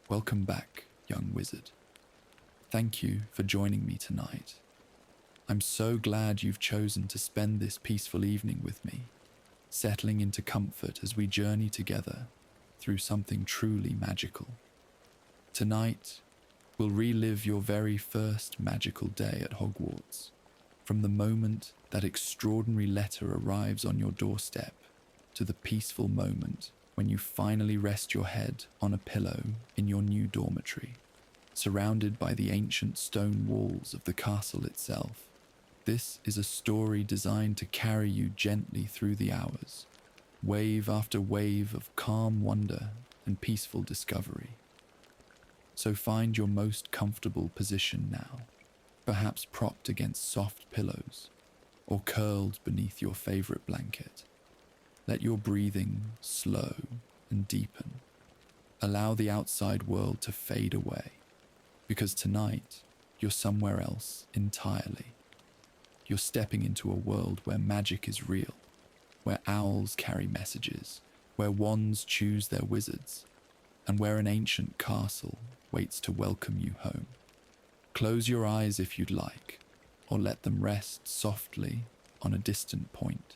Welcome back, young wizard. Thank you for joining me tonight. I'm so glad you've chosen to spend this peaceful evening with me, settling into comfort as we journey together through something truly magical. Tonight, we'll relive your very first magical day at Hogwarts, from the moment that extraordinary letter arrives on your doorstep to the peaceful moment when you finally rest your head on a pillow in your new dormitory, surrounded by the ancient stone walls of the castle itself. This is a story designed to carry you gently through the hours, wave after wave of calm wonder and peaceful discovery. So find your most comfortable position now, perhaps propped against soft pillows or curled beneath your favorite blanket. Let your breathing slow and deepen. Allow the outside world to fade away, because tonight you're somewhere else entirely. You're stepping into a world where magic is real, where owls carry messages, where wands choose their wizards, and where an ancient castle waits to welcome you home. Close your eyes if you'd like, or let them rest softly on a distant point.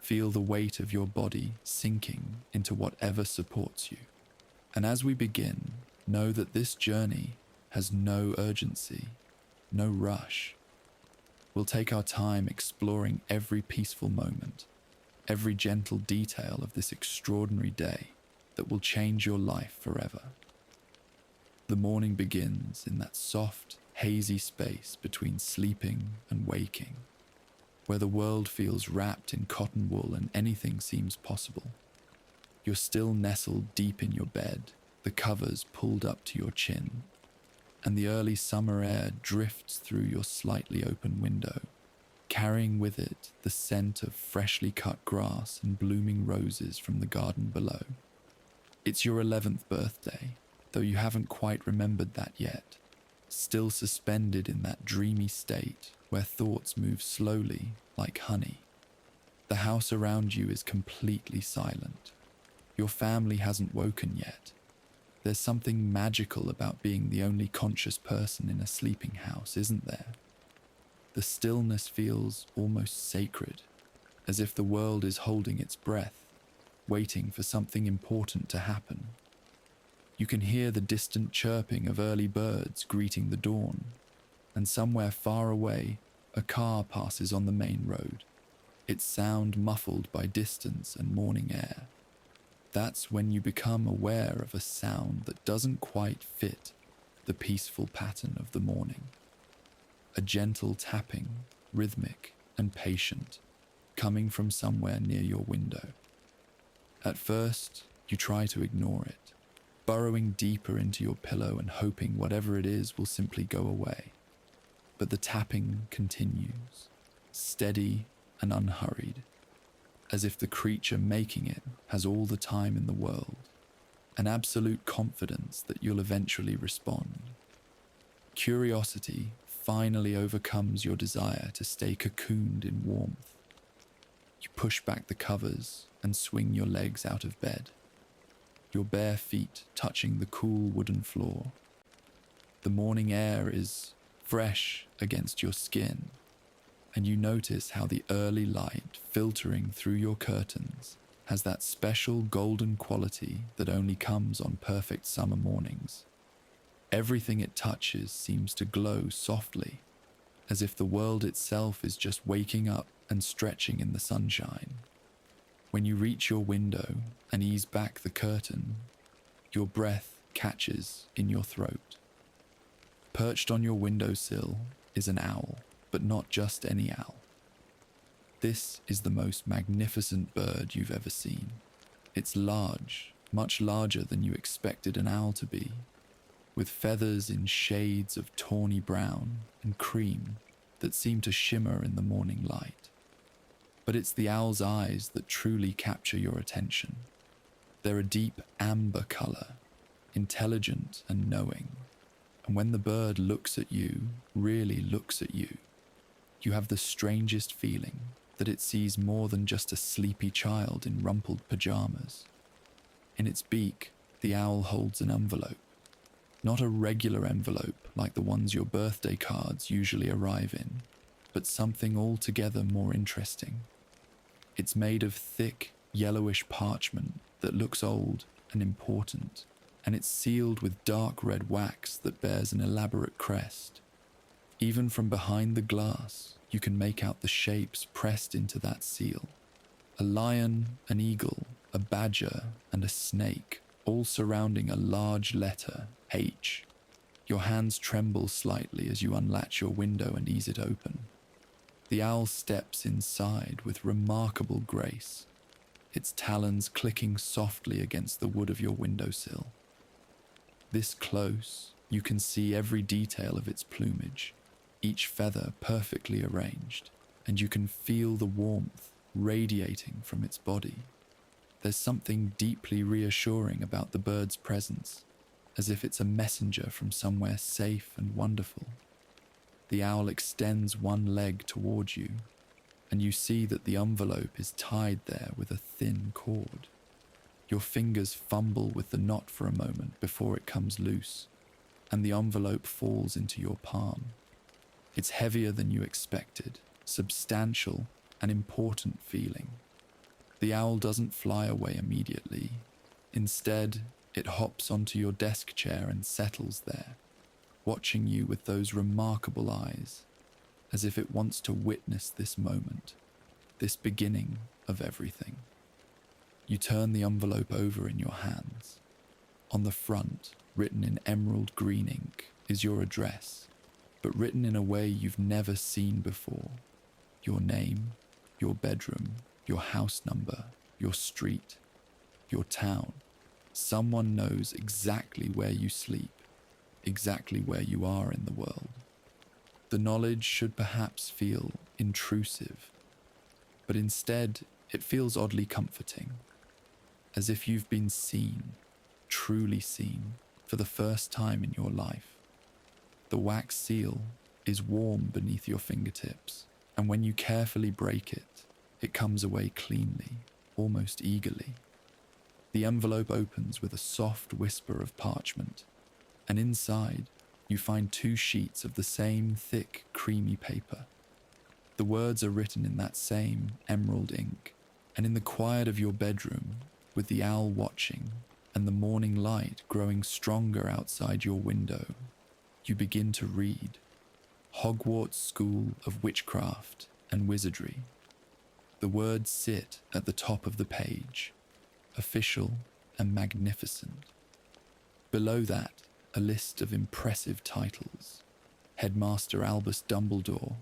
Feel the weight of your body sinking into whatever supports you. And as we begin, know that this journey has no urgency, no rush. We'll take our time exploring every peaceful moment, every gentle detail of this extraordinary day that will change your life forever. The morning begins in that soft, hazy space between sleeping and waking, where the world feels wrapped in cotton wool and anything seems possible. You're still nestled deep in your bed, the covers pulled up to your chin, and the early summer air drifts through your slightly open window, carrying with it the scent of freshly cut grass and blooming roses from the garden below. It's your 11th birthday, though you haven't quite remembered that yet, still suspended in that dreamy state where thoughts move slowly like honey. The house around you is completely silent. Your family hasn't woken yet. There's something magical about being the only conscious person in a sleeping house, isn't there? The stillness feels almost sacred, as if the world is holding its breath, waiting for something important to happen. You can hear the distant chirping of early birds greeting the dawn, and somewhere far away, a car passes on the main road, its sound muffled by distance and morning air. That's when you become aware of a sound that doesn't quite fit the peaceful pattern of the morning. A gentle tapping, rhythmic and patient, coming from somewhere near your window. At first, you try to ignore it, burrowing deeper into your pillow and hoping whatever it is will simply go away. But the tapping continues, steady and unhurried, as if the creature making it has all the time in the world, an absolute confidence that you'll eventually respond. Curiosity finally overcomes your desire to stay cocooned in warmth. You push back the covers and swing your legs out of bed, your bare feet touching the cool wooden floor. The morning air is fresh against your skin, and you notice how the early light filtering through your curtains has that special golden quality that only comes on perfect summer mornings. Everything it touches seems to glow softly, as if the world itself is just waking up and stretching in the sunshine. When you reach your window and ease back the curtain, your breath catches in your throat. Perched on your windowsill is an owl, but not just any owl. This is the most magnificent bird you've ever seen. It's large, much larger than you expected an owl to be, with feathers in shades of tawny brown and cream that seem to shimmer in the morning light. But it's the owl's eyes that truly capture your attention. They're a deep amber color, intelligent and knowing. And when the bird looks at you, really looks at you, you have the strangest feeling that it sees more than just a sleepy child in rumpled pajamas. In its beak, The owl holds an envelope. Not a regular envelope like the ones your birthday cards usually arrive in, but something altogether more interesting. It's made of thick, yellowish parchment that looks old and important, and it's sealed with dark red wax that bears an elaborate crest. Even from behind the glass, you can make out the shapes pressed into that seal. A lion, an eagle, a badger, and a snake, all surrounding a large letter, H. Your hands tremble slightly as you unlatch your window and ease it open. The owl steps inside with remarkable grace, its talons clicking softly against the wood of your windowsill. This close, you can see every detail of its plumage, each feather perfectly arranged, and you can feel the warmth radiating from its body. There's something deeply reassuring about the bird's presence, as if it's a messenger from somewhere safe and wonderful. The owl extends one leg towards you, and you see that the envelope is tied there with a thin cord. Your fingers fumble with the knot for a moment before it comes loose, and the envelope falls into your palm. It's heavier than you expected, substantial and important feeling. The owl doesn't fly away immediately. Instead, it hops onto your desk chair and settles there, watching you with those remarkable eyes, as if it wants to witness this moment, this beginning of everything. You turn the envelope over in your hands. On the front, written in emerald green ink, is your address, but written in a way you've never seen before. Your name, your bedroom, your house number, your street, your town. Someone knows exactly where you sleep, exactly where you are in the world. The knowledge should perhaps feel intrusive, but instead it feels oddly comforting, as if you've been seen, truly seen, for the first time in your life. The wax seal is warm beneath your fingertips, and when you carefully break it, it comes away cleanly, almost eagerly. The envelope opens with a soft whisper of parchment, and inside you find 2 sheets of the same thick, creamy paper. The words are written in that same emerald ink, and in the quiet of your bedroom, with the owl watching and the morning light growing stronger outside your window, you begin to read Hogwarts School of Witchcraft and Wizardry. The words sit at the top of the page, official and magnificent. Below that, a list of impressive titles: Headmaster Albus Dumbledore,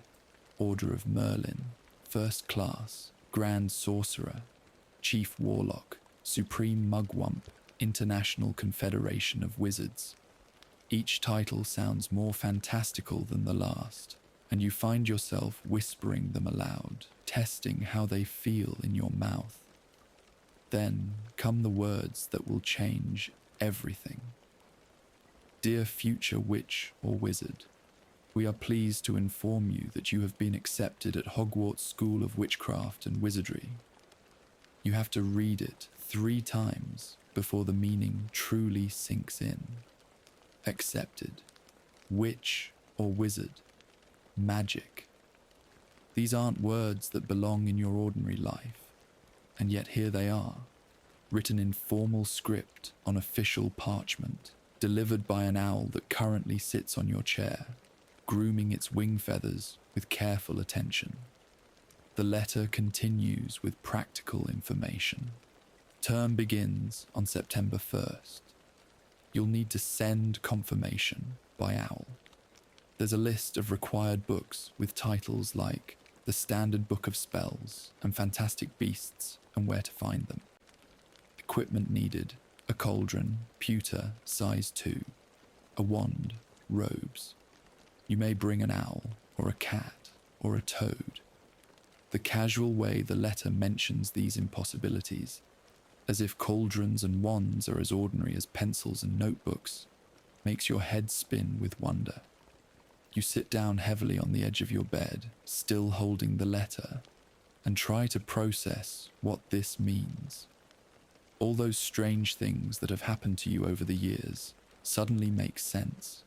Order of Merlin, First Class, Grand Sorcerer, Chief Warlock, Supreme Mugwump, International Confederation of Wizards. Each title sounds more fantastical than the last, and you find yourself whispering them aloud, testing how they feel in your mouth. Then come the words that will change everything. Dear future witch or wizard, we are pleased to inform you that you have been accepted at Hogwarts School of Witchcraft and Wizardry. You have to read it 3 times before the meaning truly sinks in. Accepted. Witch or wizard. Magic. These aren't words that belong in your ordinary life, and yet here they are, written in formal script on official parchment, delivered by an owl that currently sits on your chair, grooming its wing feathers with careful attention. The letter continues with practical information. Term begins on September 1st. You'll need to send confirmation by owl. There's a list of required books with titles like The Standard Book of Spells and Fantastic Beasts and Where to Find Them. Equipment needed: a cauldron, pewter, size 2, a wand, robes. You may bring an owl, or a cat, or a toad. The casual way the letter mentions these impossibilities, as if cauldrons and wands are as ordinary as pencils and notebooks, makes your head spin with wonder. You sit down heavily on the edge of your bed, still holding the letter, and try to process what this means. All those strange things that have happened to you over the years suddenly make sense.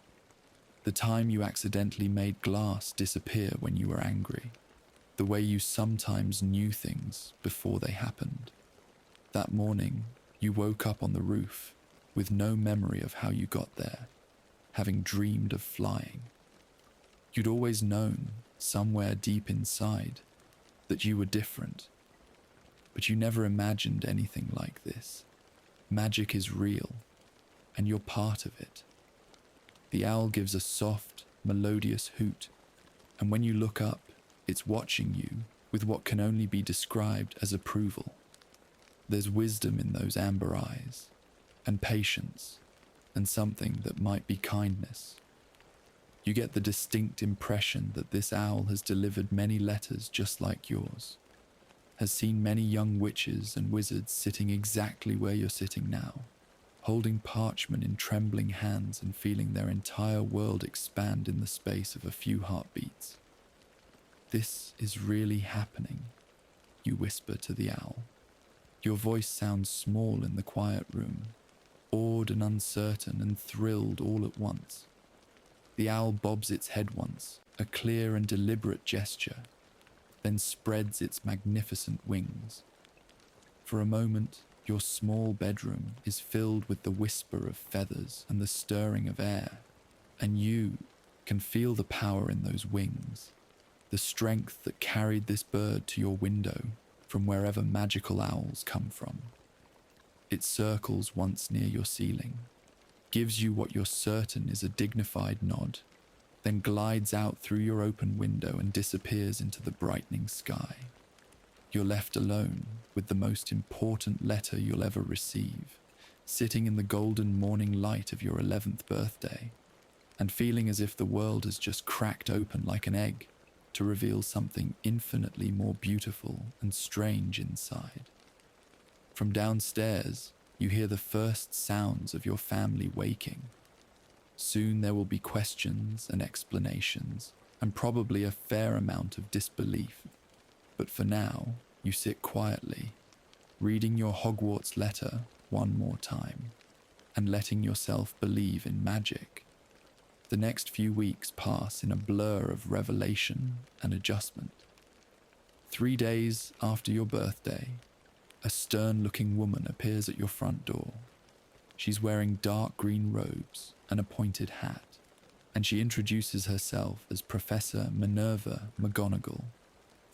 The time you accidentally made glass disappear when you were angry. The way you sometimes knew things before they happened. That morning, you woke up on the roof with no memory of how you got there, having dreamed of flying. You'd always known, somewhere deep inside, that you were different, but you never imagined anything like this. Magic is real, and you're part of it. The owl gives a soft, melodious hoot, and when you look up, it's watching you with what can only be described as approval. There's wisdom in those amber eyes, and patience, and something that might be kindness. You get the distinct impression that this owl has delivered many letters just like yours, has seen many young witches and wizards sitting exactly where you're sitting now, holding parchment in trembling hands and feeling their entire world expand in the space of a few heartbeats. This is really happening, you whisper to the owl. Your voice sounds small in the quiet room, awed and uncertain and thrilled all at once. The owl bobs its head once, a clear and deliberate gesture, then spreads its magnificent wings. For a moment, your small bedroom is filled with the whisper of feathers and the stirring of air, and you can feel the power in those wings, the strength that carried this bird to your window from wherever magical owls come from. It circles once near your ceiling, gives you what you're certain is a dignified nod, then glides out through your open window and disappears into the brightening sky. You're left alone with the most important letter you'll ever receive, sitting in the golden morning light of your 11th birthday, and feeling as if the world has just cracked open like an egg to reveal something infinitely more beautiful and strange inside. From downstairs, you hear the first sounds of your family waking. Soon there will be questions and explanations, and probably a fair amount of disbelief. But for now, you sit quietly, reading your Hogwarts letter one more time, and letting yourself believe in magic. The next few weeks pass in a blur of revelation and adjustment. 3 days after your birthday, a stern-looking woman appears at your front door. She's wearing dark green robes and a pointed hat, and she introduces herself as Professor Minerva McGonagall,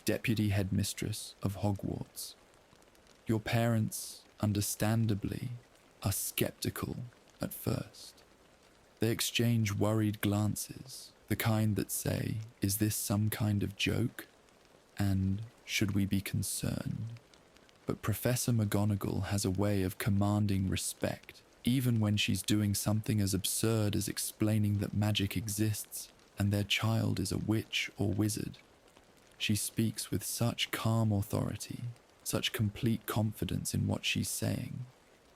Deputy Headmistress of Hogwarts. Your parents, understandably, are skeptical at first. They exchange worried glances, the kind that say, "Is this some kind of joke?" and "Should we be concerned?" But Professor McGonagall has a way of commanding respect, even when she's doing something as absurd as explaining that magic exists and their child is a witch or wizard. She speaks with such calm authority, such complete confidence in what she's saying,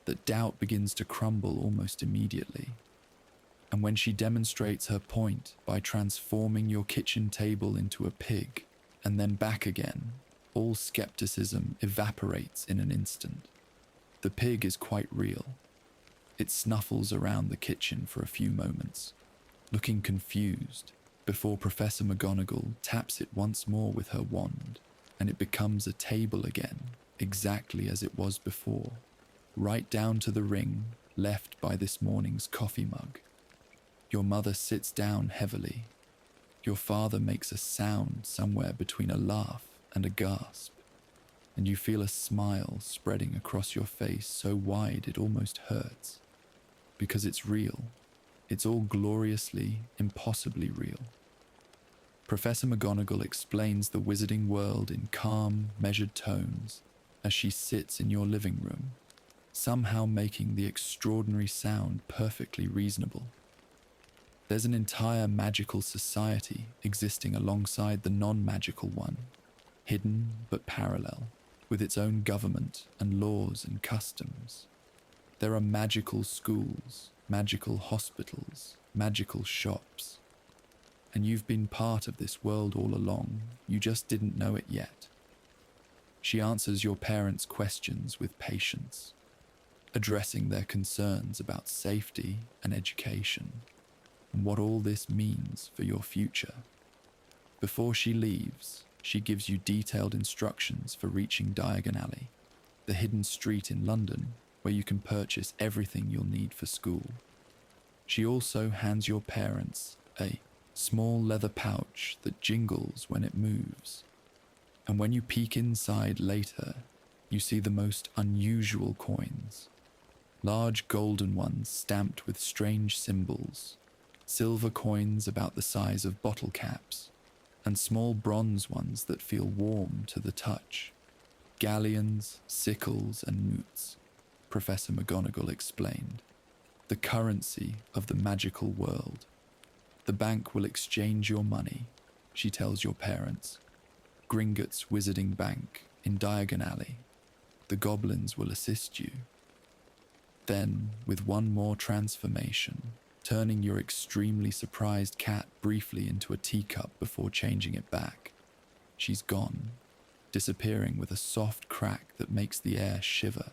that doubt begins to crumble almost immediately. And when she demonstrates her point by transforming your kitchen table into a pig and then back again, all skepticism evaporates in an instant. The pig is quite real. It snuffles around the kitchen for a few moments, looking confused, before Professor McGonagall taps it once more with her wand, and it becomes a table again, exactly as it was before, right down to the ring left by this morning's coffee mug. Your mother sits down heavily. Your father makes a sound somewhere between a laugh and a gasp, and you feel a smile spreading across your face so wide it almost hurts. Because it's real. It's all gloriously, impossibly real. Professor McGonagall explains the wizarding world in calm, measured tones as she sits in your living room, somehow making the extraordinary sound perfectly reasonable. There's an entire magical society existing alongside the non-magical one, hidden but parallel, with its own government and laws and customs. There are magical schools, magical hospitals, magical shops. And you've been part of this world all along, you just didn't know it yet. She answers your parents' questions with patience, addressing their concerns about safety and education, and what all this means for your future. Before she leaves, she gives you detailed instructions for reaching Diagon Alley, the hidden street in London where you can purchase everything you'll need for school. She also hands your parents a small leather pouch that jingles when it moves. And when you peek inside later, you see the most unusual coins. Large golden ones stamped with strange symbols, silver coins about the size of bottle caps, and small bronze ones that feel warm to the touch. Galleons, sickles, and moots, Professor McGonagall explained. The currency of the magical world. The bank will exchange your money, she tells your parents. Gringotts Wizarding Bank in Diagon Alley. The goblins will assist you. Then, with one more transformation, turning your extremely surprised cat briefly into a teacup before changing it back, she's gone, disappearing with a soft crack that makes the air shiver,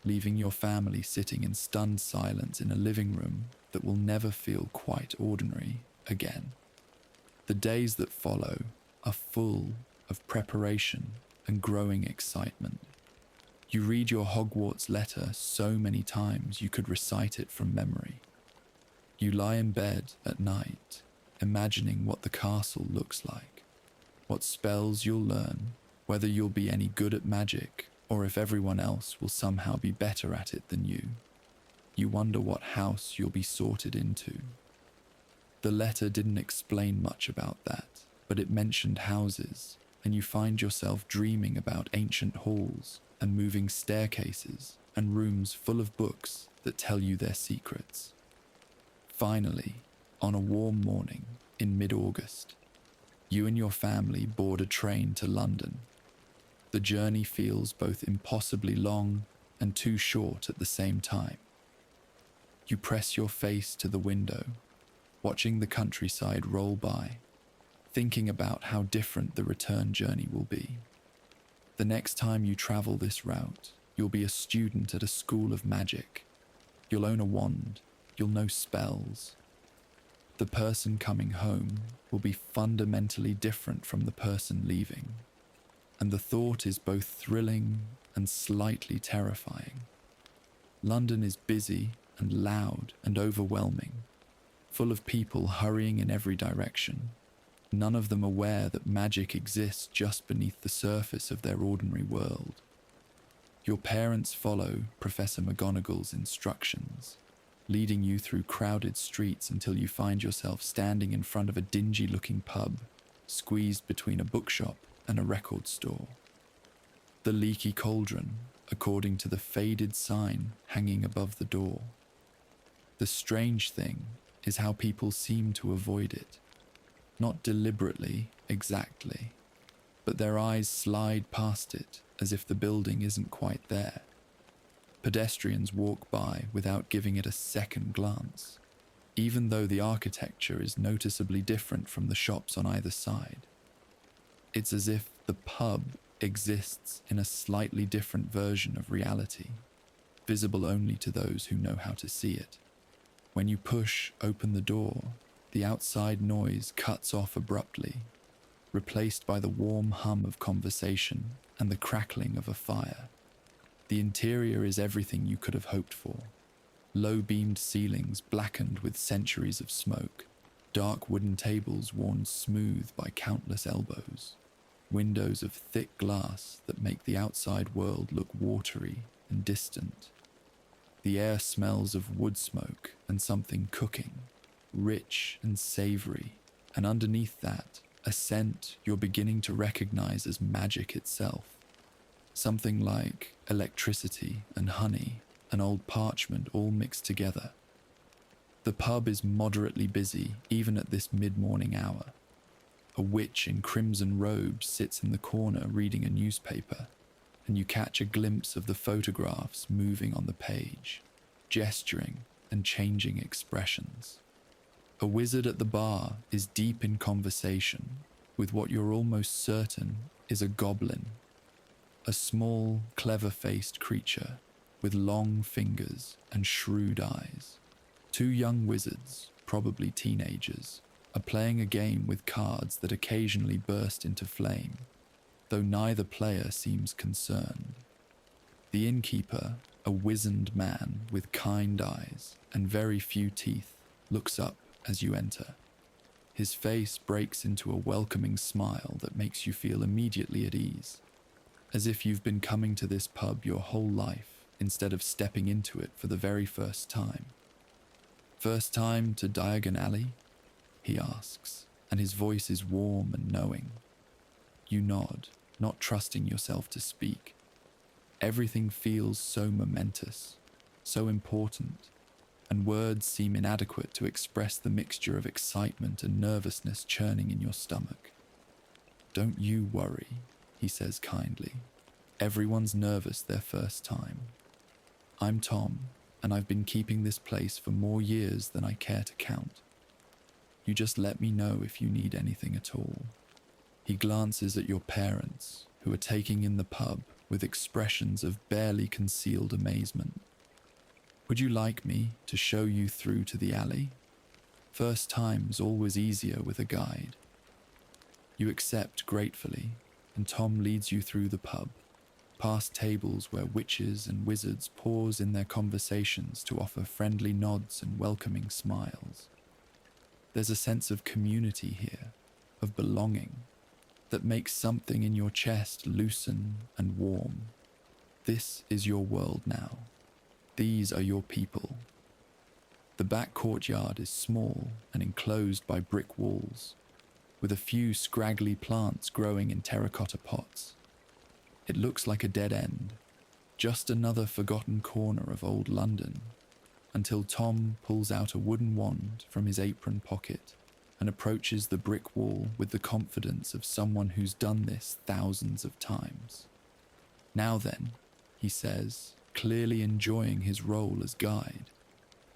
leaving your family sitting in stunned silence in a living room that will never feel quite ordinary again. The days that follow are full of preparation and growing excitement. You read your Hogwarts letter so many times you could recite it from memory. You lie in bed at night, imagining what the castle looks like, what spells you'll learn, whether you'll be any good at magic or if everyone else will somehow be better at it than you. You wonder what house you'll be sorted into. The letter didn't explain much about that, but it mentioned houses, and you find yourself dreaming about ancient halls and moving staircases and rooms full of books that tell you their secrets. Finally, on a warm morning in mid-August, you and your family board a train to London. The journey feels both impossibly long and too short at the same time. You press your face to the window, watching the countryside roll by, thinking about how different the return journey will be. The next time you travel this route, you'll be a student at a school of magic. You'll own a wand, you'll know spells. The person coming home will be fundamentally different from the person leaving, and the thought is both thrilling and slightly terrifying. London is busy and loud and overwhelming, full of people hurrying in every direction, none of them aware that magic exists just beneath the surface of their ordinary world. Your parents follow Professor McGonagall's instructions, leading you through crowded streets until you find yourself standing in front of a dingy-looking pub, squeezed between a bookshop and a record store. The Leaky Cauldron, according to the faded sign hanging above the door. The strange thing is how people seem to avoid it. Not deliberately, exactly, but their eyes slide past it as if the building isn't quite there. Pedestrians walk by without giving it a second glance, even though the architecture is noticeably different from the shops on either side. It's as if the pub exists in a slightly different version of reality, visible only to those who know how to see it. When you push open the door, the outside noise cuts off abruptly, replaced by the warm hum of conversation and the crackling of a fire. The interior is everything you could have hoped for. Low-beamed ceilings blackened with centuries of smoke, dark wooden tables worn smooth by countless elbows, windows of thick glass that make the outside world look watery and distant. The air smells of wood smoke and something cooking, rich and savory, and underneath that, a scent you're beginning to recognize as magic itself. Something like electricity and honey and old parchment all mixed together. The pub is moderately busy even at this mid-morning hour. A witch in crimson robes sits in the corner reading a newspaper, and you catch a glimpse of the photographs moving on the page, gesturing and changing expressions. A wizard at the bar is deep in conversation with what you're almost certain is a goblin, a small, clever-faced creature with long fingers and shrewd eyes. Two young wizards, probably teenagers, are playing a game with cards that occasionally burst into flame, though neither player seems concerned. The innkeeper, a wizened man with kind eyes and very few teeth, looks up as you enter. His face breaks into a welcoming smile that makes you feel immediately at ease, as if you've been coming to this pub your whole life instead of stepping into it for the very first time. "First time to Diagon Alley?" he asks, and his voice is warm and knowing. You nod, not trusting yourself to speak. Everything feels so momentous, so important, and words seem inadequate to express the mixture of excitement and nervousness churning in your stomach. "Don't you worry," he says kindly. "Everyone's nervous their first time. I'm Tom, and I've been keeping this place for more years than I care to count. You just let me know if you need anything at all." He glances at your parents, who are taking in the pub with expressions of barely concealed amazement. "Would you like me to show you through to the alley? First time's always easier with a guide." You accept gratefully, and Tom leads you through the pub, past tables where witches and wizards pause in their conversations to offer friendly nods and welcoming smiles. There's a sense of community here, of belonging, that makes something in your chest loosen and warm. This is your world now. These are your people. The back courtyard is small and enclosed by brick walls, with a few scraggly plants growing in terracotta pots. It looks like a dead end, just another forgotten corner of old London, until Tom pulls out a wooden wand from his apron pocket and approaches the brick wall with the confidence of someone who's done this thousands of times. "Now then," he says, clearly enjoying his role as guide.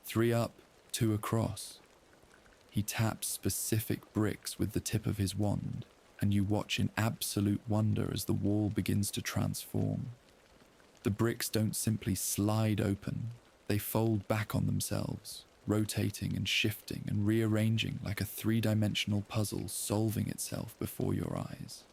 "3 up, 2 across." He taps specific bricks with the tip of his wand, and you watch in absolute wonder as the wall begins to transform. The bricks don't simply slide open, they fold back on themselves, rotating and shifting and rearranging like a 3-dimensional puzzle solving itself before your eyes.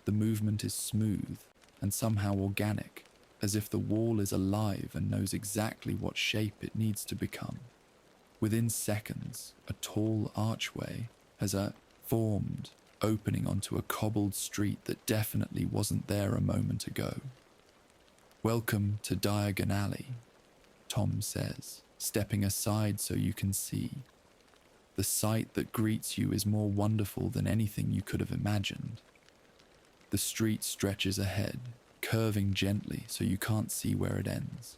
The movement is smooth and somehow organic, as if the wall is alive and knows exactly what shape it needs to become. Within seconds, a tall archway has formed, opening onto a cobbled street that definitely wasn't there a moment ago. "Welcome to Diagon Alley," Tom says, stepping aside so you can see. The sight that greets you is more wonderful than anything you could have imagined. The street stretches ahead, curving gently so you can't see where it ends,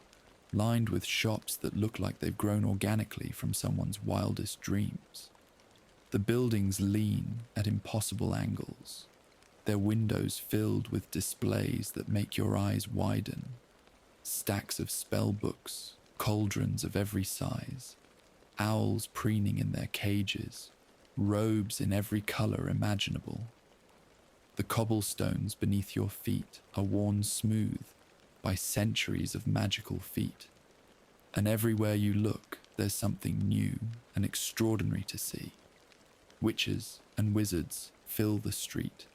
lined with shops that look like they've grown organically from someone's wildest dreams. The buildings lean at impossible angles, their windows filled with displays that make your eyes widen. Stacks of spell books, cauldrons of every size, owls preening in their cages, robes in every color imaginable. The cobblestones beneath your feet are worn smooth by centuries of magical feet, and everywhere you look, there's something new and extraordinary to see. Witches and wizards fill the street,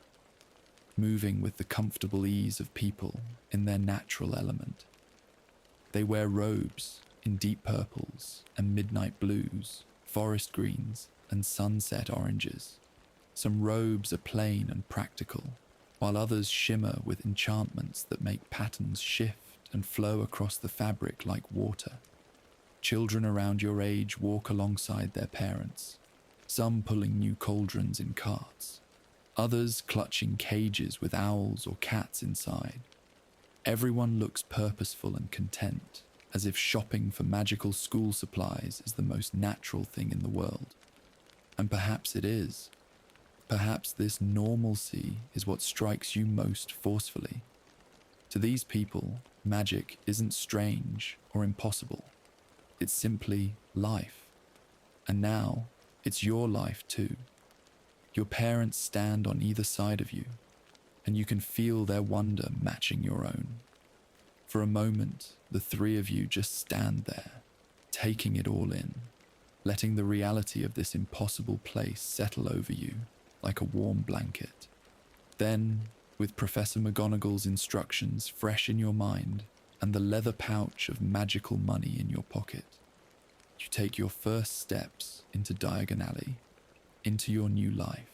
moving with the comfortable ease of people in their natural element. They wear robes in deep purples and midnight blues, forest greens and sunset oranges. Some robes are plain and practical, while others shimmer with enchantments that make patterns shift and flow across the fabric like water. Children around your age walk alongside their parents, some pulling new cauldrons in carts, others clutching cages with owls or cats inside. Everyone looks purposeful and content, as if shopping for magical school supplies is the most natural thing in the world. And perhaps it is. Perhaps this normalcy is what strikes you most forcefully. To these people, magic isn't strange or impossible. It's simply life. And now, it's your life too. Your parents stand on either side of you, and you can feel their wonder matching your own. For a moment, the three of you just stand there, taking it all in, letting the reality of this impossible place settle over you like a warm blanket. Then, with Professor McGonagall's instructions fresh in your mind and the leather pouch of magical money in your pocket, you take your first steps into Diagon Alley, into your new life,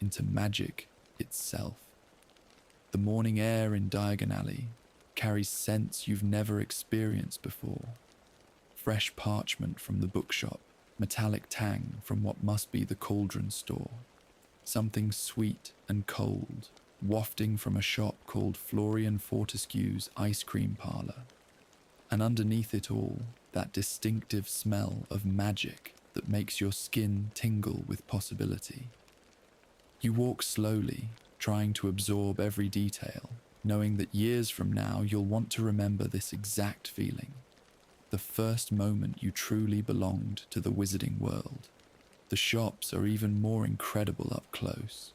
into magic itself. The morning air in Diagon Alley carries scents you've never experienced before. Fresh parchment from the bookshop, metallic tang from what must be the cauldron store, something sweet and cold wafting from a shop called Florian Fortescue's Ice Cream Parlour, and underneath it all, that distinctive smell of magic that makes your skin tingle with possibility. You walk slowly, trying to absorb every detail, knowing that years from now you'll want to remember this exact feeling, the first moment you truly belonged to the wizarding world. The shops are even more incredible up close.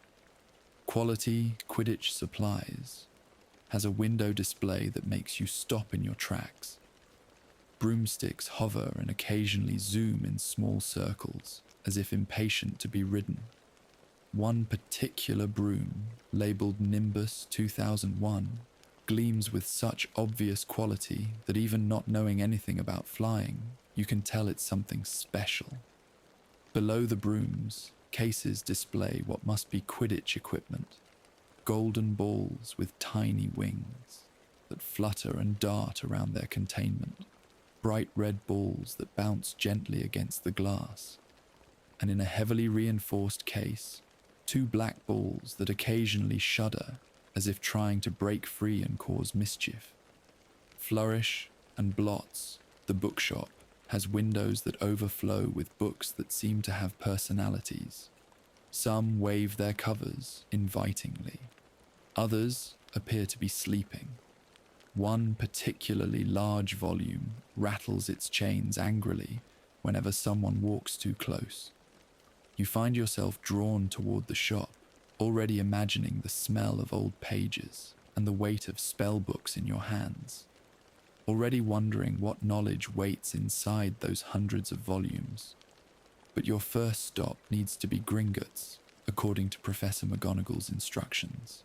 Quality Quidditch Supplies has a window display that makes you stop in your tracks. Broomsticks hover and occasionally zoom in small circles, as if impatient to be ridden. One particular broom, labelled Nimbus 2001, gleams with such obvious quality that even not knowing anything about flying, you can tell it's something special. Below the brooms, cases display what must be Quidditch equipment, golden balls with tiny wings that flutter and dart around their containment, bright red balls that bounce gently against the glass, and in a heavily reinforced case, 2 black balls that occasionally shudder as if trying to break free and cause mischief. Flourish and Blots, the bookshop, has windows that overflow with books that seem to have personalities. Some wave their covers invitingly. Others appear to be sleeping. One particularly large volume rattles its chains angrily whenever someone walks too close. You find yourself drawn toward the shop, already imagining the smell of old pages and the weight of spell books in your hands, already wondering what knowledge waits inside those hundreds of volumes. But your first stop needs to be Gringotts, according to Professor McGonagall's instructions.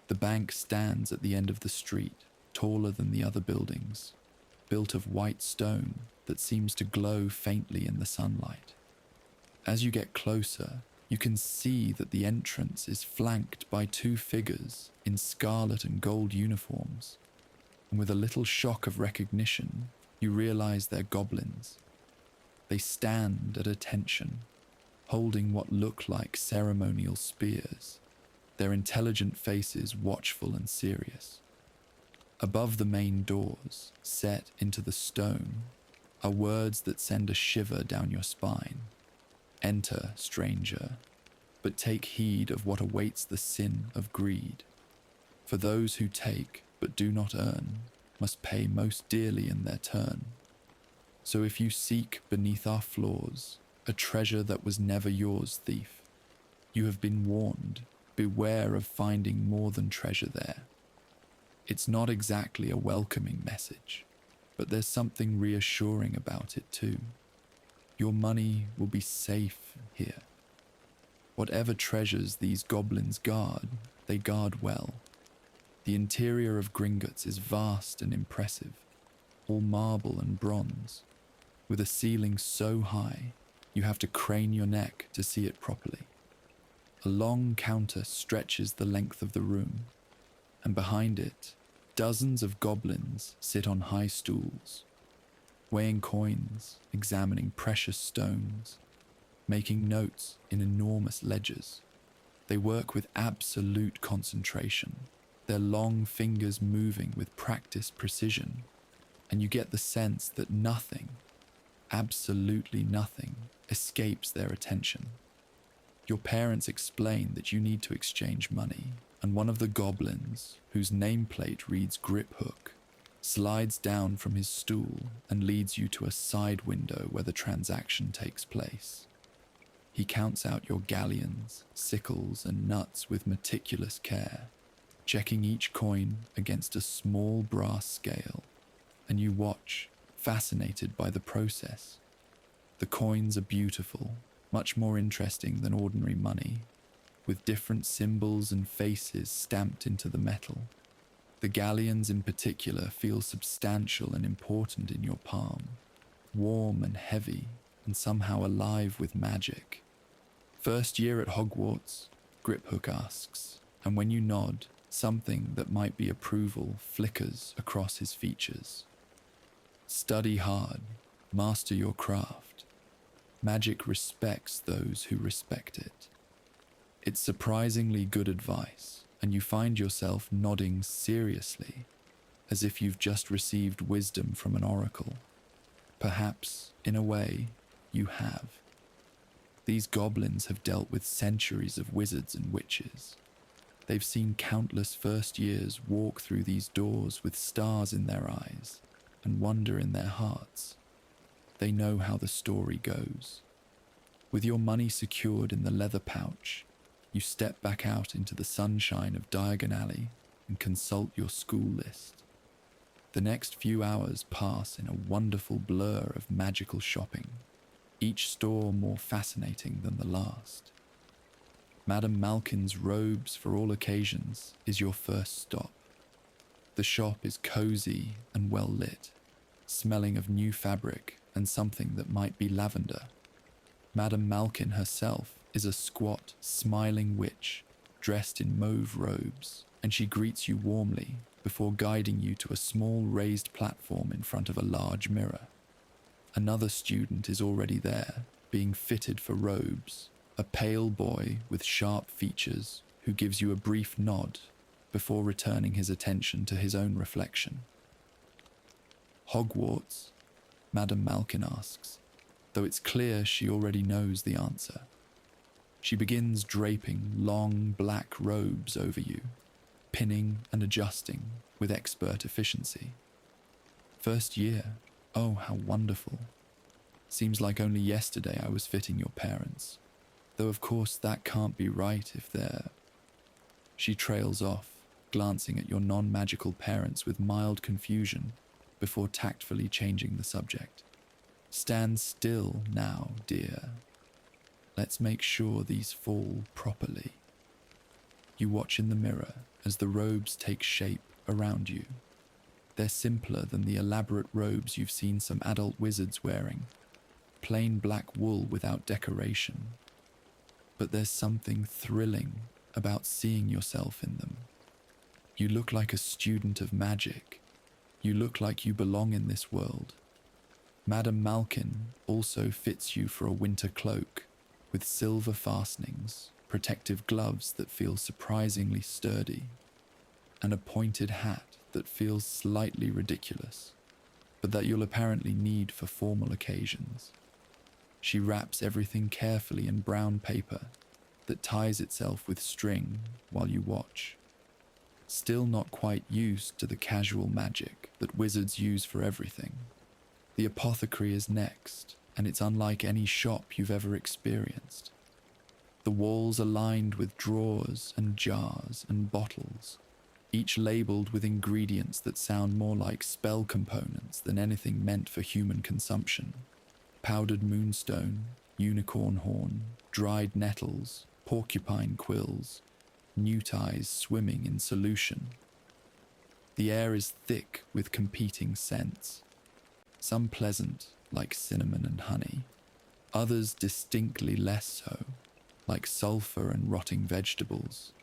The bank stands at the end of the street, taller than the other buildings, built of white stone that seems to glow faintly in the sunlight. As you get closer, you can see that the entrance is flanked by 2 figures in scarlet and gold uniforms, and with a little shock of recognition, you realize they're goblins. They stand at attention, holding what look like ceremonial spears, their intelligent faces watchful and serious. Above the main doors, set into the stone, are words that send a shiver down your spine. Enter, stranger, but take heed of what awaits the sin of greed. For those who take but do not earn must pay most dearly in their turn. So if you seek beneath our floors a treasure that was never yours, thief, you have been warned, beware of finding more than treasure there. It's not exactly a welcoming message, but there's something reassuring about it too. Your money will be safe here. Whatever treasures these goblins guard, they guard well. The interior of Gringotts is vast and impressive, all marble and bronze, with a ceiling so high you have to crane your neck to see it properly. A long counter stretches the length of the room, and behind it, dozens of goblins sit on high stools, weighing coins, examining precious stones, making notes in enormous ledgers. They work with absolute concentration, their long fingers moving with practiced precision, and you get the sense that nothing, absolutely nothing, escapes their attention. Your parents explain that you need to exchange money, and one of the goblins, whose nameplate reads Grip Hook, slides down from his stool and leads you to a side window where the transaction takes place. He counts out your galleons, sickles, and nuts with meticulous care, checking each coin against a small brass scale, and you watch, fascinated by the process. The coins are beautiful, much more interesting than ordinary money, with different symbols and faces stamped into the metal. The galleons in particular feel substantial and important in your palm, warm and heavy, and somehow alive with magic. First year at Hogwarts? Griphook asks, and when you nod, something that might be approval flickers across his features. Study hard, master your craft. Magic respects those who respect it. It's surprisingly good advice, and you find yourself nodding seriously, as if you've just received wisdom from an oracle. Perhaps, in a way, you have. These goblins have dealt with centuries of wizards and witches. They've seen countless first years walk through these doors with stars in their eyes and wonder in their hearts. They know how the story goes. With your money secured in the leather pouch, you step back out into the sunshine of Diagon Alley and consult your school list. The next few hours pass in a wonderful blur of magical shopping, each store more fascinating than the last. Madame Malkin's Robes for All Occasions is your first stop. The shop is cozy and well lit, smelling of new fabric and something that might be lavender. Madame Malkin herself is a squat, smiling witch dressed in mauve robes, and she greets you warmly before guiding you to a small raised platform in front of a large mirror. Another student is already there, being fitted for robes, a pale boy with sharp features who gives you a brief nod before returning his attention to his own reflection. Hogwarts? Madame Malkin asks, though it's clear she already knows the answer. She begins draping long black robes over you, pinning and adjusting with expert efficiency. First year, oh how wonderful. Seems like only yesterday I was fitting your parents, though of course that can't be right if they're... She trails off, glancing at your non-magical parents with mild confusion before tactfully changing the subject. Stand still now, dear. Let's make sure these fall properly. You watch in the mirror as the robes take shape around you. They're simpler than the elaborate robes you've seen some adult wizards wearing, plain black wool without decoration. But there's something thrilling about seeing yourself in them. You look like a student of magic. You look like you belong in this world. Madame Malkin also fits you for a winter cloak with silver fastenings, protective gloves that feel surprisingly sturdy, and a pointed hat that feels slightly ridiculous, but that you'll apparently need for formal occasions. She wraps everything carefully in brown paper that ties itself with string while you watch. Still not quite used to the casual magic that wizards use for everything, the apothecary is next, and it's unlike any shop you've ever experienced. The walls are lined with drawers and jars and bottles, each labelled with ingredients that sound more like spell components than anything meant for human consumption. Powdered moonstone, unicorn horn, dried nettles, porcupine quills, newt eyes swimming in solution. The air is thick with competing scents, some pleasant, like cinnamon and honey, others distinctly less so, like sulfur and rotting vegetables.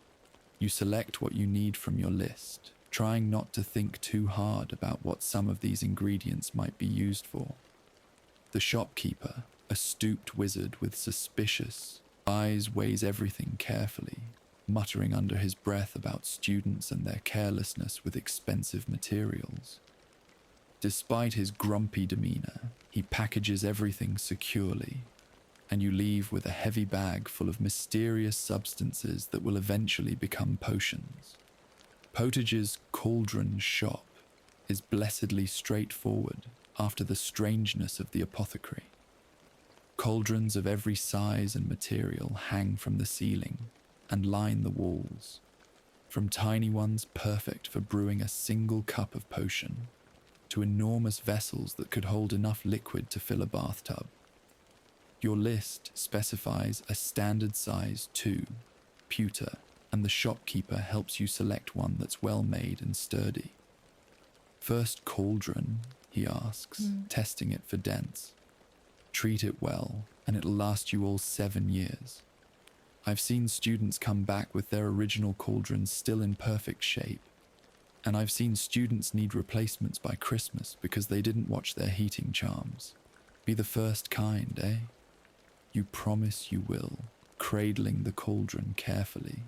You select what you need from your list, trying not to think too hard about what some of these ingredients might be used for. The shopkeeper, a stooped wizard with suspicious eyes, weighs everything carefully, muttering under his breath about students and their carelessness with expensive materials. Despite his grumpy demeanor, he packages everything securely, and you leave with a heavy bag full of mysterious substances that will eventually become potions. Potage's cauldron shop is blessedly straightforward after the strangeness of the apothecary. Cauldrons of every size and material hang from the ceiling and line the walls. from tiny ones perfect for brewing a single cup of potion, to enormous vessels that could hold enough liquid to fill a bathtub. Your list specifies a standard size 2, pewter, and the shopkeeper helps you select one that's well made and sturdy. First cauldron, he asks, testing it for dents. Treat it well, and it'll last you all 7 years. I've seen students come back with their original cauldrons still in perfect shape, and I've seen students need replacements by Christmas because they didn't watch their heating charms. Be the first kind, eh? You promise you will, cradling the cauldron carefully.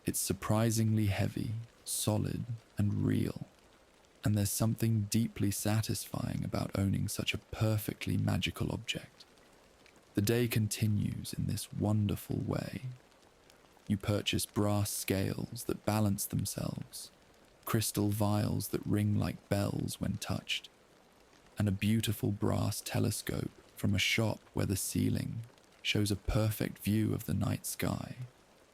It's surprisingly heavy, solid, and real, and there's something deeply satisfying about owning such a perfectly magical object. The day continues in this wonderful way. You purchase brass scales that balance themselves, crystal vials that ring like bells when touched, and a beautiful brass telescope from a shop where the ceiling shows a perfect view of the night sky,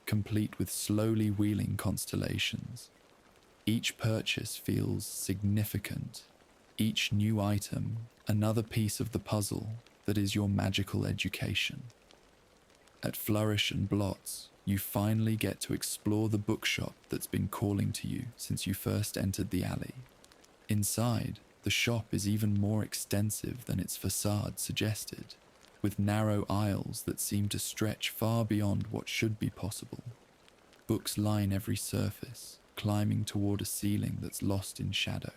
complete with slowly wheeling constellations. Each purchase feels significant, each new item another piece of the puzzle that is your magical education. At Flourish and Blots, you finally get to explore the bookshop that's been calling to you since you first entered the alley. Inside, the shop is even more extensive than its facade suggested, with narrow aisles that seem to stretch far beyond what should be possible. Books line every surface, climbing toward a ceiling that's lost in shadow.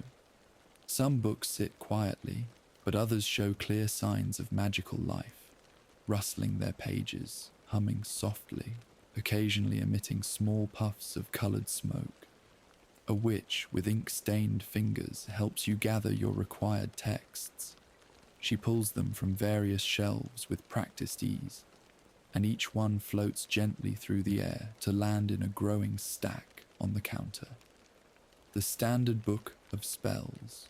Some books sit quietly, but others show clear signs of magical life, rustling their pages, humming softly, occasionally emitting small puffs of colored smoke. A witch with ink-stained fingers helps you gather your required texts. She pulls them from various shelves with practiced ease, and each one floats gently through the air to land in a growing stack on the counter. The Standard Book of Spells.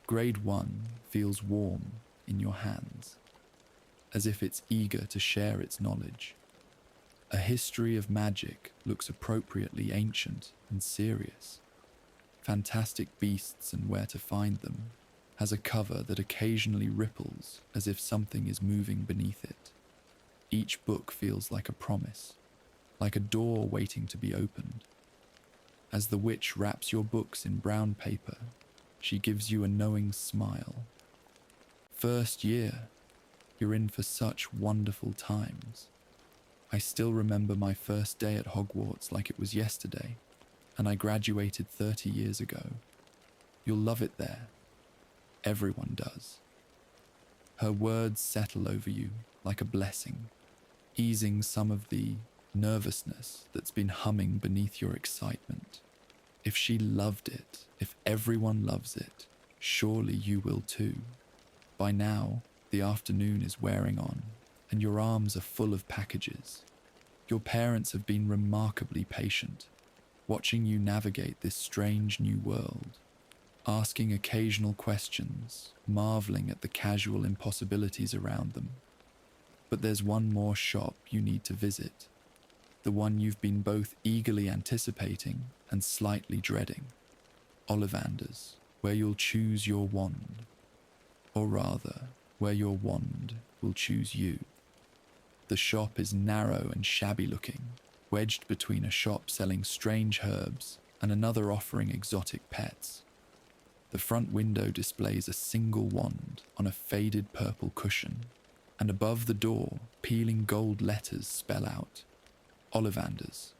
Grade 1 feels warm in your hands, as if it's eager to share its knowledge. A History of Magic looks appropriately ancient and serious. Fantastic Beasts and Where to Find Them has a cover that occasionally ripples as if something is moving beneath it. Each book feels like a promise, like a door waiting to be opened. As the witch wraps your books in brown paper, she gives you a knowing smile. First year, you're in for such wonderful times. I still remember my first day at Hogwarts like it was yesterday, and I graduated 30 years ago. You'll love it there. Everyone does. Her words settle over you like a blessing, easing some of the nervousness that's been humming beneath your excitement. If she loved it, if everyone loves it, surely you will too. By now, the afternoon is wearing on, and your arms are full of packages. Your parents have been remarkably patient, watching you navigate this strange new world, asking occasional questions, marveling at the casual impossibilities around them. But there's one more shop you need to visit, the one you've been both eagerly anticipating and slightly dreading. Ollivanders, where you'll choose your wand. Or rather, where your wand will choose you. The shop is narrow and shabby looking, wedged between a shop selling strange herbs and another offering exotic pets. The front window displays a single wand on a faded purple cushion, and above the door, peeling gold letters spell out, Ollivanders,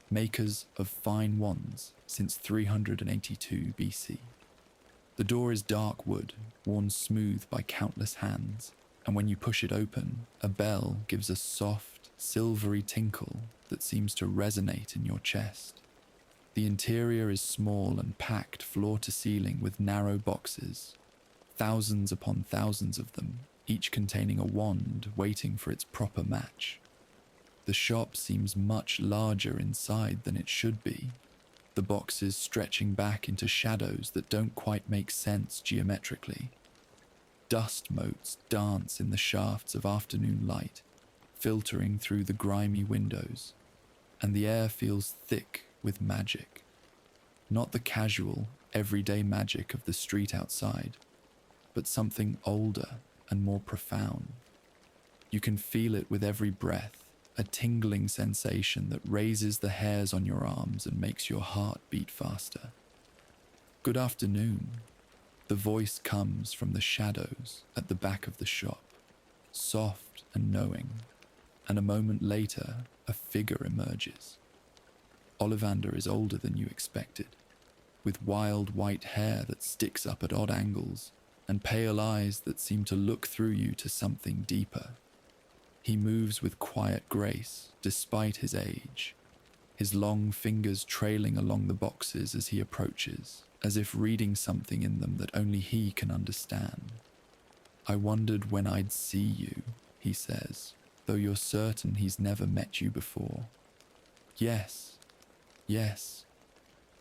makers of fine wands since 382 BC. The door is dark wood, worn smooth by countless hands, and when you push it open, a bell gives a soft, silvery tinkle that seems to resonate in your chest. The interior is small and packed floor to ceiling with narrow boxes, thousands upon thousands of them, each containing a wand waiting for its proper match. The shop seems much larger inside than it should be, the boxes stretching back into shadows that don't quite make sense geometrically. Dust motes dance in the shafts of afternoon light, filtering through the grimy windows, and the air feels thick with magic. Not the casual, everyday magic of the street outside, but something older and more profound. You can feel it with every breath, a tingling sensation that raises the hairs on your arms and makes your heart beat faster. Good afternoon. The voice comes from the shadows at the back of the shop, soft and knowing, and a moment later, a figure emerges. Ollivander is older than you expected, with wild white hair that sticks up at odd angles and pale eyes that seem to look through you to something deeper. He moves with quiet grace despite his age, his long fingers trailing along the boxes as he approaches, as if reading something in them that only he can understand. "I wondered when I'd see you," he says, "though you're certain he's never met you before." Yes,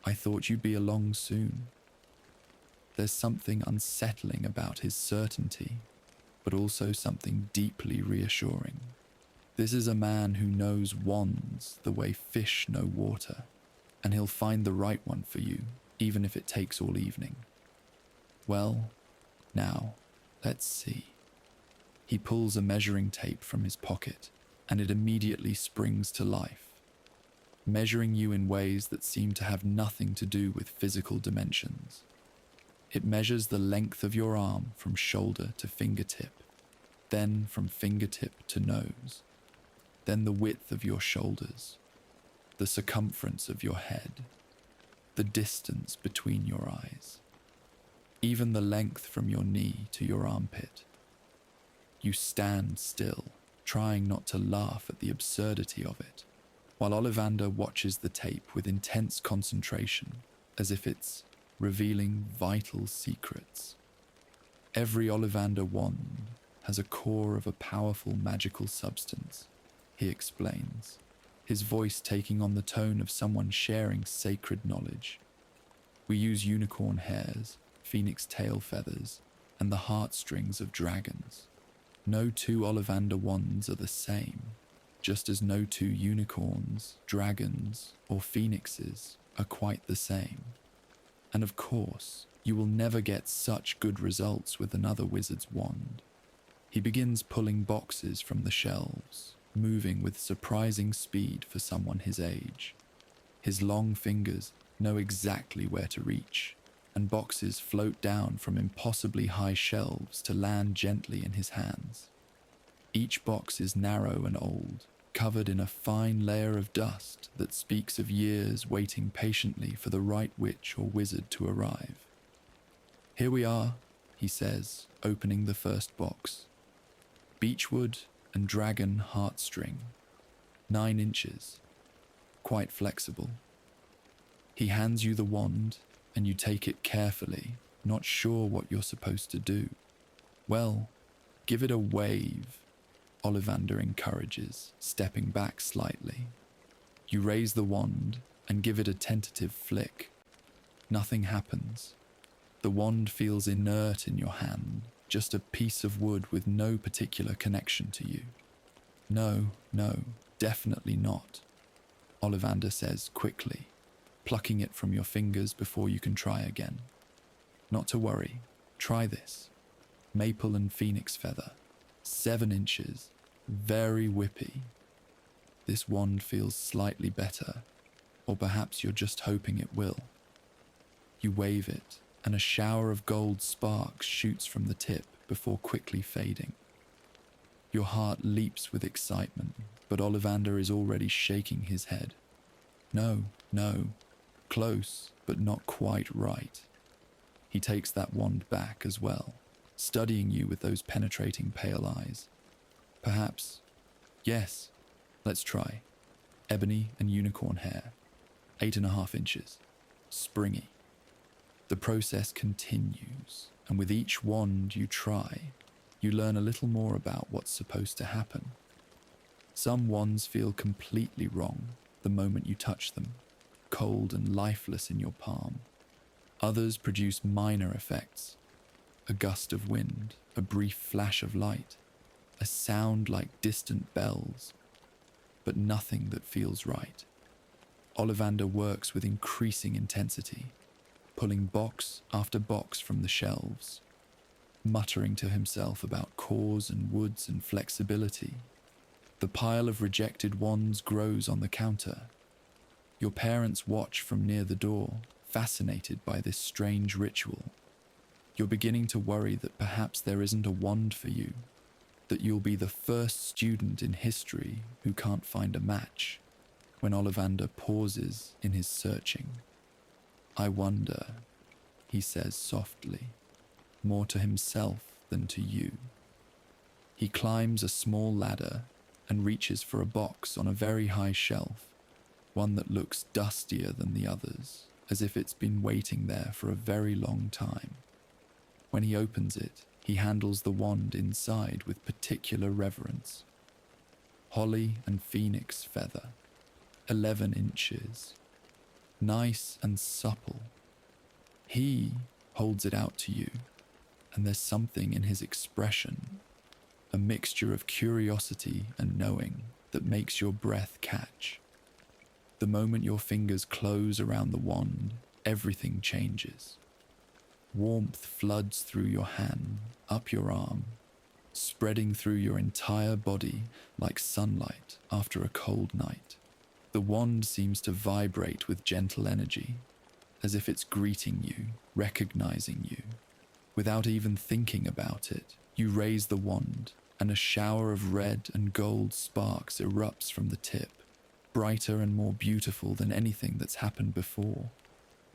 I thought you'd be along soon." There's something unsettling about his certainty, but also something deeply reassuring. This is a man who knows wands the way fish know water, and he'll find the right one for you, even if it takes all evening. "Well, now, let's see." He pulls a measuring tape from his pocket, and it immediately springs to life, measuring you in ways that seem to have nothing to do with physical dimensions. It measures the length of your arm from shoulder to fingertip, then from fingertip to nose, then the width of your shoulders, the circumference of your head, the distance between your eyes, even the length from your knee to your armpit. You stand still, trying not to laugh at the absurdity of it, while Ollivander watches the tape with intense concentration, as if it's revealing vital secrets. Every Ollivander wand has a core of a powerful magical substance, he explains, his voice taking on the tone of someone sharing sacred knowledge. "We use unicorn hairs, phoenix tail feathers, and the heartstrings of dragons. No two Ollivander wands are the same, just as no two unicorns, dragons, or phoenixes are quite the same. And of course, you will never get such good results with another wizard's wand." He begins pulling boxes from the shelves, moving with surprising speed for someone his age. His long fingers know exactly where to reach, and boxes float down from impossibly high shelves to land gently in his hands. Each box is narrow and old, covered in a fine layer of dust that speaks of years waiting patiently for the right witch or wizard to arrive. "Here we are," he says, opening the first box. "Beechwood and dragon heartstring, 9 inches, quite flexible." He hands you the wand, and you take it carefully, not sure what you're supposed to do. "Well, give it a wave," Ollivander encourages, stepping back slightly. You raise the wand and give it a tentative flick. Nothing happens. The wand feels inert in your hand, just a piece of wood with no particular connection to you. No, definitely not," Ollivander says quickly, plucking it from your fingers before you can try again. "Not to worry, try this. Maple and phoenix feather, 7 inches, very whippy. This wand feels slightly better, or perhaps you're just hoping it will." You wave it, and a shower of gold sparks shoots from the tip before quickly fading. Your heart leaps with excitement, but Ollivander is already shaking his head. No, close, but not quite right." He takes that wand back as well, studying you with those penetrating pale eyes. "Perhaps. Yes, let's try. Ebony and unicorn hair, 8.5 inches, springy." The process continues, and with each wand you try, you learn a little more about what's supposed to happen. Some wands feel completely wrong the moment you touch them, cold and lifeless in your palm. Others produce minor effects, a gust of wind, a brief flash of light, a sound like distant bells, but nothing that feels right. Ollivander works with increasing intensity, pulling box after box from the shelves, muttering to himself about cores and woods and flexibility. The pile of rejected wands grows on the counter. Your parents watch from near the door, fascinated by this strange ritual. You're beginning to worry that perhaps there isn't a wand for you, that you'll be the first student in history who can't find a match, when Ollivander pauses in his searching. "I wonder," he says softly, more to himself than to you. He climbs a small ladder and reaches for a box on a very high shelf, one that looks dustier than the others, as if it's been waiting there for a very long time. When he opens it, he handles the wand inside with particular reverence. Holly and phoenix feather, 11 inches. Nice and supple. He holds it out to you, and there's something in his expression, a mixture of curiosity and knowing that makes your breath catch. The moment your fingers close around the wand, everything changes. Warmth floods through your hand, up your arm, spreading through your entire body like sunlight after a cold night. The wand seems to vibrate with gentle energy, as if it's greeting you, recognizing you. Without even thinking about it, you raise the wand, and a shower of red and gold sparks erupts from the tip, brighter and more beautiful than anything that's happened before.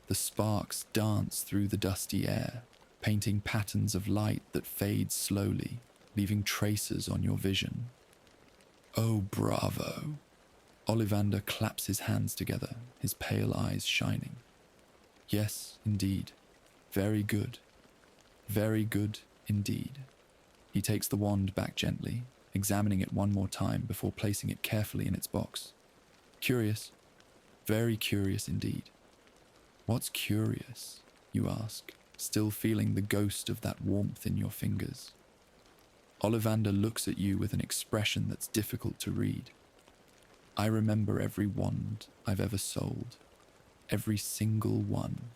The sparks dance through the dusty air, painting patterns of light that fade slowly, leaving traces on your vision. "Oh, bravo!" Ollivander claps his hands together, his pale eyes shining. "Yes, indeed. Very good. Very good indeed." He takes the wand back gently, examining it one more time before placing it carefully in its box. "Curious. Very curious indeed." "What's curious?" you ask, still feeling the ghost of that warmth in your fingers. Ollivander looks at you with an expression that's difficult to read. "I remember every wand I've ever sold. Every single one.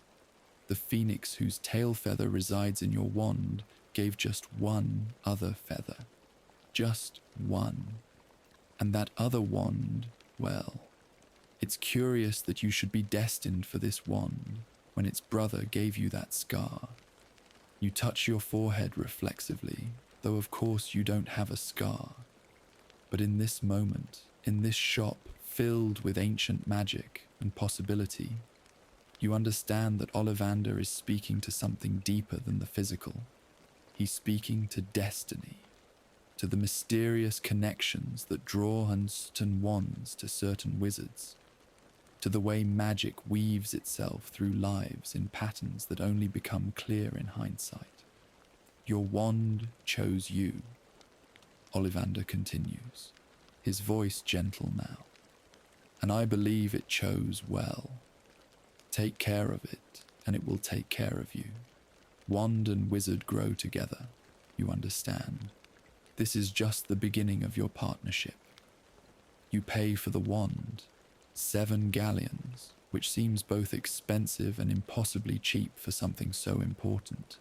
The phoenix whose tail feather resides in your wand gave just one other feather. Just one. And that other wand, well, it's curious that you should be destined for this wand when its brother gave you that scar." You touch your forehead reflexively, though of course you don't have a scar. But in this moment, in this shop filled with ancient magic and possibility, you understand that Ollivander is speaking to something deeper than the physical. He's speaking to destiny, to the mysterious connections that draw uncertain wands to certain wizards, to the way magic weaves itself through lives in patterns that only become clear in hindsight. "Your wand chose you," Ollivander continues, his voice gentle now, "and I believe it chose well. Take care of it, and it will take care of you. Wand and wizard grow together, you understand. This is just the beginning of your partnership. You pay for the wand, 7 galleons, which seems both expensive and impossibly cheap for something so important,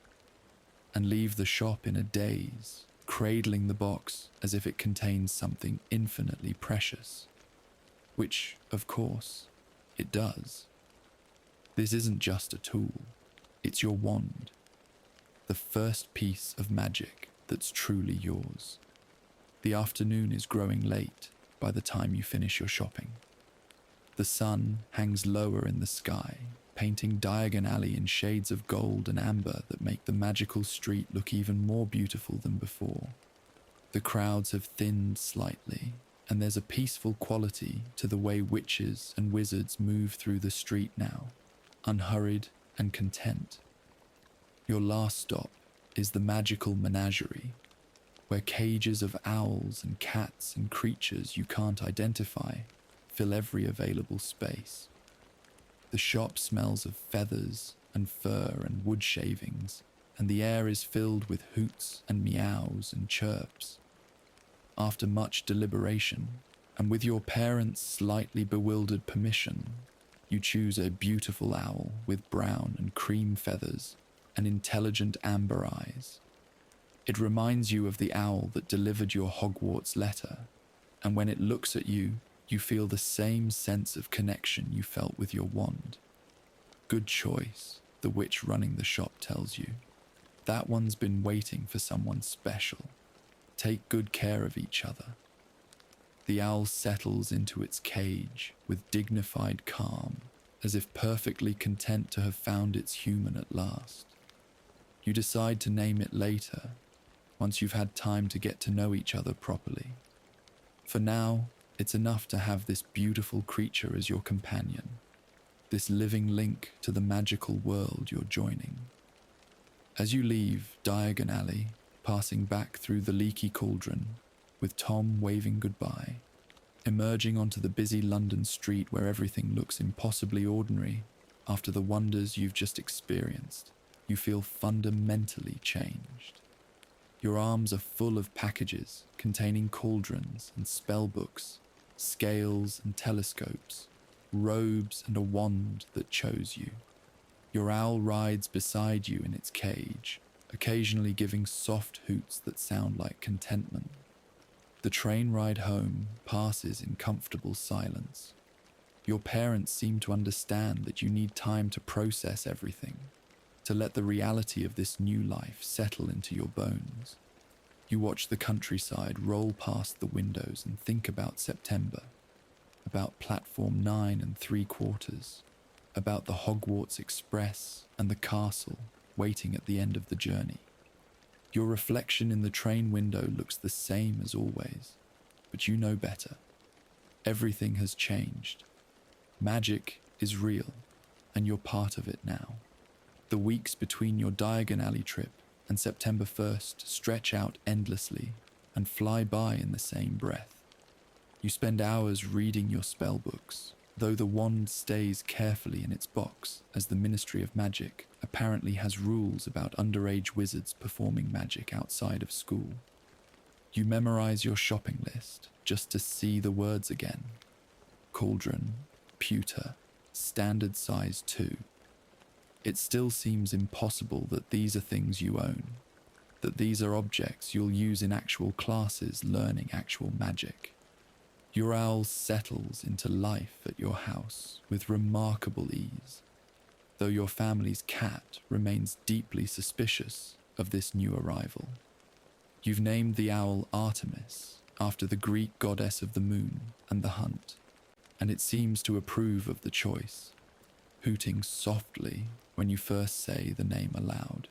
and leave the shop in a daze, cradling the box as if it contains something infinitely precious. Which, of course, it does. This isn't just a tool, it's your wand. The first piece of magic that's truly yours. The afternoon is growing late by the time you finish your shopping. The sun hangs lower in the sky, painting Diagon Alley in shades of gold and amber that make the magical street look even more beautiful than before. The crowds have thinned slightly, and there's a peaceful quality to the way witches and wizards move through the street now, unhurried and content. Your last stop is the magical menagerie, where cages of owls and cats and creatures you can't identify fill every available space. The shop smells of feathers and fur and wood shavings, and the air is filled with hoots and meows and chirps. After much deliberation, and with your parents' slightly bewildered permission, You choose a beautiful owl with brown and cream feathers and intelligent amber eyes. It reminds you of the owl that delivered your Hogwarts letter, and when it looks at you, you feel the same sense of connection you felt with your wand. Good choice, the witch running the shop tells you. That one's been waiting for someone special. Take good care of each other. The owl settles into its cage with dignified calm, as if perfectly content to have found its human at last. You decide to name it later, once you've had time to get to know each other properly. For now, it's enough to have this beautiful creature as your companion, this living link to the magical world you're joining. As you leave Diagon Alley, passing back through the leaky cauldron, with Tom waving goodbye, emerging onto the busy London street where everything looks impossibly ordinary after the wonders you've just experienced, you feel fundamentally changed. Your arms are full of packages containing cauldrons and spellbooks, scales and telescopes, robes and a wand that chose you. Your owl rides beside you in its cage, occasionally giving soft hoots that sound like contentment. The train ride home passes in comfortable silence. Your parents seem to understand that you need time to process everything, to let the reality of this new life settle into your bones. You watch the countryside roll past the windows and think about September, about platform 9 3/4, about the Hogwarts Express and the castle waiting at the end of the journey. Your reflection in the train window looks the same as always, but you know better. Everything has changed. Magic is real, and you're part of it now. The weeks between your Diagon Alley trip and September 1st stretch out endlessly and fly by in the same breath. You spend hours reading your spellbooks, though the wand stays carefully in its box, as the Ministry of Magic apparently has rules about underage wizards performing magic outside of school. You memorize your shopping list just to see the words again. Cauldron, pewter, standard size 2. It still seems impossible that these are things you own, that these are objects you'll use in actual classes learning actual magic. Your owl settles into life at your house with remarkable ease, though your family's cat remains deeply suspicious of this new arrival. You've named the owl Artemis after the Greek goddess of the moon and the hunt, and it seems to approve of the choice, hooting softly when you first say the name aloud.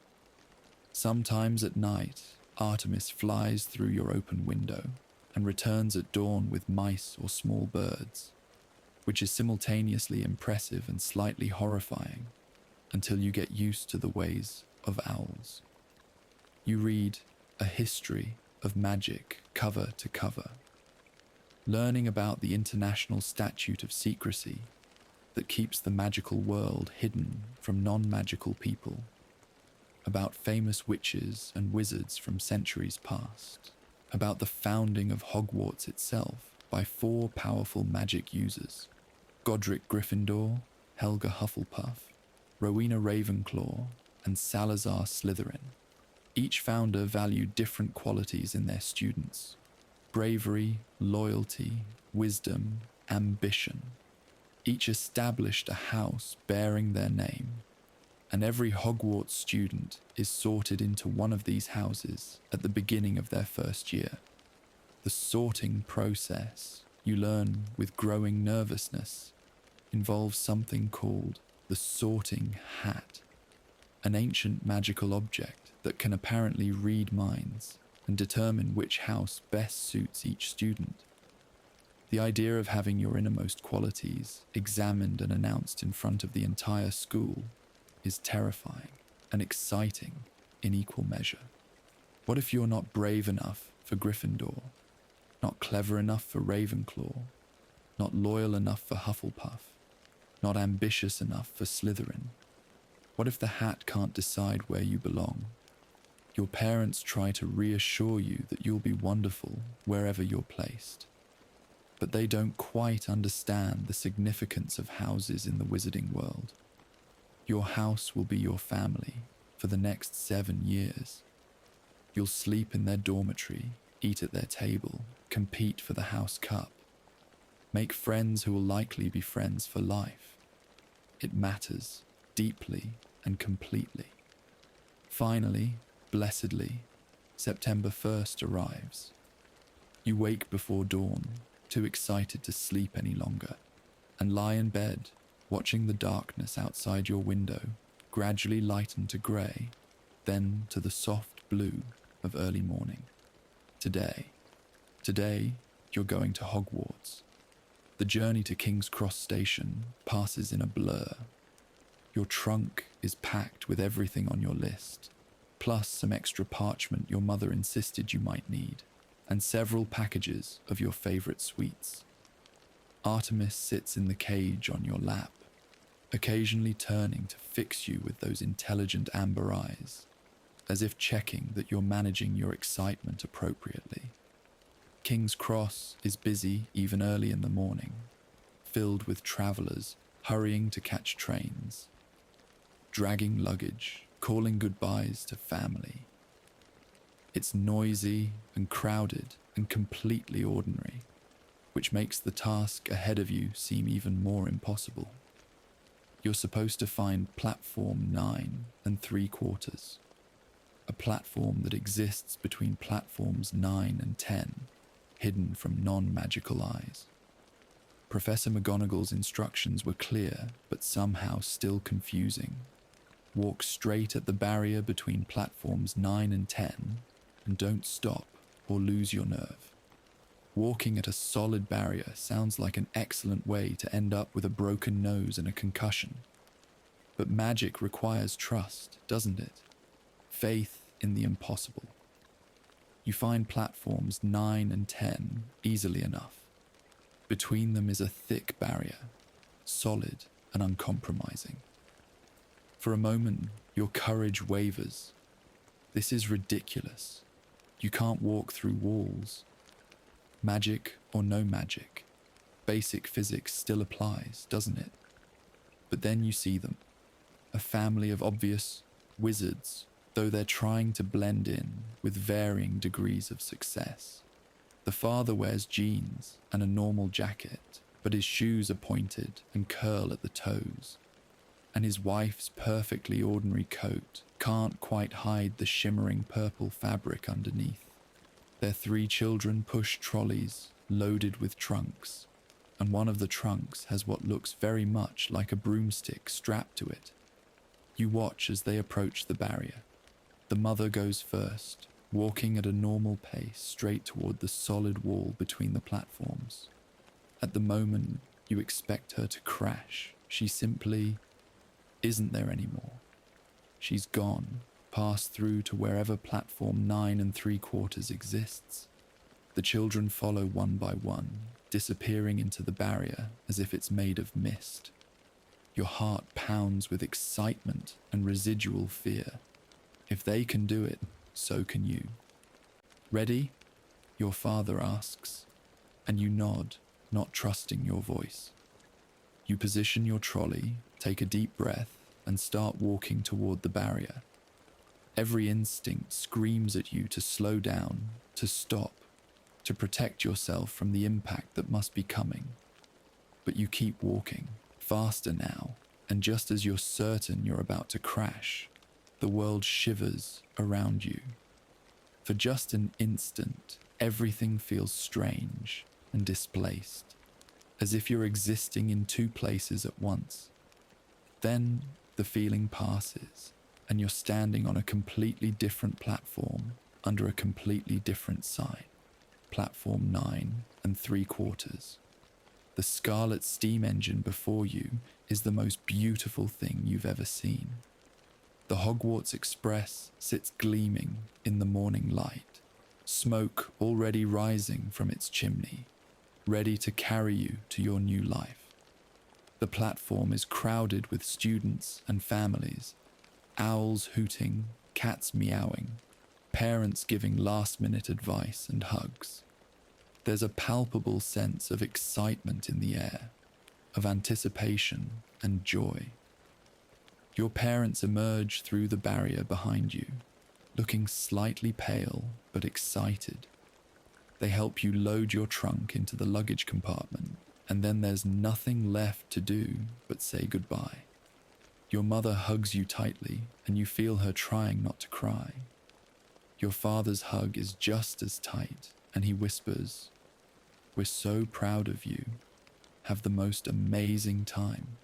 Sometimes at night, Artemis flies through your open window and returns at dawn with mice or small birds, which is simultaneously impressive and slightly horrifying until you get used to the ways of owls. You read A History of Magic cover to cover, learning about the international statute of secrecy that keeps the magical world hidden from non-magical people, about famous witches and wizards from centuries past, about the founding of Hogwarts itself by 4 powerful magic users, Godric Gryffindor, Helga Hufflepuff, Rowena Ravenclaw, and Salazar Slytherin. Each founder valued different qualities in their students: bravery, loyalty, wisdom, ambition. Each established a house bearing their name, and every Hogwarts student is sorted into one of these houses at the beginning of their first year. The sorting process, you learn with growing nervousness, involves something called the sorting hat, an ancient magical object that can apparently read minds and determine which house best suits each student. The idea of having your innermost qualities examined and announced in front of the entire school is terrifying and exciting in equal measure. What if you're not brave enough for Gryffindor, not clever enough for Ravenclaw, not loyal enough for Hufflepuff, not ambitious enough for Slytherin? What if the hat can't decide where you belong? Your parents try to reassure you that you'll be wonderful wherever you're placed. but they don't quite understand the significance of houses in the wizarding world. Your house will be your family for the next 7 years. You'll sleep in their dormitory, eat at their table, compete for the house cup, make friends who will likely be friends for life. It matters deeply and completely. Finally, blessedly, September 1st arrives. You wake before dawn, too excited to sleep any longer, and lie in bed, watching the darkness outside your window gradually lighten to grey, then to the soft blue of early morning. Today, you're going to Hogwarts. The journey to King's Cross Station passes in a blur. Your trunk is packed with everything on your list, plus some extra parchment your mother insisted you might need, and several packages of your favourite sweets. Artemis sits in the cage on your lap, occasionally turning to fix you with those intelligent amber eyes, as if checking that you're managing your excitement appropriately. King's Cross is busy even early in the morning, filled with travellers hurrying to catch trains, dragging luggage, calling goodbyes to family. It's noisy and crowded and completely ordinary, which makes the task ahead of you seem even more impossible. You're supposed to find platform 9 3/4, a platform that exists between platforms 9 and 10, hidden from non-magical eyes. Professor McGonagall's instructions were clear, but somehow still confusing. Walk straight at the barrier between platforms 9 and 10, and don't stop or lose your nerve. Walking at a solid barrier sounds like an excellent way to end up with a broken nose and a concussion. But magic requires trust, doesn't it? Faith in the impossible. You find platforms 9 and 10 easily enough. Between them is a thick barrier, solid and uncompromising. For a moment, your courage wavers. This is ridiculous. You can't walk through walls. Magic or no magic, basic physics still applies, doesn't it? But then you see them, a family of obvious wizards, though they're trying to blend in with varying degrees of success. The father wears jeans and a normal jacket, but his shoes are pointed and curl at the toes. And his wife's perfectly ordinary coat can't quite hide the shimmering purple fabric underneath. Their 3 children push trolleys loaded with trunks, and one of the trunks has what looks very much like a broomstick strapped to it. You watch as they approach the barrier. The mother goes first, walking at a normal pace straight toward the solid wall between the platforms. At the moment, you expect her to crash. She simply isn't there anymore. She's gone, passed through to wherever platform 9 3/4 exists. The children follow one by one, disappearing into the barrier as if it's made of mist. Your heart pounds with excitement and residual fear. If they can do it, so can you. Ready? Your father asks, and you nod, not trusting your voice. You position your trolley, take a deep breath, and start walking toward the barrier. Every instinct screams at you to slow down, to stop, to protect yourself from the impact that must be coming. But you keep walking, faster now, and just as you're certain you're about to crash, the world shivers around you. For just an instant, everything feels strange and displaced, as if you're existing in 2 places at once. Then the feeling passes, and you're standing on a completely different platform under a completely different sign, platform 9 3/4. The scarlet steam engine before you is the most beautiful thing you've ever seen. The Hogwarts Express sits gleaming in the morning light, smoke already rising from its chimney, ready to carry you to your new life. The platform is crowded with students and families, owls hooting, cats meowing, parents giving last-minute advice and hugs. There's a palpable sense of excitement in the air, of anticipation and joy. Your parents emerge through the barrier behind you, looking slightly pale but excited. They help you load your trunk into the luggage compartment, and then there's nothing left to do but say goodbye. Your mother hugs you tightly, and you feel her trying not to cry. Your father's hug is just as tight, and he whispers, "We're so proud of you. Have the most amazing time."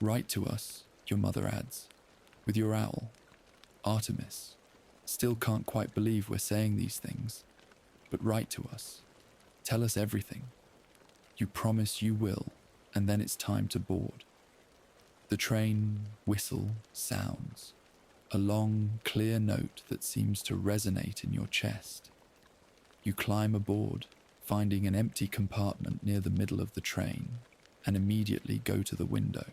"Write to us," your mother adds, "with your owl, Artemis. Still can't quite believe we're saying these things, but write to us. Tell us everything. You promise you will, and then it's time to board." The train whistle sounds, a long, clear note that seems to resonate in your chest. You climb aboard, finding an empty compartment near the middle of the train, and immediately go to the window.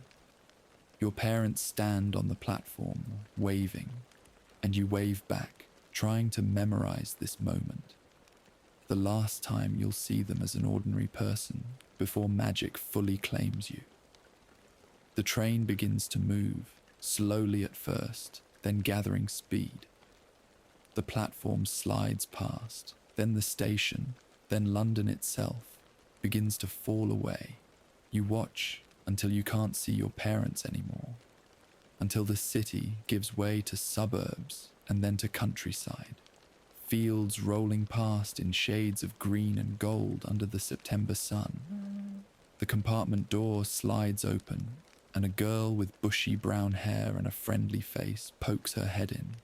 Your parents stand on the platform, waving, and you wave back, trying to memorize this moment. The last time you'll see them as an ordinary person before magic fully claims you. The train begins to move, slowly at first, then gathering speed. The platform slides past, then the station, then London itself, begins to fall away. You watch until you can't see your parents anymore, until the city gives way to suburbs and then to countryside, fields rolling past in shades of green and gold under the September sun. The compartment door slides open, and a girl with bushy brown hair and a friendly face pokes her head in.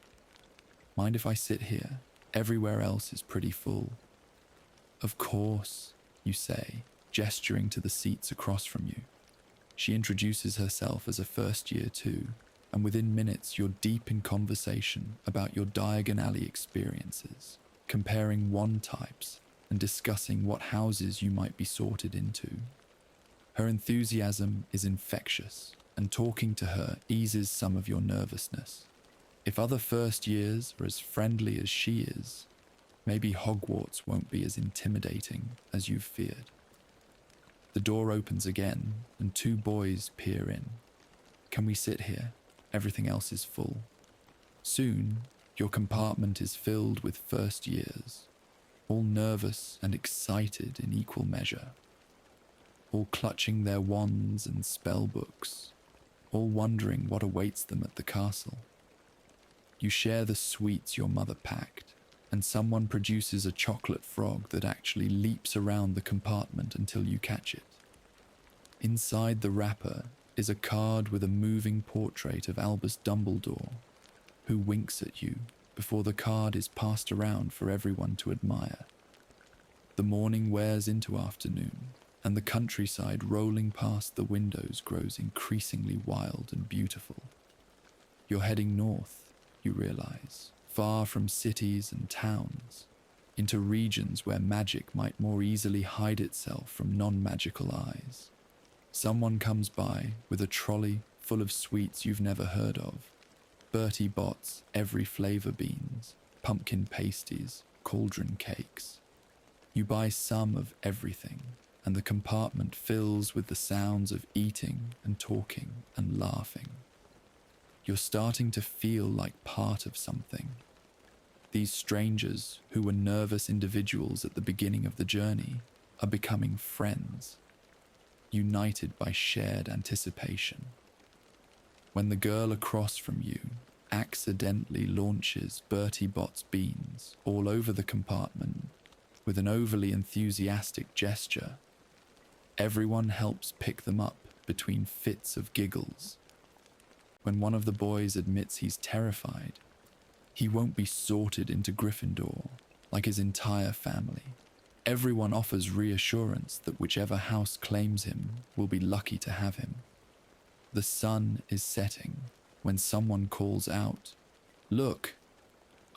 "Mind if I sit here? Everywhere else is pretty full." "Of course," you say, gesturing to the seats across from you. She introduces herself as a first year too, and within minutes you're deep in conversation about your Diagon Alley experiences, comparing wand types and discussing what houses you might be sorted into. Her enthusiasm is infectious, and talking to her eases some of your nervousness. If other first years are as friendly as she is, maybe Hogwarts won't be as intimidating as you've feared. The door opens again, and two boys peer in. "Can we sit here? Everything else is full." Soon, your compartment is filled with first years, all nervous and excited in equal measure, all clutching their wands and spell books, all wondering what awaits them at the castle. You share the sweets your mother packed, and someone produces a chocolate frog that actually leaps around the compartment until you catch it. Inside the wrapper is a card with a moving portrait of Albus Dumbledore, who winks at you before the card is passed around for everyone to admire. The morning wears into afternoon, and the countryside rolling past the windows grows increasingly wild and beautiful. You're heading north, you realize, far from cities and towns, into regions where magic might more easily hide itself from non-magical eyes. Someone comes by with a trolley full of sweets you've never heard of. Bertie Bott's every flavour beans, pumpkin pasties, cauldron cakes. You buy some of everything, and the compartment fills with the sounds of eating and talking and laughing. You're starting to feel like part of something. These strangers, who were nervous individuals at the beginning of the journey, are becoming friends, united by shared anticipation. When the girl across from you accidentally launches Bertie Bott's beans all over the compartment with an overly enthusiastic gesture, everyone helps pick them up between fits of giggles. When one of the boys admits he's terrified, he won't be sorted into Gryffindor like his entire family. Everyone offers reassurance that whichever house claims him will be lucky to have him. The sun is setting when someone calls out, "Look,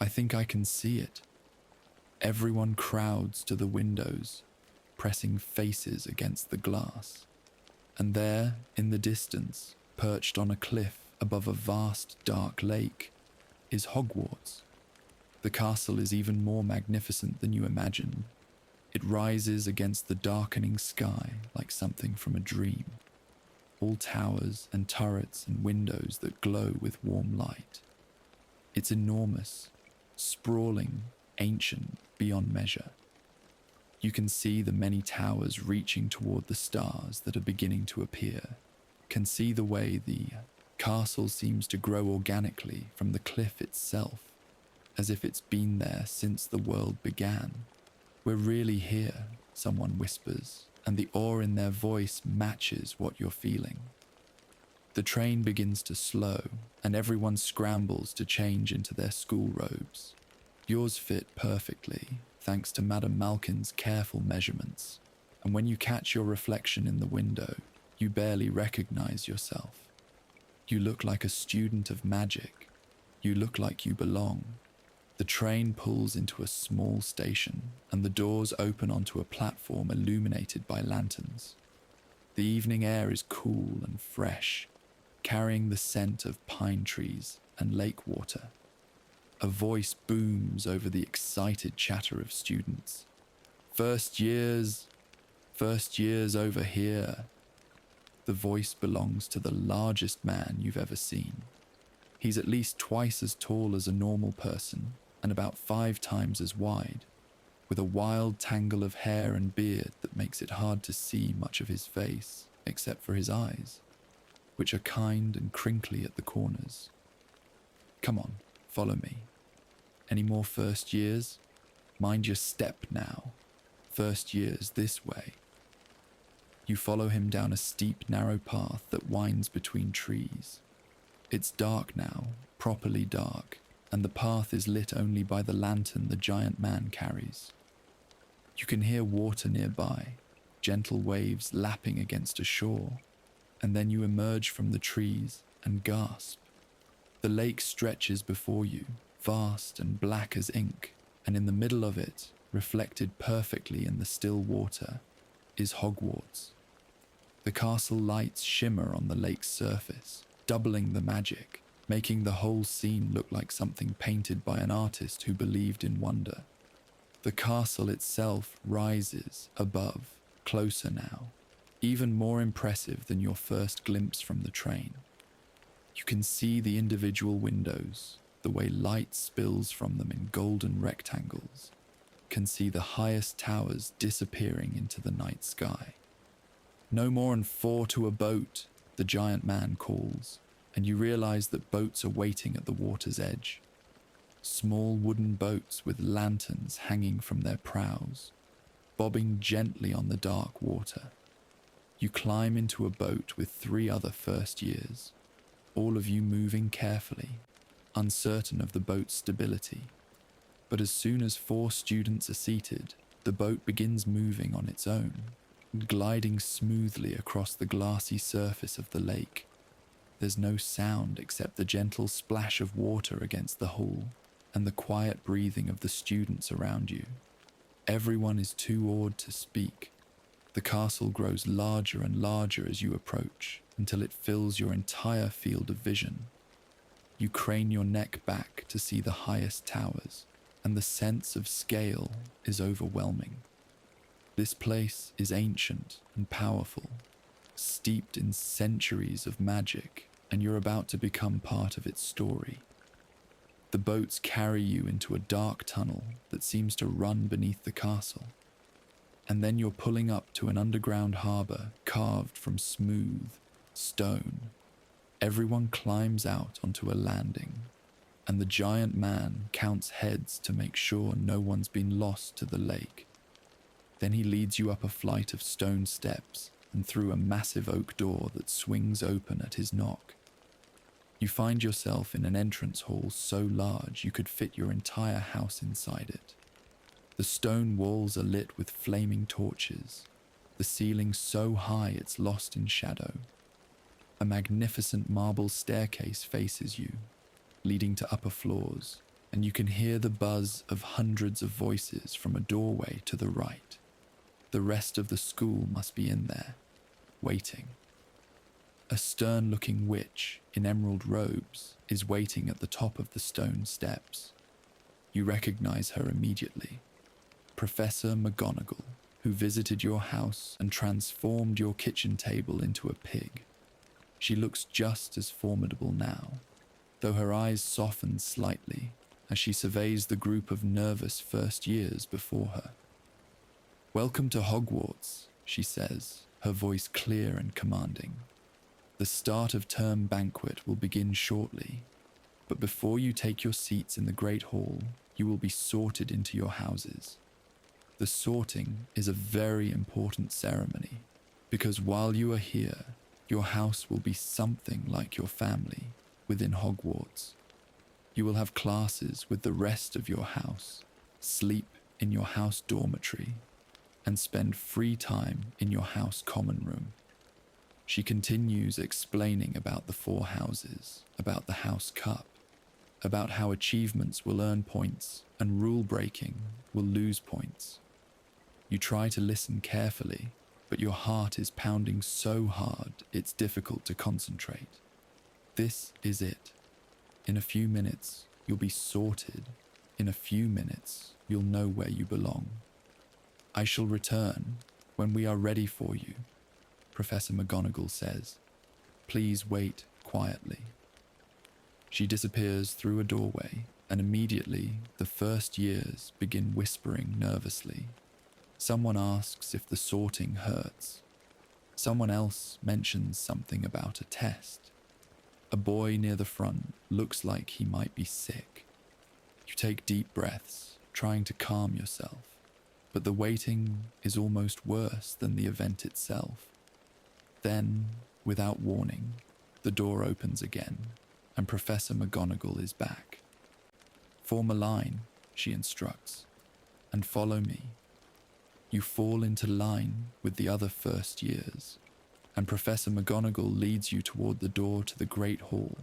I think I can see it." Everyone crowds to the windows, pressing faces against the glass. And there, in the distance, perched on a cliff above a vast dark lake, is Hogwarts. The castle is even more magnificent than you imagined. It rises against the darkening sky like something from a dream, all towers and turrets and windows that glow with warm light. It's enormous, sprawling, ancient beyond measure. You can see the many towers reaching toward the stars that are beginning to appear, can see the way the castle seems to grow organically from the cliff itself, as if it's been there since the world began. "We're really here," someone whispers, and the awe in their voice matches what you're feeling. The train begins to slow, and everyone scrambles to change into their school robes. Yours fit perfectly, thanks to Madame Malkin's careful measurements, and when you catch your reflection in the window, you barely recognize yourself. You look like a student of magic. You look like you belong. The train pulls into a small station, and the doors open onto a platform illuminated by lanterns. The evening air is cool and fresh, carrying the scent of pine trees and lake water. A voice booms over the excited chatter of students. First years over here." The voice belongs to the largest man you've ever seen. He's at least twice as tall as a normal person and about 5 times as wide, with a wild tangle of hair and beard that makes it hard to see much of his face, except for his eyes, which are kind and crinkly at the corners. "Come on, follow me. Any more first years? Mind your step now. First years this way." You follow him down a steep, narrow path that winds between trees. It's dark now, properly dark, and the path is lit only by the lantern the giant man carries. You can hear water nearby, gentle waves lapping against a shore, and then you emerge from the trees and gasp. The lake stretches before you, vast and black as ink, and in the middle of it, reflected perfectly in the still water, is Hogwarts. The castle lights shimmer on the lake's surface, doubling the magic, making the whole scene look like something painted by an artist who believed in wonder. The castle itself rises above, closer now, even more impressive than your first glimpse from the train. You can see the individual windows, the way light spills from them in golden rectangles, can see the highest towers disappearing into the night sky. "No more than 4 to a boat," the giant man calls, and you realize that boats are waiting at the water's edge. Small wooden boats with lanterns hanging from their prows, bobbing gently on the dark water. You climb into a boat with 3 other first years, all of you moving carefully, uncertain of the boat's stability. But as soon as 4 students are seated, the boat begins moving on its own, gliding smoothly across the glassy surface of the lake. There's no sound except the gentle splash of water against the hull and the quiet breathing of the students around you. Everyone is too awed to speak. The castle grows larger and larger as you approach, until it fills your entire field of vision. You crane your neck back to see the highest towers, and the sense of scale is overwhelming. This place is ancient and powerful, steeped in centuries of magic, and you're about to become part of its story. The boats carry you into a dark tunnel that seems to run beneath the castle, and then you're pulling up to an underground harbour carved from smooth stone. Everyone climbs out onto a landing, and the giant man counts heads to make sure no one's been lost to the lake. Then he leads you up a flight of stone steps and through a massive oak door that swings open at his knock. You find yourself in an entrance hall so large you could fit your entire house inside it. The stone walls are lit with flaming torches, the ceiling so high it's lost in shadow. A magnificent marble staircase faces you, leading to upper floors, and you can hear the buzz of hundreds of voices from a doorway to the right. The rest of the school must be in there, waiting. A stern-looking witch in emerald robes is waiting at the top of the stone steps. You recognize her immediately. Professor McGonagall, who visited your house and transformed your kitchen table into a pig. She looks just as formidable now, though her eyes soften slightly as she surveys the group of nervous first years before her. "Welcome to Hogwarts," she says, her voice clear and commanding. "The start of term banquet will begin shortly, but before you take your seats in the Great Hall, you will be sorted into your houses. The sorting is a very important ceremony, because while you are here, your house will be something like your family within Hogwarts. You will have classes with the rest of your house, sleep in your house dormitory, and spend free time in your house common room." She continues explaining about the 4 houses, about the House Cup, about how achievements will earn points and rule breaking will lose points. You try to listen carefully, but your heart is pounding so hard it's difficult to concentrate. This is it. In a few minutes, you'll be sorted. In a few minutes, you'll know where you belong. "I shall return when we are ready for you," Professor McGonagall says. "Please wait quietly." She disappears through a doorway, and immediately the first years begin whispering nervously. Someone asks if the sorting hurts. Someone else mentions something about a test. A boy near the front looks like he might be sick. You take deep breaths, trying to calm yourself, but the waiting is almost worse than the event itself. Then, without warning, the door opens again, and Professor McGonagall is back. "Form a line," she instructs, "and follow me." You fall into line with the other first years, and Professor McGonagall leads you toward the door to the Great Hall.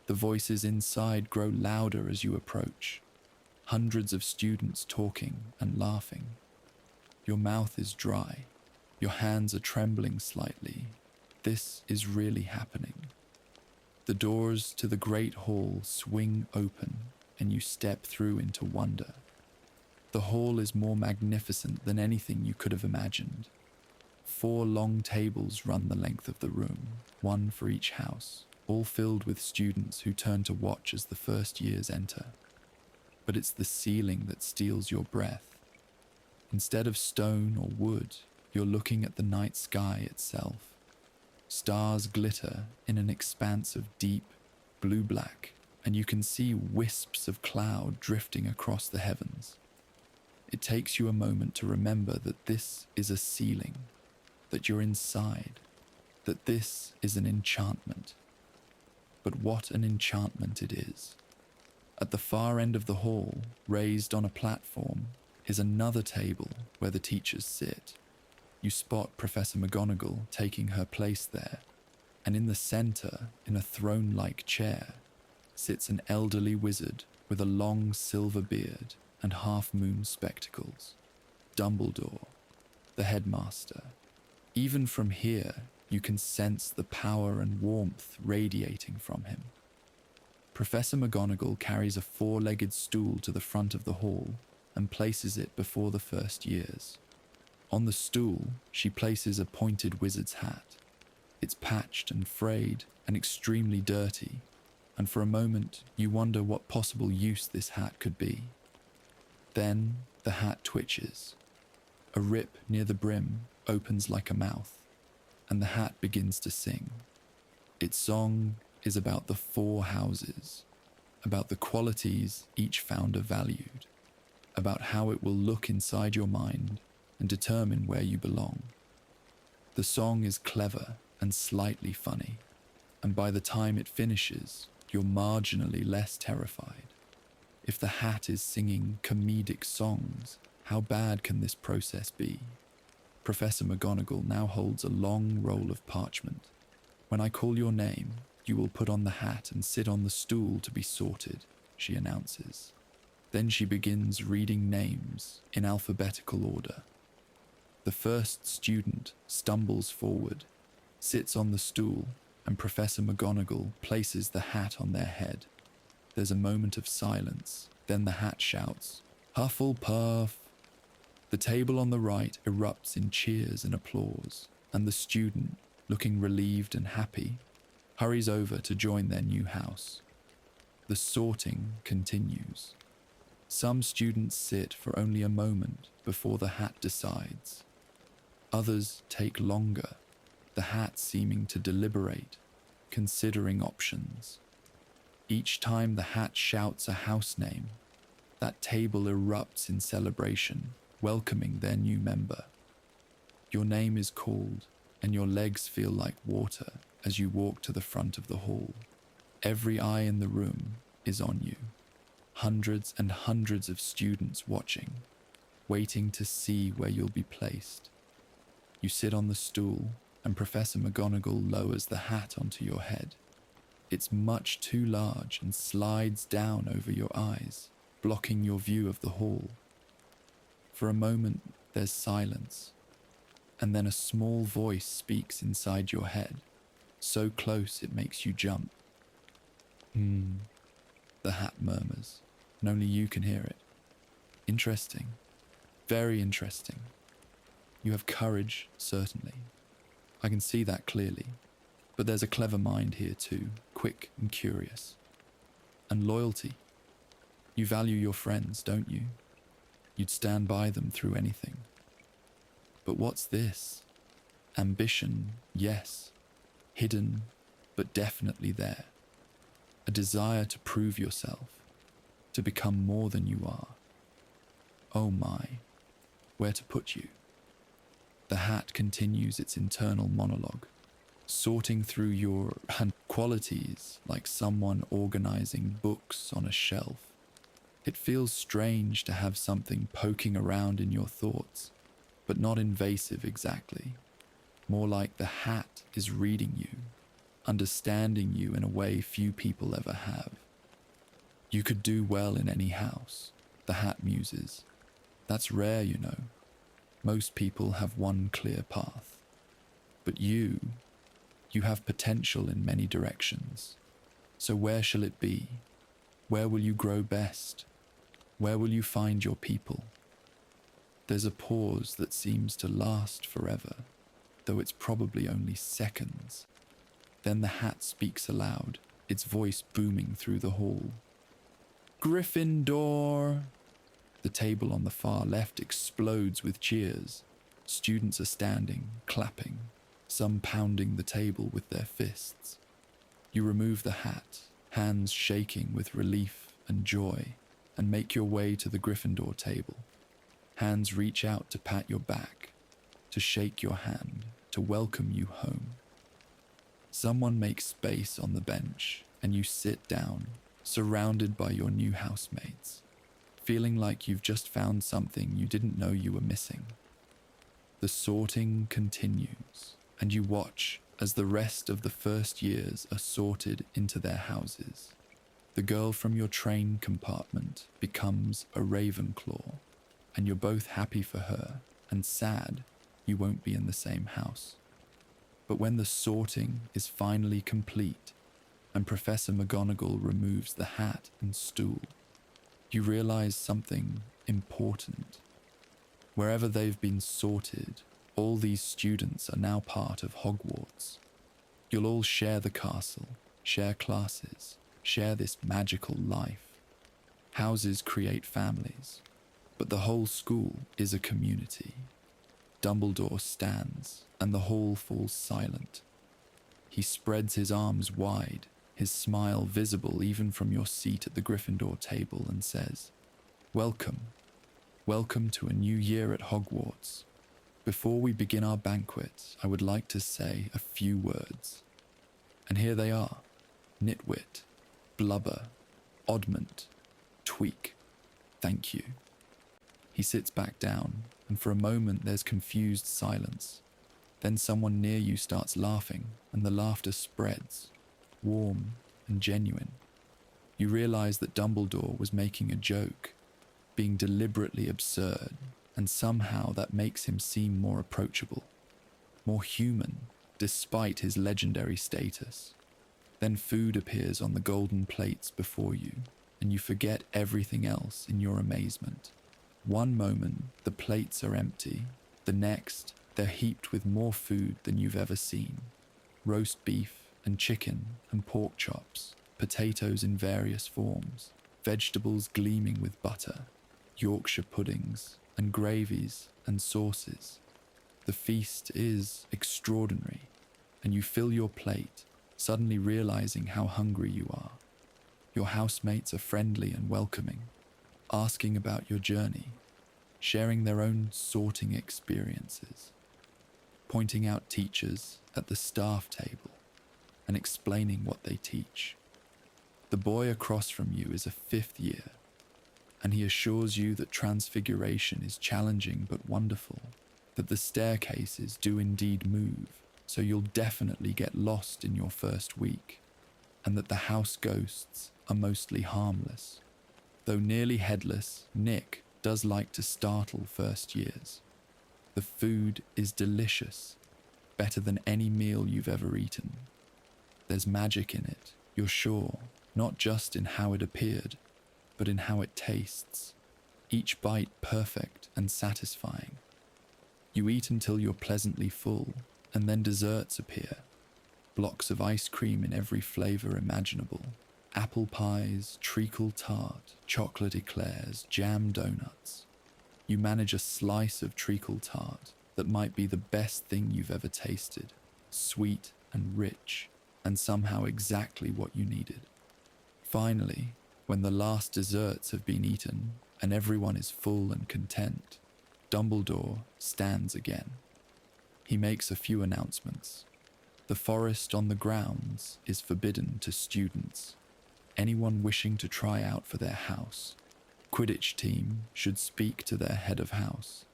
The voices inside grow louder as you approach, hundreds of students talking and laughing. Your mouth is dry, your hands are trembling slightly. This is really happening. The doors to the Great Hall swing open, and you step through into wonder. The hall is more magnificent than anything you could have imagined. 4 long tables run the length of the room, 1 for each house, all filled with students who turn to watch as the first years enter. But it's the ceiling that steals your breath. Instead of stone or wood, you're looking at the night sky itself. Stars glitter in an expanse of deep blue-black, and you can see wisps of cloud drifting across the heavens. It takes you a moment to remember that this is a ceiling, that you're inside, that this is an enchantment. But what an enchantment it is. At the far end of the hall, raised on a platform, is another table where the teachers sit. You spot Professor McGonagall taking her place there, and in the center, in a throne-like chair, sits an elderly wizard with a long silver beard and half-moon spectacles. Dumbledore, the headmaster. Even from here, you can sense the power and warmth radiating from him. Professor McGonagall carries a 4-legged stool to the front of the hall and places it before the first years. On the stool, she places a pointed wizard's hat. It's patched and frayed and extremely dirty, and for a moment you wonder what possible use this hat could be. Then the hat twitches. A rip near the brim opens like a mouth, and the hat begins to sing. Its song is about the 4 houses, about the qualities each founder valued, about how it will look inside your mind and determine where you belong. The song is clever and slightly funny, and by the time it finishes, you're marginally less terrified. If the hat is singing comedic songs, how bad can this process be? Professor McGonagall now holds a long roll of parchment. "When I call your name, you will put on the hat and sit on the stool to be sorted," she announces. Then she begins reading names in alphabetical order. The first student stumbles forward, sits on the stool, and Professor McGonagall places the hat on their head. There's a moment of silence, then the hat shouts, "Hufflepuff!" The table on the right erupts in cheers and applause, and the student, looking relieved and happy, hurries over to join their new house. The sorting continues. Some students sit for only a moment before the hat decides. Others take longer, the hat seeming to deliberate, considering options. Each time the hat shouts a house name, that table erupts in celebration, welcoming their new member. Your name is called, and your legs feel like water as you walk to the front of the hall. Every eye in the room is on you. Hundreds and hundreds of students watching, waiting to see where you'll be placed. You sit on the stool, and Professor McGonagall lowers the hat onto your head. It's much too large and slides down over your eyes, blocking your view of the hall. For a moment, there's silence, and then a small voice speaks inside your head, so close it makes you jump. The hat murmurs, and only you can hear it. Interesting. Very interesting. You have courage, certainly. I can see that clearly. But there's a clever mind here too, quick and curious. And loyalty. You value your friends, don't you? You'd stand by them through anything. But what's this? Ambition, yes. Hidden, but definitely there. A desire to prove yourself, to become more than you are. Oh my, where to put you? The hat continues its internal monologue, sorting through your qualities like someone organizing books on a shelf. It feels strange to have something poking around in your thoughts, but not invasive exactly. More like the hat is reading you, understanding you in a way few people ever have. You could do well in any house, the hat muses. That's rare, you know. Most people have one clear path. But you have potential in many directions. So where shall it be? Where will you grow best? Where will you find your people? There's a pause that seems to last forever, though it's probably only seconds. Then the hat speaks aloud, its voice booming through the hall. Gryffindor! The table on the far left explodes with cheers. Students are standing, clapping, some pounding the table with their fists. You remove the hat, hands shaking with relief and joy, and make your way to the Gryffindor table. Hands reach out to pat your back, to shake your hand, to welcome you home. Someone makes space on the bench, and you sit down, surrounded by your new housemates, feeling like you've just found something you didn't know you were missing. The sorting continues, and you watch as the rest of the first years are sorted into their houses. The girl from your train compartment becomes a Ravenclaw, and you're both happy for her and sad you won't be in the same house. But when the sorting is finally complete and Professor McGonagall removes the hat and stool, you realize something important. Wherever they've been sorted, all these students are now part of Hogwarts. You'll all share the castle, share classes, share this magical life. Houses create families, but the whole school is a community. Dumbledore stands, and the hall falls silent. He spreads his arms wide, his smile visible even from your seat at the Gryffindor table, and says, "Welcome. Welcome to a new year at Hogwarts. Before we begin our banquet, I would like to say a few words." And here they are: Nitwit, Blubber, Oddment, Tweak. Thank you. He sits back down, and for a moment there's confused silence. Then someone near you starts laughing, and the laughter spreads, warm and genuine. You realize that Dumbledore was making a joke, being deliberately absurd, and somehow that makes him seem more approachable, more human, despite his legendary status. Then food appears on the golden plates before you, and you forget everything else in your amazement. One moment, the plates are empty. The next, they're heaped with more food than you've ever seen. Roast beef and chicken and pork chops, potatoes in various forms, vegetables gleaming with butter, Yorkshire puddings and gravies and sauces. The feast is extraordinary, and you fill your plate, suddenly realizing how hungry you are. Your housemates are friendly and welcoming, asking about your journey, sharing their own sorting experiences, pointing out teachers at the staff table and explaining what they teach. The boy across from you is a 5th year, and he assures you that transfiguration is challenging but wonderful, that the staircases do indeed move, so you'll definitely get lost in your first week, and that the house ghosts are mostly harmless. Though nearly headless, Nick does like to startle first years. The food is delicious, better than any meal you've ever eaten. There's magic in it, you're sure, not just in how it appeared, but in how it tastes. Each bite perfect and satisfying. You eat until you're pleasantly full, and then desserts appear. Blocks of ice cream in every flavor imaginable. Apple pies, treacle tart, chocolate eclairs, jam donuts. You manage a slice of treacle tart that might be the best thing you've ever tasted. Sweet and rich, and somehow exactly what you needed. Finally, when the last desserts have been eaten and everyone is full and content, Dumbledore stands again. He makes a few announcements. The forest on the grounds is forbidden to students. Anyone wishing to try out for their house. Quidditch team should speak to their head of house.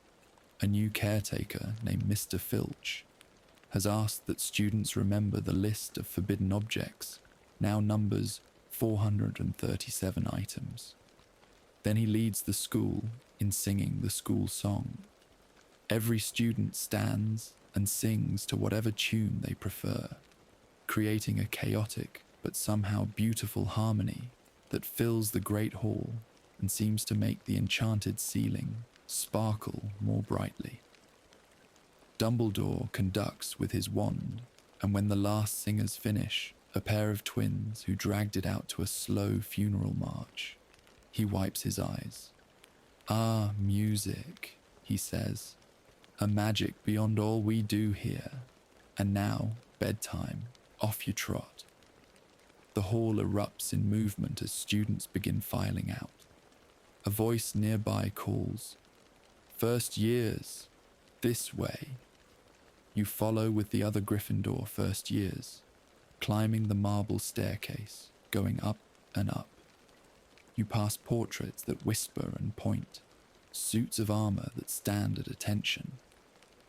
A new caretaker named Mr. Filch has asked that students remember the list of forbidden objects now numbers 437 items. Then he leads the school in singing the school song. Every student stands and sings to whatever tune they prefer, creating a chaotic but somehow beautiful harmony that fills the great hall and seems to make the enchanted ceiling sparkle more brightly. Dumbledore conducts with his wand, and when the last singers finish, a pair of twins who dragged it out to a slow funeral march, he wipes his eyes. "Ah, music," he says, "a magic beyond all we do here. And now, bedtime, off you trot." The hall erupts in movement as students begin filing out. A voice nearby calls, "First years, this way." You follow with the other Gryffindor first years, climbing the marble staircase, going up and up. You pass portraits that whisper and point, suits of armor that stand at attention,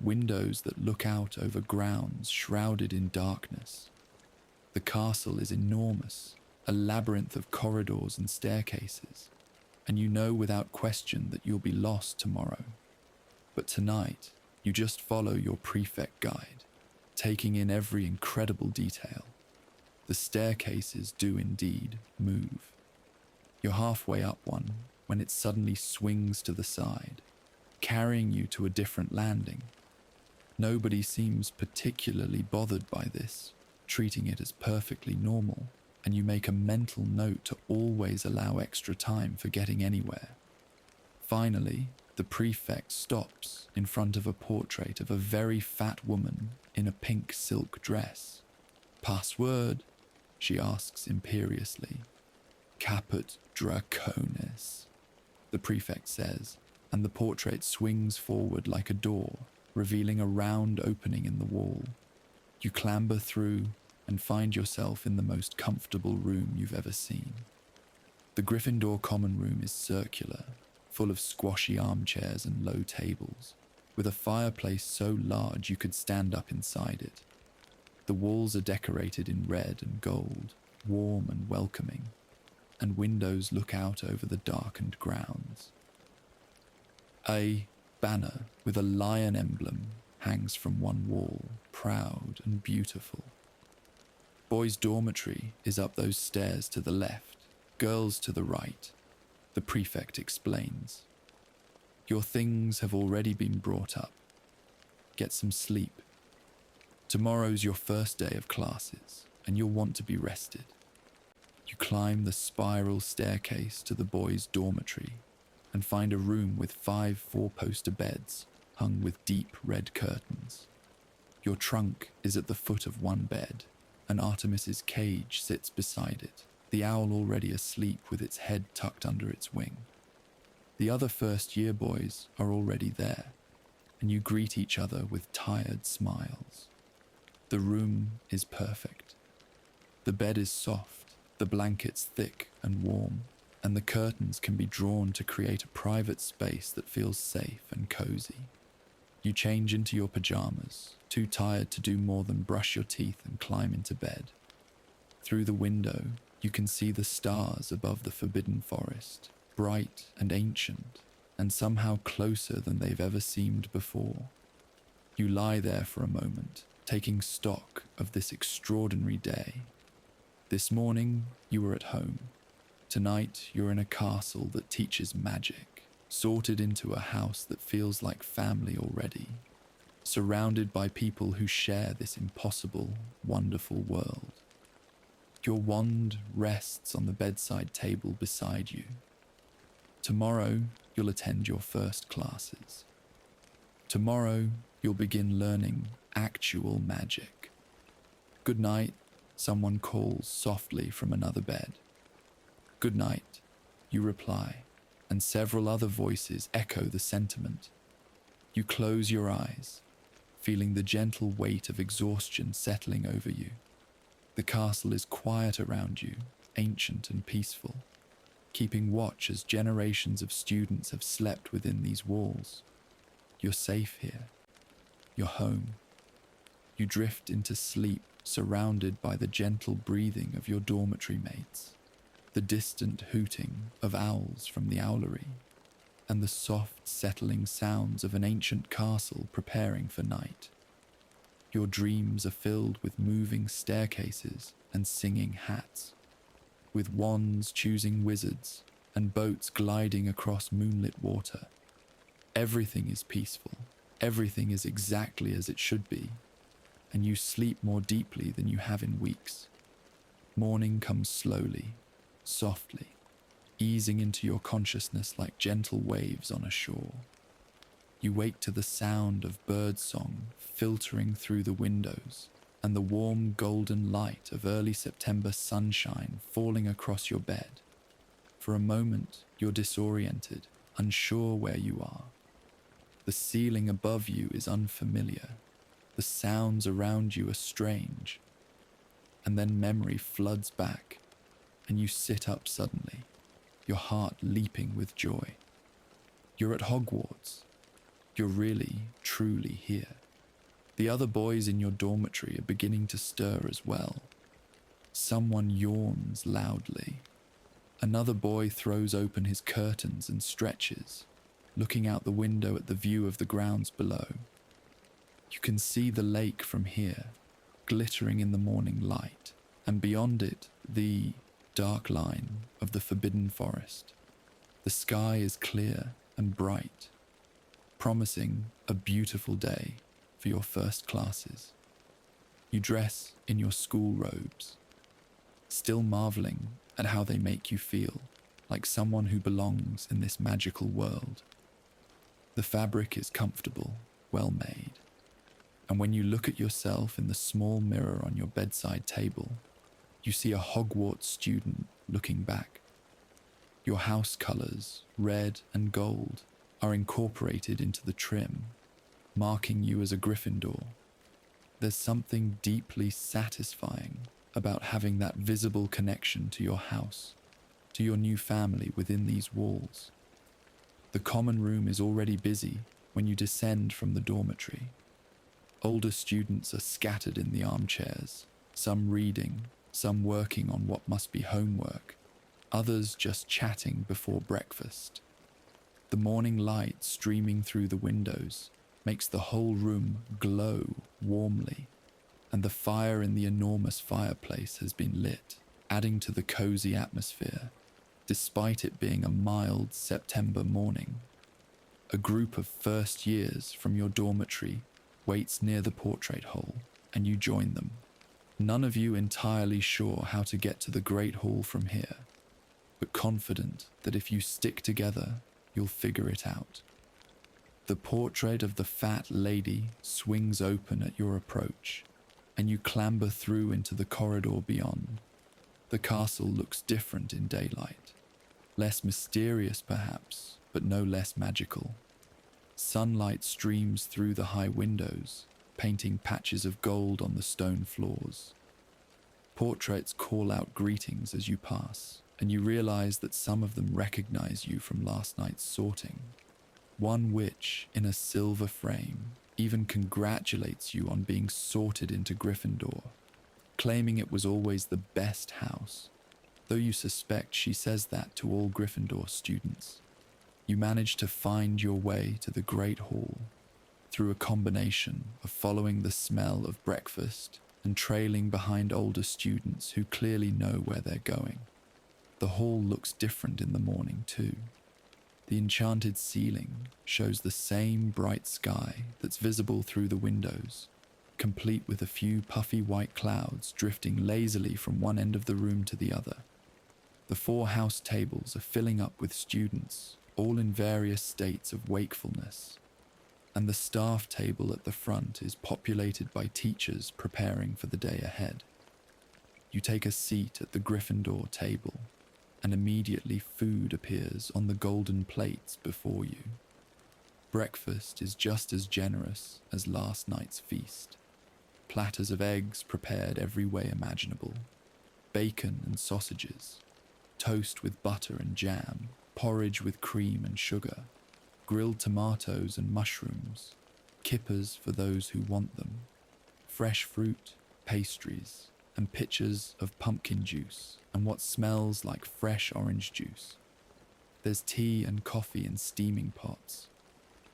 windows that look out over grounds shrouded in darkness. The castle is enormous, a labyrinth of corridors and staircases, and you know without question that you'll be lost tomorrow. But tonight, you just follow your prefect guide, taking in every incredible detail. The staircases do indeed move. You're halfway up one when it suddenly swings to the side, carrying you to a different landing. Nobody seems particularly bothered by this, treating it as perfectly normal, and you make a mental note to always allow extra time for getting anywhere. Finally, the prefect stops in front of a portrait of a very fat woman in a pink silk dress. "Password?" she asks imperiously. "Caput Draconis," the prefect says, and the portrait swings forward like a door, revealing a round opening in the wall. You clamber through and find yourself in the most comfortable room you've ever seen. The Gryffindor common room is circular, full of squashy armchairs and low tables, with a fireplace so large you could stand up inside it. The walls are decorated in red and gold, warm and welcoming, and windows look out over the darkened grounds. A banner with a lion emblem hangs from one wall, proud and beautiful. Boys' dormitory is up those stairs to the left, girls to the right, the prefect explains. Your things have already been brought up. Get some sleep. Tomorrow's your first day of classes, and you'll want to be rested. You climb the spiral staircase to the boys' dormitory and find a room with 5 four-poster beds hung with deep red curtains. Your trunk is at the foot of one bed, and Artemis's cage sits beside it, the owl already asleep with its head tucked under its wing. The other first-year boys are already there, and you greet each other with tired smiles. The room is perfect. The bed is soft, the blankets thick and warm, and the curtains can be drawn to create a private space that feels safe and cozy. You change into your pajamas, too tired to do more than brush your teeth and climb into bed. Through the window, you can see the stars above the forbidden forest, bright and ancient, and somehow closer than they've ever seemed before. You lie there for a moment, taking stock of this extraordinary day. This morning, you were at home. Tonight, you're in a castle that teaches magic, sorted into a house that feels like family already, surrounded by people who share this impossible, wonderful world. Your wand rests on the bedside table beside you. Tomorrow, you'll attend your first classes. Tomorrow, you'll begin learning actual magic. Good night, someone calls softly from another bed. Good night, you reply, and several other voices echo the sentiment. You close your eyes, feeling the gentle weight of exhaustion settling over you. The castle is quiet around you, ancient and peaceful, keeping watch as generations of students have slept within these walls. You're safe here. You're home. You drift into sleep, surrounded by the gentle breathing of your dormitory mates, the distant hooting of owls from the owlery, and the soft, settling sounds of an ancient castle preparing for night. Your dreams are filled with moving staircases and singing hats, with wands choosing wizards and boats gliding across moonlit water. Everything is peaceful. Everything is exactly as it should be, and you sleep more deeply than you have in weeks. Morning comes slowly, softly, easing into your consciousness like gentle waves on a shore. You wake to the sound of birdsong filtering through the windows and the warm golden light of early September sunshine falling across your bed. For a moment, you're disoriented, unsure where you are. The ceiling above you is unfamiliar. The sounds around you are strange. And then memory floods back, and you sit up suddenly, your heart leaping with joy. You're at Hogwarts. You're really, truly here. The other boys in your dormitory are beginning to stir as well. Someone yawns loudly. Another boy throws open his curtains and stretches, looking out the window at the view of the grounds below. You can see the lake from here, glittering in the morning light, and beyond it, the dark line of the forbidden forest. The sky is clear and bright, promising a beautiful day for your first classes. You dress in your school robes, still marveling at how they make you feel like someone who belongs in this magical world. The fabric is comfortable, well made, and when you look at yourself in the small mirror on your bedside table, you see a Hogwarts student looking back. Your house colors, red and gold, are incorporated into the trim, marking you as a Gryffindor. There's something deeply satisfying about having that visible connection to your house, to your new family within these walls. The common room is already busy when you descend from the dormitory. Older students are scattered in the armchairs, some reading, some working on what must be homework, others just chatting before breakfast. The morning light streaming through the windows makes the whole room glow warmly, and the fire in the enormous fireplace has been lit, adding to the cozy atmosphere, despite it being a mild September morning. A group of first years from your dormitory waits near the portrait hole, and you join them. None of you entirely sure how to get to the Great Hall from here, but confident that if you stick together, you'll figure it out. The portrait of the fat lady swings open at your approach, and you clamber through into the corridor beyond. The castle looks different in daylight. Less mysterious perhaps, but no less magical. Sunlight streams through the high windows, painting patches of gold on the stone floors. Portraits call out greetings as you pass, and you realize that some of them recognize you from last night's sorting. One witch in a silver frame even congratulates you on being sorted into Gryffindor, claiming it was always the best house, though you suspect she says that to all Gryffindor students. You manage to find your way to the Great Hall through a combination of following the smell of breakfast and trailing behind older students who clearly know where they're going. The hall looks different in the morning too. The enchanted ceiling shows the same bright sky that's visible through the windows, complete with a few puffy white clouds drifting lazily from one end of the room to the other. The 4 house tables are filling up with students, all in various states of wakefulness, and the staff table at the front is populated by teachers preparing for the day ahead. You take a seat at the Gryffindor table, and immediately food appears on the golden plates before you. Breakfast is just as generous as last night's feast. Platters of eggs prepared every way imaginable, bacon and sausages, toast with butter and jam, porridge with cream and sugar, grilled tomatoes and mushrooms, kippers for those who want them, fresh fruit, pastries, and pitchers of pumpkin juice and what smells like fresh orange juice. There's tea and coffee in steaming pots,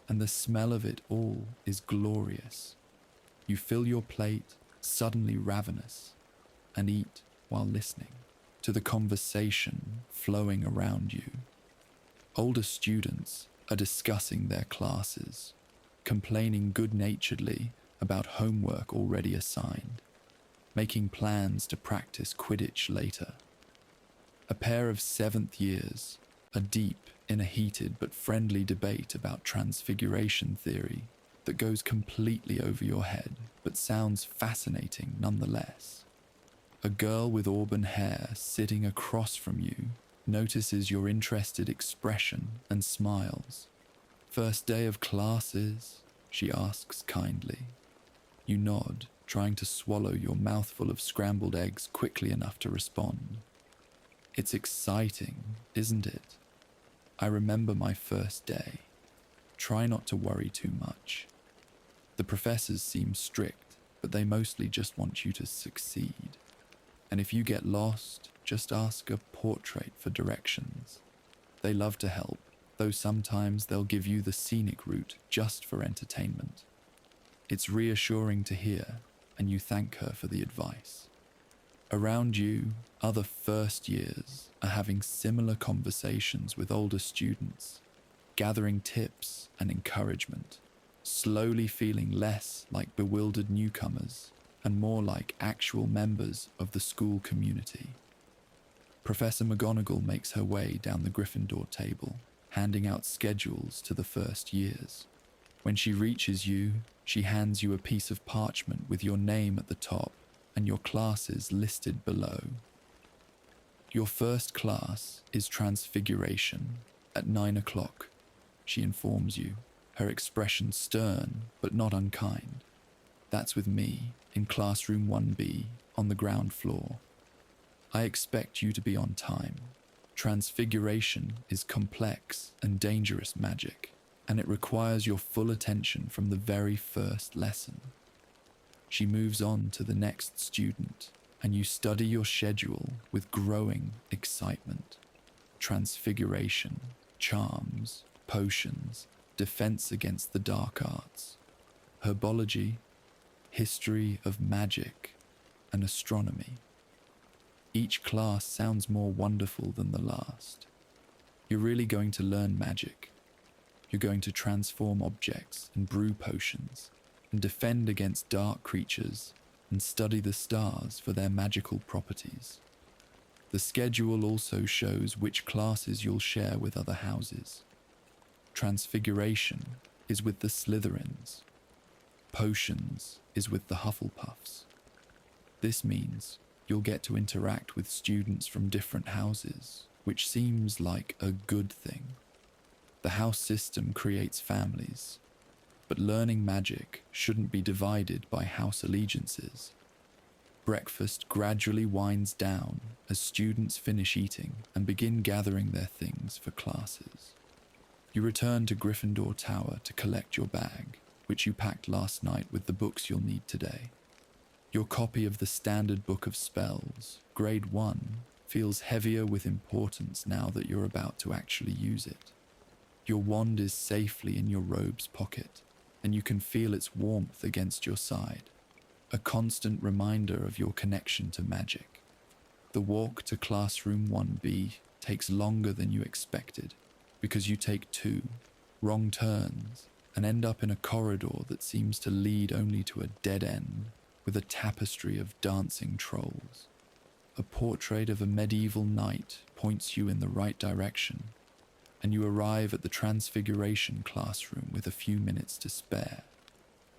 and the smell of it all is glorious. You fill your plate, suddenly ravenous, and eat while listening to the conversation flowing around you. Older students are discussing their classes, complaining good-naturedly about homework already assigned, making plans to practice Quidditch later. A pair of 7th years are deep in a heated but friendly debate about transfiguration theory that goes completely over your head but sounds fascinating nonetheless. A girl with auburn hair sitting across from you notices your interested expression and smiles. "First day of classes?" she asks kindly. You nod, trying to swallow your mouthful of scrambled eggs quickly enough to respond. "It's exciting, isn't it? I remember my first day. Try not to worry too much. The professors seem strict, but they mostly just want you to succeed. And if you get lost, just ask a portrait for directions. They love to help, though sometimes they'll give you the scenic route just for entertainment. It's reassuring to hear, and you thank her for the advice." Around you, other first years are having similar conversations with older students, gathering tips and encouragement, slowly feeling less like bewildered newcomers and more like actual members of the school community. Professor McGonagall makes her way down the Gryffindor table, handing out schedules to the first years. When she reaches you, she hands you a piece of parchment with your name at the top and your classes listed below. Your first class is Transfiguration at 9 o'clock, she informs you, her expression stern but not unkind. That's with me in classroom 1B on the ground floor. I expect you to be on time. Transfiguration is complex and dangerous magic, and it requires your full attention from the very first lesson. She moves on to the next student, and you study your schedule with growing excitement. Transfiguration, charms, potions, defense against the dark arts, herbology, history of magic, and astronomy. Each class sounds more wonderful than the last. You're really going to learn magic. You're going to transform objects and brew potions, and defend against dark creatures, and study the stars for their magical properties. The schedule also shows which classes you'll share with other houses. Transfiguration is with the Slytherins. Potions is with the Hufflepuffs. This means you'll get to interact with students from different houses, which seems like a good thing. The house system creates families, but learning magic shouldn't be divided by house allegiances. Breakfast gradually winds down as students finish eating and begin gathering their things for classes. You return to Gryffindor Tower to collect your bag, which you packed last night with the books you'll need today. Your copy of the Standard Book of Spells, Grade 1, feels heavier with importance now that you're about to actually use it. Your wand is safely in your robe's pocket, and you can feel its warmth against your side, a constant reminder of your connection to magic. The walk to Classroom 1B takes longer than you expected, because you take 2 wrong turns and end up in a corridor that seems to lead only to a dead end with a tapestry of dancing trolls. A portrait of a medieval knight points you in the right direction, and you arrive at the Transfiguration classroom with a few minutes to spare.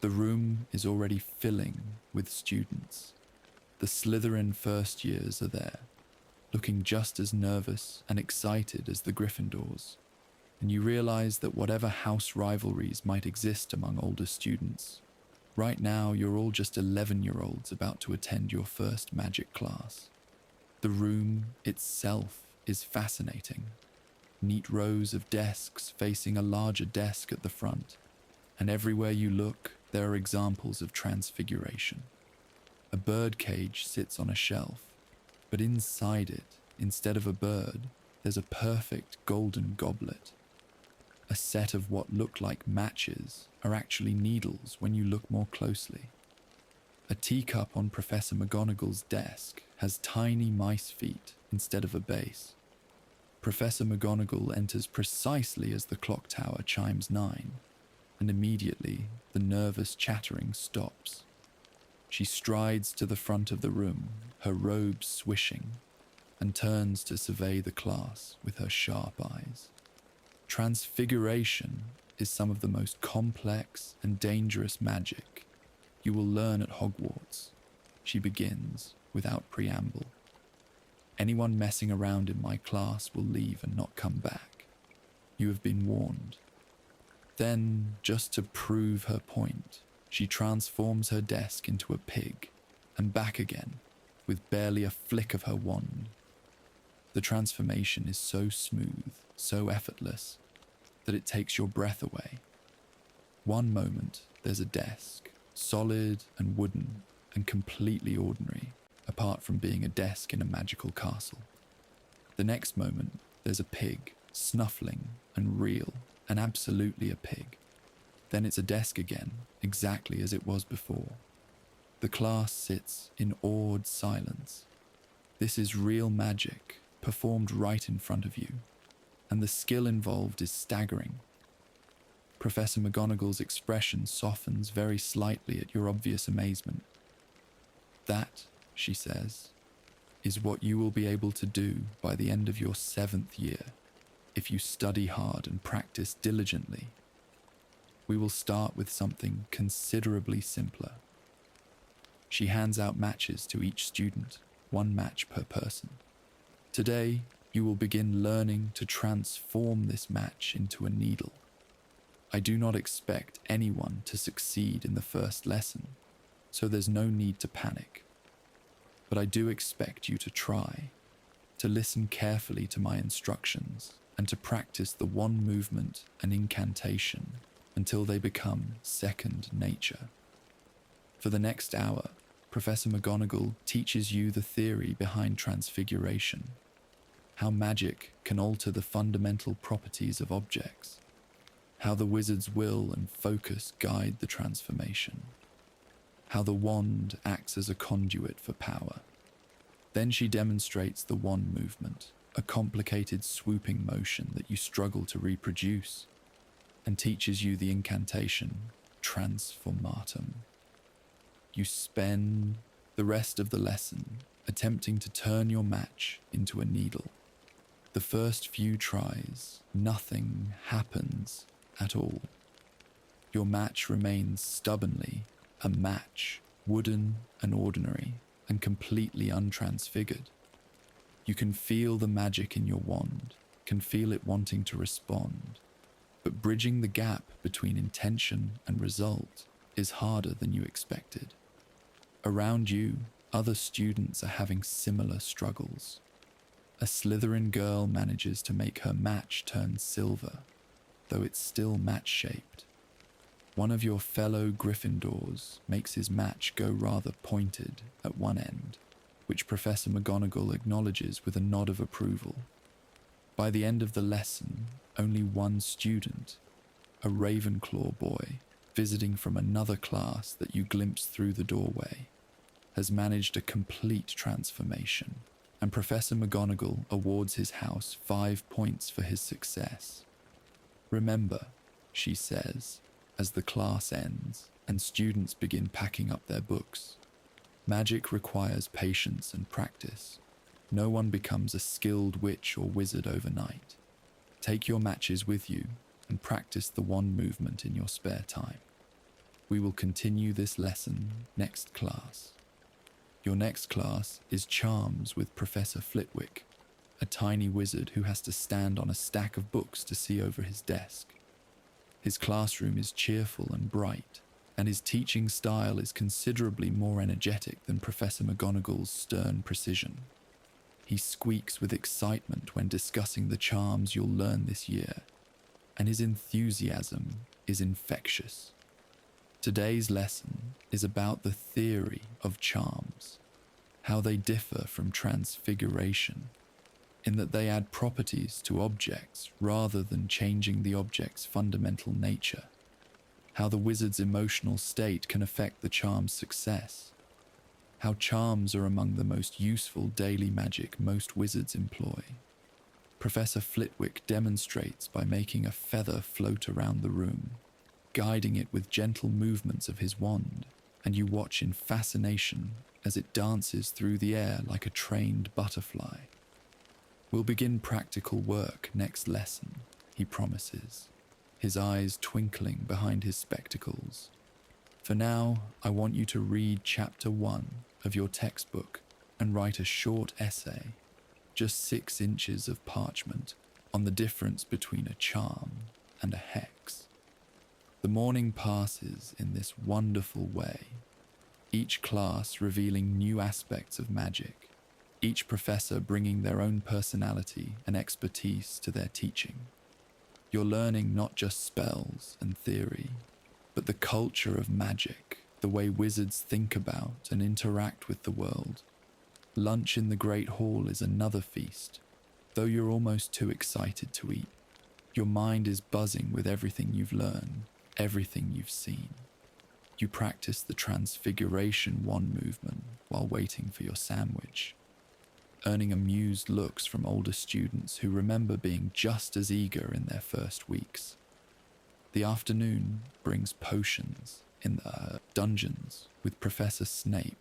The room is already filling with students. The Slytherin first years are there, looking just as nervous and excited as the Gryffindors, and you realize that whatever house rivalries might exist among older students, right now you're all just 11-year-olds about to attend your first magic class. The room itself is fascinating. Neat rows of desks facing a larger desk at the front, and everywhere you look, there are examples of transfiguration. A bird cage sits on a shelf, but inside it, instead of a bird, there's a perfect golden goblet. A set of what look like matches are actually needles when you look more closely. A teacup on Professor McGonagall's desk has tiny mice feet instead of a base. Professor McGonagall enters precisely as the clock tower chimes 9, and immediately the nervous chattering stops. She strides to the front of the room, her robe swishing, and turns to survey the class with her sharp eyes. Transfiguration is some of the most complex and dangerous magic you will learn at Hogwarts, she begins without preamble. Anyone messing around in my class will leave and not come back. You have been warned. Then, just to prove her point, she transforms her desk into a pig and back again with barely a flick of her wand. The transformation is so smooth, so effortless, that it takes your breath away. One moment, there's a desk, solid and wooden and completely ordinary, apart from being a desk in a magical castle. The next moment, there's a pig, snuffling and real, and absolutely a pig. Then it's a desk again, exactly as it was before. The class sits in awed silence. This is real magic, performed right in front of you, and the skill involved is staggering. Professor McGonagall's expression softens very slightly at your obvious amazement. That, she says, is what you will be able to do by the end of your 7th year, if you study hard and practice diligently. We will start with something considerably simpler. She hands out matches to each student, 1 match per person. Today, you will begin learning to transform this match into a needle. I do not expect anyone to succeed in the first lesson, so there's no need to panic. But I do expect you to try, to listen carefully to my instructions, and to practice the wand movement and incantation until they become second nature. For the next hour, Professor McGonagall teaches you the theory behind transfiguration, how magic can alter the fundamental properties of objects, how the wizard's will and focus guide the transformation, how the wand acts as a conduit for power. Then she demonstrates the wand movement, a complicated swooping motion that you struggle to reproduce. and teaches you the incantation Transformatum. You spend the rest of the lesson attempting to turn your match into a needle. The first few tries, nothing happens at all. Your match remains stubbornly a match, wooden and ordinary, and completely untransfigured. You can feel the magic in your wand, can feel it wanting to respond, but bridging the gap between intention and result is harder than you expected. Around you, other students are having similar struggles. A Slytherin girl manages to make her match turn silver, though it's still match-shaped. One of your fellow Gryffindors makes his match go rather pointed at one end, which Professor McGonagall acknowledges with a nod of approval. By the end of the lesson, only one student, a Ravenclaw boy visiting from another class that you glimpse through the doorway, has managed a complete transformation, and Professor McGonagall awards his house 5 points for his success. Remember, she says, as the class ends and students begin packing up their books, magic requires patience and practice. No one becomes a skilled witch or wizard overnight. Take your matches with you and practice the wand movement in your spare time. We will continue this lesson next class. Your next class is Charms with Professor Flitwick, a tiny wizard who has to stand on a stack of books to see over his desk. His classroom is cheerful and bright, and his teaching style is considerably more energetic than Professor McGonagall's stern precision. He squeaks with excitement when discussing the charms you'll learn this year, and his enthusiasm is infectious. Today's lesson is about the theory of charms, how they differ from transfiguration, in that they add properties to objects rather than changing the object's fundamental nature, how the wizard's emotional state can affect the charm's success, how charms are among the most useful daily magic most wizards employ. Professor Flitwick demonstrates by making a feather float around the room, guiding it with gentle movements of his wand, and you watch in fascination as it dances through the air like a trained butterfly. We'll begin practical work next lesson, he promises, his eyes twinkling behind his spectacles. For now, I want you to read Chapter 1 of your textbook and write a short essay, just 6 inches of parchment, on the difference between a charm and a hex. The morning passes in this wonderful way, each class revealing new aspects of magic, each professor bringing their own personality and expertise to their teaching. You're learning not just spells and theory, but the culture of magic, the way wizards think about and interact with the world. Lunch in the Great Hall is another feast, though you're almost too excited to eat. Your mind is buzzing with everything you've learned, everything you've seen. You practice the transfiguration wand movement while waiting for your sandwich, earning amused looks from older students who remember being just as eager in their first weeks. The afternoon brings potions in the dungeons with Professor Snape,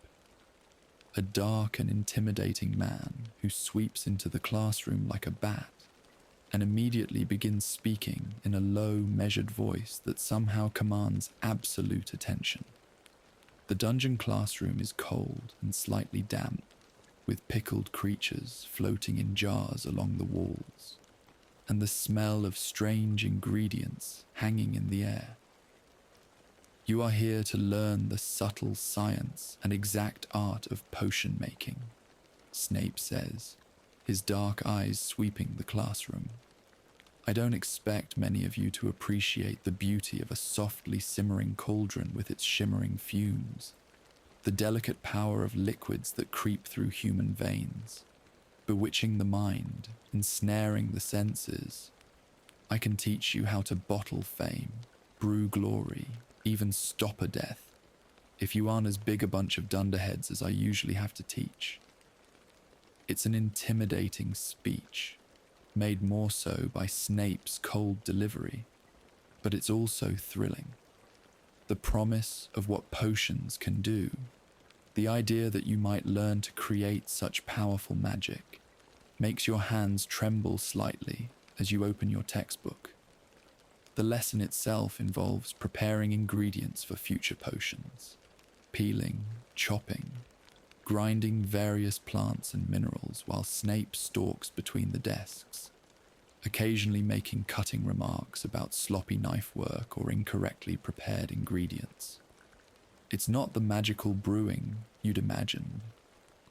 a dark and intimidating man who sweeps into the classroom like a bat and immediately begins speaking in a low, measured voice that somehow commands absolute attention. The dungeon classroom is cold and slightly damp, with pickled creatures floating in jars along the walls, and the smell of strange ingredients hanging in the air. You are here to learn the subtle science and exact art of potion making, Snape says, his dark eyes sweeping the classroom. I don't expect many of you to appreciate the beauty of a softly simmering cauldron with its shimmering fumes, the delicate power of liquids that creep through human veins, bewitching the mind, ensnaring the senses. I can teach you how to bottle fame, brew glory, even stop a death, if you aren't as big a bunch of dunderheads as I usually have to teach. It's an intimidating speech, made more so by Snape's cold delivery. but it's also thrilling. The promise of what potions can do, the idea that you might learn to create such powerful magic, makes your hands tremble slightly as you open your textbook. The lesson itself involves preparing ingredients for future potions, peeling, chopping, grinding various plants and minerals while Snape stalks between the desks, occasionally making cutting remarks about sloppy knife work or incorrectly prepared ingredients. It's not the magical brewing you'd imagine,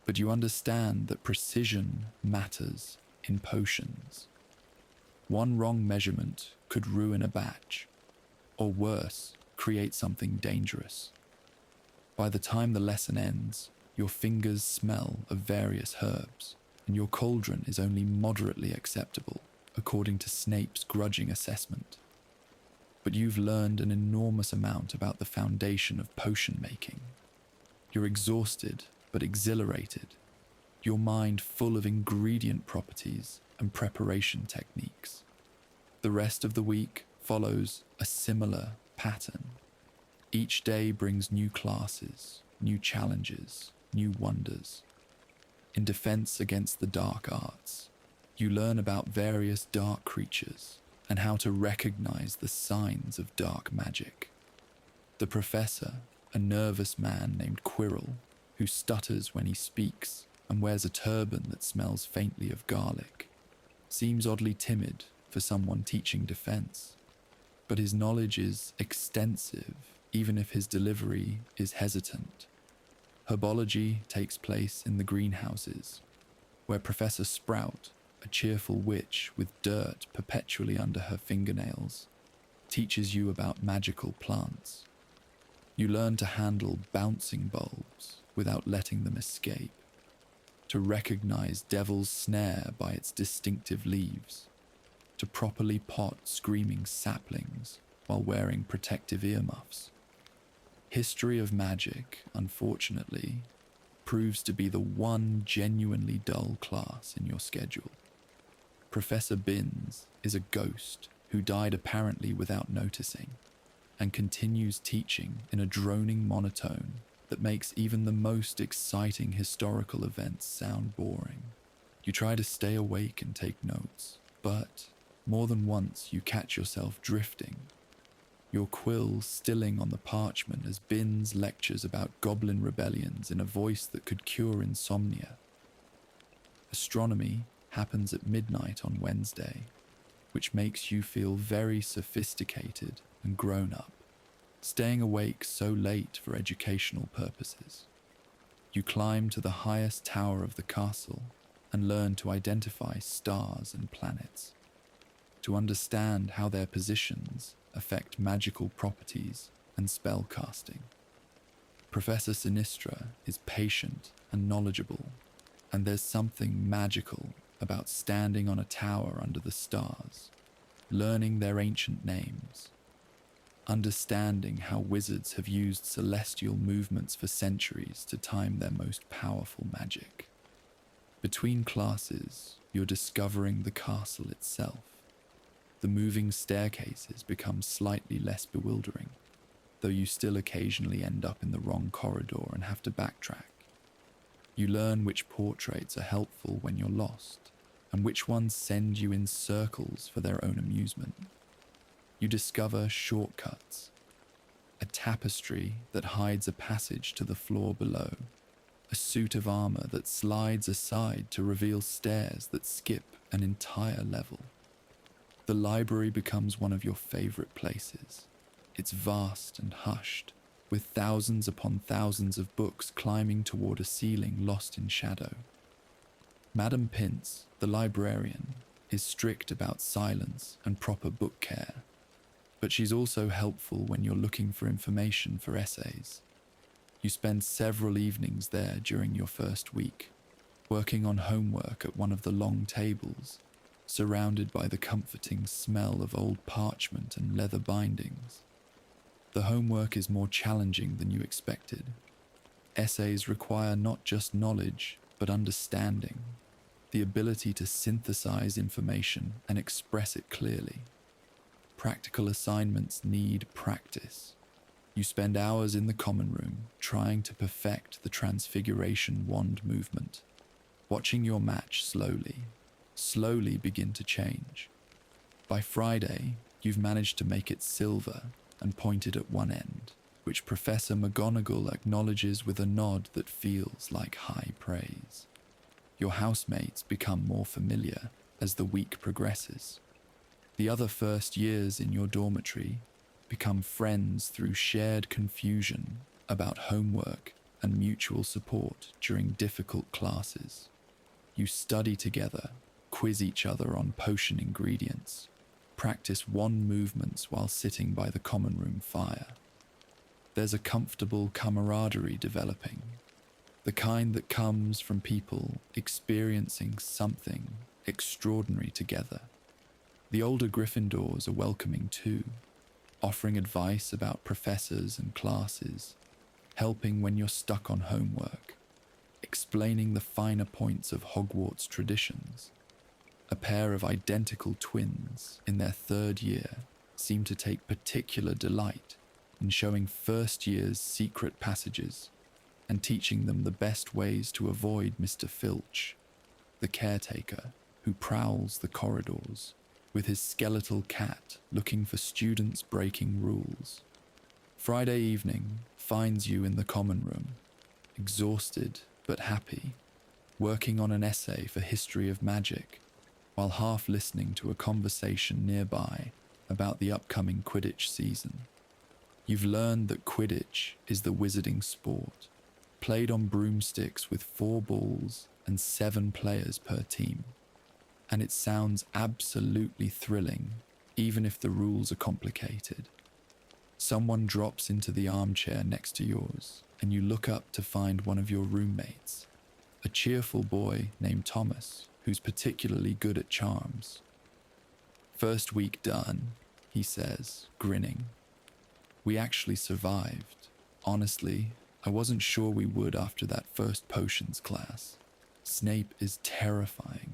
but you understand that precision matters in potions. One wrong measurement could ruin a batch, or worse, create something dangerous. By the time the lesson ends, your fingers smell of various herbs, and your cauldron is only moderately acceptable, according to Snape's grudging assessment. But you've learned an enormous amount about the foundation of potion making. You're exhausted but exhilarated, your mind full of ingredient properties and preparation techniques. The rest of the week follows a similar pattern. Each day brings new classes, new challenges, new wonders. In defense against the dark arts, you learn about various dark creatures and how to recognize the signs of dark magic. The professor, a nervous man named Quirrell, who stutters when he speaks and wears a turban that smells faintly of garlic, seems oddly timid for someone teaching defense, but his knowledge is extensive even if his delivery is hesitant. Herbology takes place in the greenhouses, where Professor Sprout, a cheerful witch with dirt perpetually under her fingernails, teaches you about magical plants. You learn to handle bouncing bulbs without letting them escape, to recognize Devil's Snare by its distinctive leaves, to properly pot screaming saplings while wearing protective earmuffs. History of magic, unfortunately, proves to be the one genuinely dull class in your schedule. Professor Binns is a ghost who died apparently without noticing, and continues teaching in a droning monotone that makes even the most exciting historical events sound boring. You try to stay awake and take notes, but more than once you catch yourself drifting, your quill stilling on the parchment as Binns lectures about goblin rebellions in a voice that could cure insomnia. Astronomy happens at midnight on Wednesday, which makes you feel very sophisticated and grown up, staying awake so late for educational purposes. You climb to the highest tower of the castle and learn to identify stars and planets, to understand how their positions affect magical properties and spell casting. Professor Sinistra is patient and knowledgeable, and there's something magical about standing on a tower under the stars, learning their ancient names, understanding how wizards have used celestial movements for centuries to time their most powerful magic. Between classes, you're discovering the castle itself. The moving staircases become slightly less bewildering, though you still occasionally end up in the wrong corridor and have to backtrack. You learn which portraits are helpful when you're lost, and which ones send you in circles for their own amusement. You discover shortcuts, a tapestry that hides a passage to the floor below, a suit of armor that slides aside to reveal stairs that skip an entire level. The library becomes one of your favorite places. It's vast and hushed, with thousands upon thousands of books climbing toward a ceiling lost in shadow. Madame Pince, the librarian, is strict about silence and proper book care, but she's also helpful when you're looking for information for essays. You spend several evenings there during your first week, working on homework at one of the long tables, surrounded by the comforting smell of old parchment and leather bindings. The homework is more challenging than you expected. Essays require not just knowledge, but understanding, the ability to synthesize information and express it clearly. Practical assignments need practice. You spend hours in the common room trying to perfect the transfiguration wand movement, watching your match slowly begin to change. By Friday, you've managed to make it silver and pointed at one end, which Professor McGonagall acknowledges with a nod that feels like high praise. Your housemates become more familiar as the week progresses. The other first years in your dormitory become friends through shared confusion about homework and mutual support during difficult classes. You study together, quiz each other on potion ingredients, practice wand movements while sitting by the common room fire. There's a comfortable camaraderie developing, the kind that comes from people experiencing something extraordinary together. The older Gryffindors are welcoming too, offering advice about professors and classes, helping when you're stuck on homework, explaining the finer points of Hogwarts traditions. A pair of identical twins in their third year seem to take particular delight in showing first year's secret passages and teaching them the best ways to avoid Mr. Filch, the caretaker who prowls the corridors with his skeletal cat looking for students breaking rules. Friday evening finds you in the common room, exhausted but happy, working on an essay for history of magic, while half listening to a conversation nearby about the upcoming Quidditch season. You've learned that Quidditch is the wizarding sport, played on broomsticks with 4 balls and 7 players per team. And it sounds absolutely thrilling, even if the rules are complicated. Someone drops into the armchair next to yours, and you look up to find one of your roommates, a cheerful boy named Thomas, who's particularly good at charms. "First week done," he says, grinning. "We actually survived. Honestly, I wasn't sure we would after that first potions class. Snape is terrifying."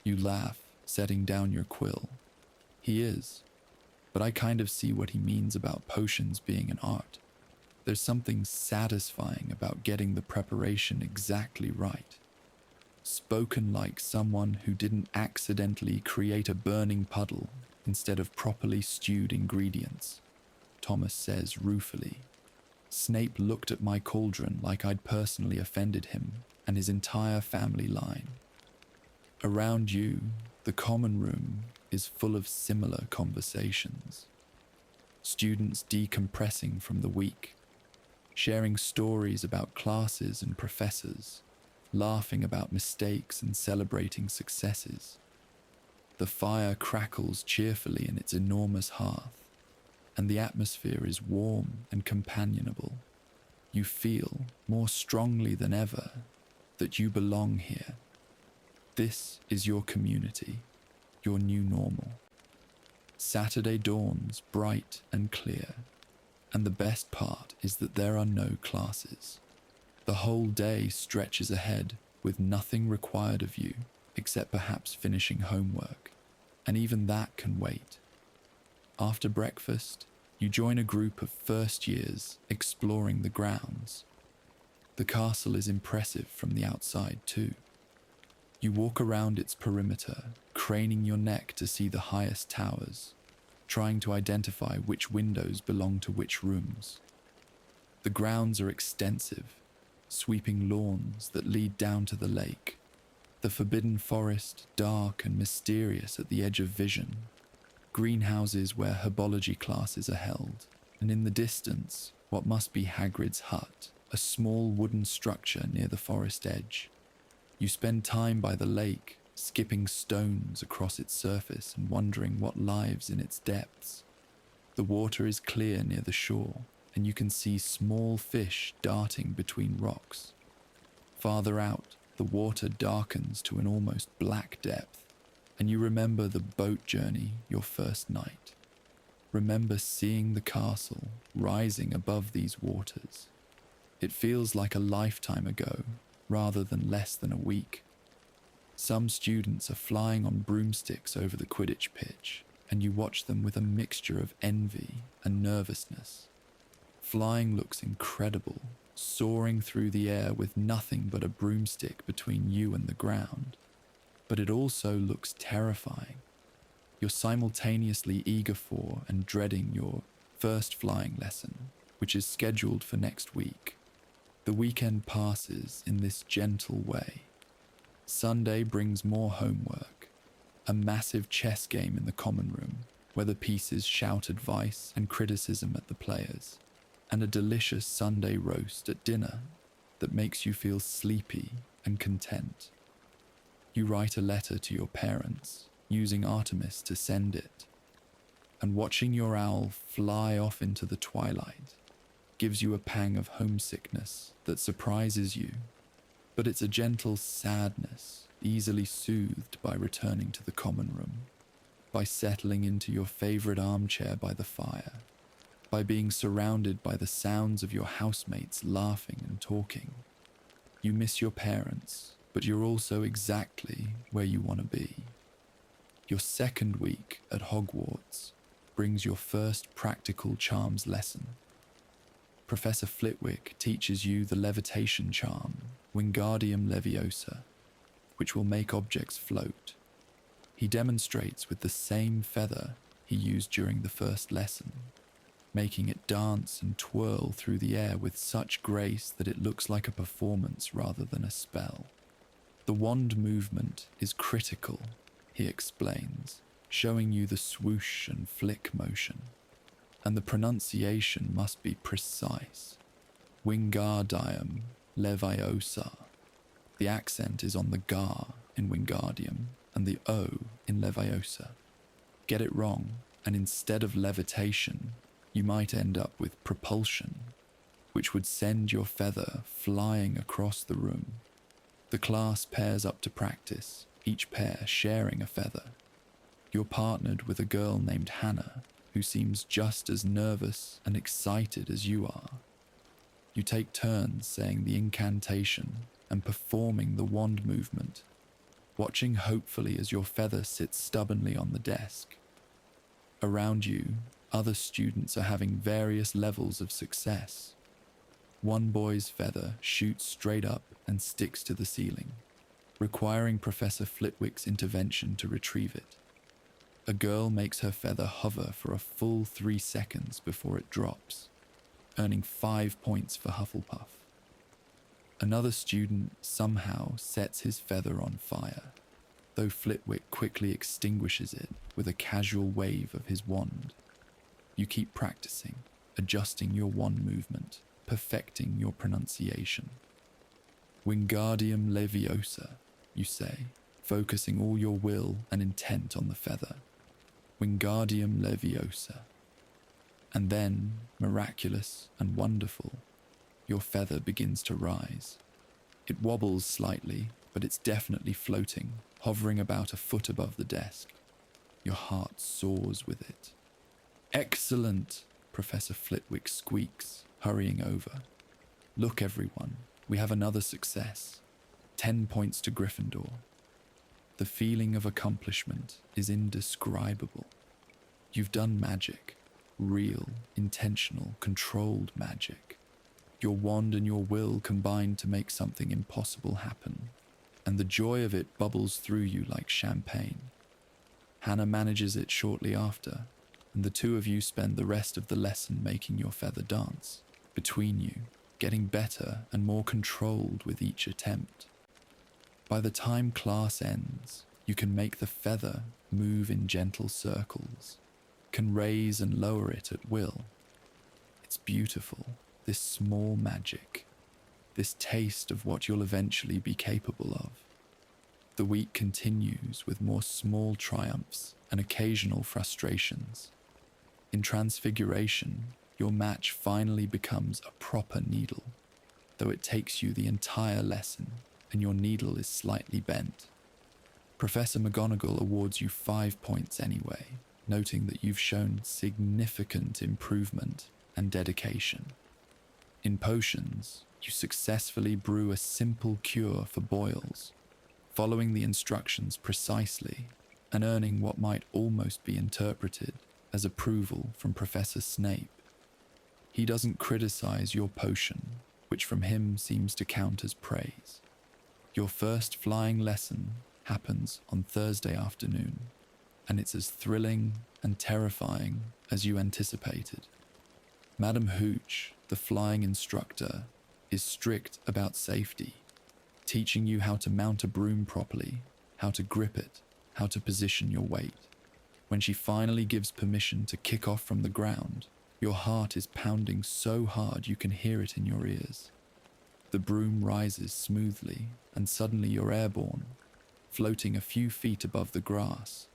You laugh, setting down your quill. "He is, but I kind of see what he means about potions being an art. There's something satisfying about getting the preparation exactly right. Spoken like someone who didn't accidentally create a burning puddle instead of properly stewed ingredients," Thomas says ruefully. "Snape looked at my cauldron like I'd personally offended him and his entire family line." Around you, the common room is full of similar conversations. Students decompressing from the week, sharing stories about classes and professors, laughing about mistakes and celebrating successes. The fire crackles cheerfully in its enormous hearth, and the atmosphere is warm and companionable. You feel, more strongly than ever, that you belong here. This is your community, your new normal. Saturday dawns bright and clear, and the best part is that there are no classes. The whole day stretches ahead with nothing required of you except perhaps finishing homework, and even that can wait. After breakfast, you join a group of first years exploring the grounds. The castle is impressive from the outside too. You walk around its perimeter, craning your neck to see the highest towers, trying to identify which windows belong to which rooms. The grounds are extensive, sweeping lawns that lead down to the lake, the forbidden forest dark and mysterious at the edge of vision, greenhouses where herbology classes are held, and in the distance, what must be Hagrid's hut, a small wooden structure near the forest edge. You spend time by the lake, skipping stones across its surface and wondering what lives in its depths. The water is clear near the shore, and you can see small fish darting between rocks. Farther out, the water darkens to an almost black depth, and you remember the boat journey your first night. Remember seeing the castle rising above these waters. It feels like a lifetime ago, rather than less than a week. Some students are flying on broomsticks over the Quidditch pitch, and you watch them with a mixture of envy and nervousness. Flying looks incredible, soaring through the air with nothing but a broomstick between you and the ground. But it also looks terrifying. You're simultaneously eager for and dreading your first flying lesson, which is scheduled for next week. The weekend passes in this gentle way. Sunday brings more homework, a massive chess game in the common room where the pieces shout advice and criticism at the players, and a delicious Sunday roast at dinner that makes you feel sleepy and content. You write a letter to your parents, using Artemis to send it, and watching your owl fly off into the twilight gives you a pang of homesickness that surprises you, but it's a gentle sadness, easily soothed by returning to the common room, by settling into your favorite armchair by the fire, by being surrounded by the sounds of your housemates laughing and talking. You miss your parents, but you're also exactly where you want to be. Your second week at Hogwarts brings your first practical charms lesson. Professor Flitwick teaches you the levitation charm, Wingardium Leviosa, which will make objects float. He demonstrates with the same feather he used during the first lesson, making it dance and twirl through the air with such grace that it looks like a performance rather than a spell. The wand movement is critical, he explains, showing you the swoosh and flick motion. And the pronunciation must be precise. Wingardium Leviosa. The accent is on the gar in Wingardium and the O in Leviosa. Get it wrong, and instead of levitation, you might end up with propulsion, which would send your feather flying across the room. The class pairs up to practice, each pair sharing a feather. You're partnered with a girl named Hannah, who seems just as nervous and excited as you are. You take turns saying the incantation and performing the wand movement, watching hopefully as your feather sits stubbornly on the desk. Around you, other students are having various levels of success. One boy's feather shoots straight up and sticks to the ceiling, requiring Professor Flitwick's intervention to retrieve it. A girl makes her feather hover for a full 3 seconds before it drops, earning 5 points for Hufflepuff. Another student somehow sets his feather on fire, though Flitwick quickly extinguishes it with a casual wave of his wand. You keep practicing, adjusting your wand movement, perfecting your pronunciation. Wingardium Leviosa, you say, focusing all your will and intent on the feather. Wingardium Leviosa. And then, miraculous and wonderful, your feather begins to rise. It wobbles slightly, but it's definitely floating, hovering about a foot above the desk. Your heart soars with it. Excellent, Professor Flitwick squeaks, hurrying over. Look, everyone, we have another success. 10 points to Gryffindor. The feeling of accomplishment is indescribable. You've done magic, real, intentional, controlled magic. Your wand and your will combine to make something impossible happen, and the joy of it bubbles through you like champagne. Hannah manages it shortly after, and the two of you spend the rest of the lesson making your feather dance, between you, getting better and more controlled with each attempt. By the time class ends, you can make the feather move in gentle circles, can raise and lower it at will. It's beautiful, this small magic, this taste of what you'll eventually be capable of. The week continues with more small triumphs and occasional frustrations. In Transfiguration, your match finally becomes a proper needle, though it takes you the entire lesson and your needle is slightly bent. Professor McGonagall awards you 5 points anyway, noting that you've shown significant improvement and dedication. In potions, you successfully brew a simple cure for boils, following the instructions precisely and earning what might almost be interpreted as approval from Professor Snape. He doesn't criticize your potion, which from him seems to count as praise. Your first flying lesson happens on Thursday afternoon, and it's as thrilling and terrifying as you anticipated. Madam Hooch, the flying instructor, is strict about safety, teaching you how to mount a broom properly, how to grip it, how to position your weight. When she finally gives permission to kick off from the ground, your heart is pounding so hard you can hear it in your ears. The broom rises smoothly, and suddenly you're airborne, floating a few feet above the grass.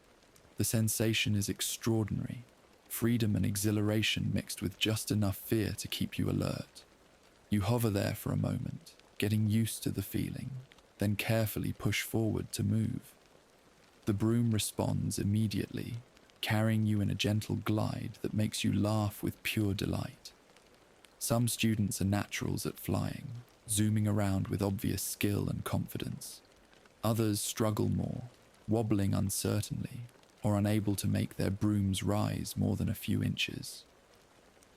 The sensation is extraordinary, freedom and exhilaration mixed with just enough fear to keep you alert. You hover there for a moment, getting used to the feeling, then carefully push forward to move. The broom responds immediately, carrying you in a gentle glide that makes you laugh with pure delight. Some students are naturals at flying, zooming around with obvious skill and confidence. Others struggle more, wobbling uncertainly, or unable to make their brooms rise more than a few inches.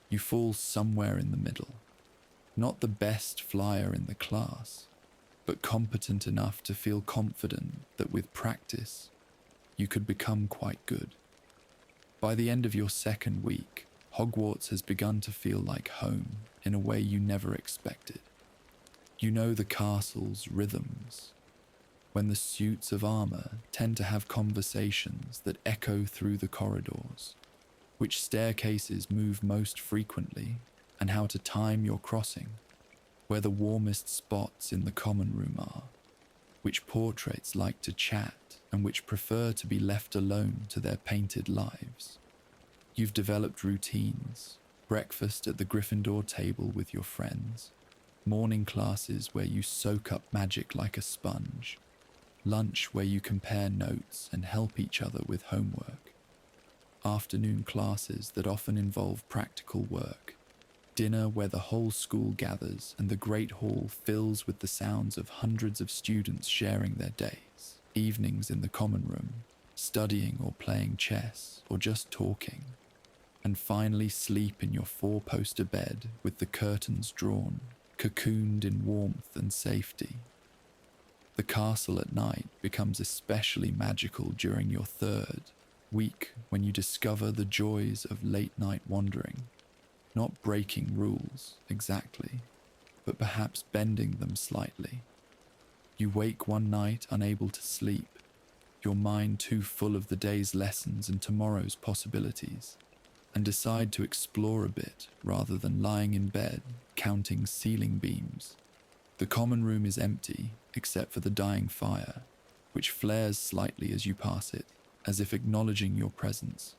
You fall somewhere in the middle. Not the best flyer in the class, but competent enough to feel confident that with practice, you could become quite good. By the end of your second week, Hogwarts has begun to feel like home in a way you never expected. You know the castle's rhythms, when the suits of armor tend to have conversations that echo through the corridors, which staircases move most frequently, and how to time your crossing, where the warmest spots in the common room are, which portraits like to chat and which prefer to be left alone to their painted lives. You've developed routines, breakfast at the Gryffindor table with your friends, morning classes where you soak up magic like a sponge, lunch where you compare notes and help each other with homework, afternoon classes that often involve practical work, dinner where the whole school gathers and the Great Hall fills with the sounds of hundreds of students sharing their days, evenings in the common room, studying or playing chess or just talking, and finally sleep in your four-poster bed with the curtains drawn, cocooned in warmth and safety. The castle at night becomes especially magical during your third week when you discover the joys of late-night wandering, not breaking rules exactly, but perhaps bending them slightly. You wake one night unable to sleep, your mind too full of the day's lessons and tomorrow's possibilities, and decide to explore a bit rather than lying in bed counting ceiling beams. The common room is empty except for the dying fire, which flares slightly as you pass it, as if acknowledging your presence.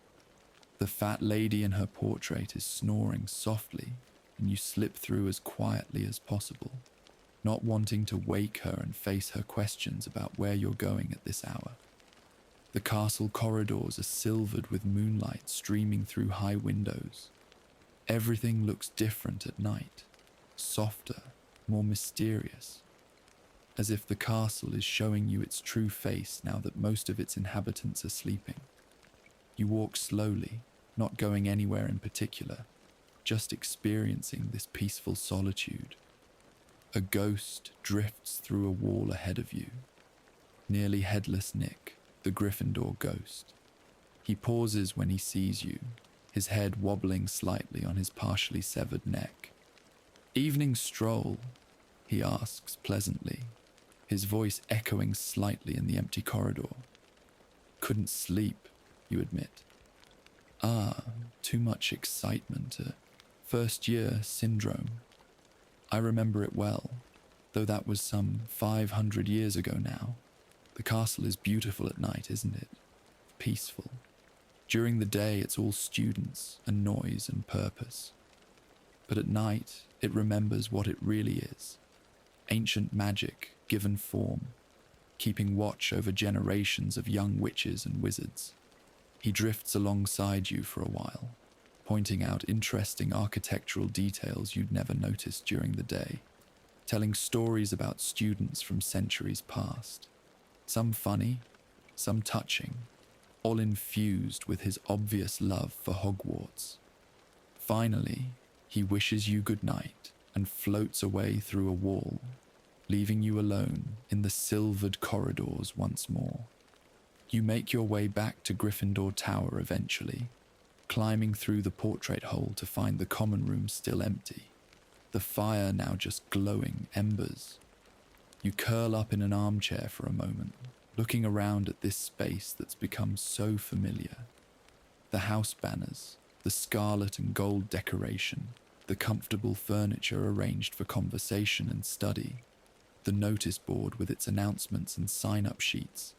The fat lady in her portrait is snoring softly, and you slip through as quietly as possible, not wanting to wake her and face her questions about where you're going at this hour. The castle corridors are silvered with moonlight streaming through high windows. Everything looks different at night, softer, more mysterious, as if the castle is showing you its true face now that most of its inhabitants are sleeping. You walk slowly, not going anywhere in particular, just experiencing this peaceful solitude. A ghost drifts through a wall ahead of you. Nearly headless Nick, the Gryffindor ghost. He pauses when he sees you, his head wobbling slightly on his partially severed neck. "Evening stroll?" he asks pleasantly, his voice echoing slightly in the empty corridor. "Couldn't sleep," you admit. "Ah, too much excitement, first-year syndrome. I remember it well, though that was some 500 years ago now. The castle is beautiful at night, isn't it? Peaceful. During the day, it's all students and noise and purpose. But at night, it remembers what it really is. Ancient magic given form, keeping watch over generations of young witches and wizards. He drifts alongside you for a while, pointing out interesting architectural details you'd never noticed during the day, telling stories about students from centuries past. Some funny, some touching, all infused with his obvious love for Hogwarts. Finally, he wishes you good night and floats away through a wall, leaving you alone in the silvered corridors once more. You make your way back to Gryffindor Tower eventually, climbing through the portrait hole to find the common room still empty, the fire now just glowing embers. You curl up in an armchair for a moment, looking around at this space that's become so familiar. The house banners, the scarlet and gold decoration, the comfortable furniture arranged for conversation and study, the notice board with its announcements and sign-up sheets,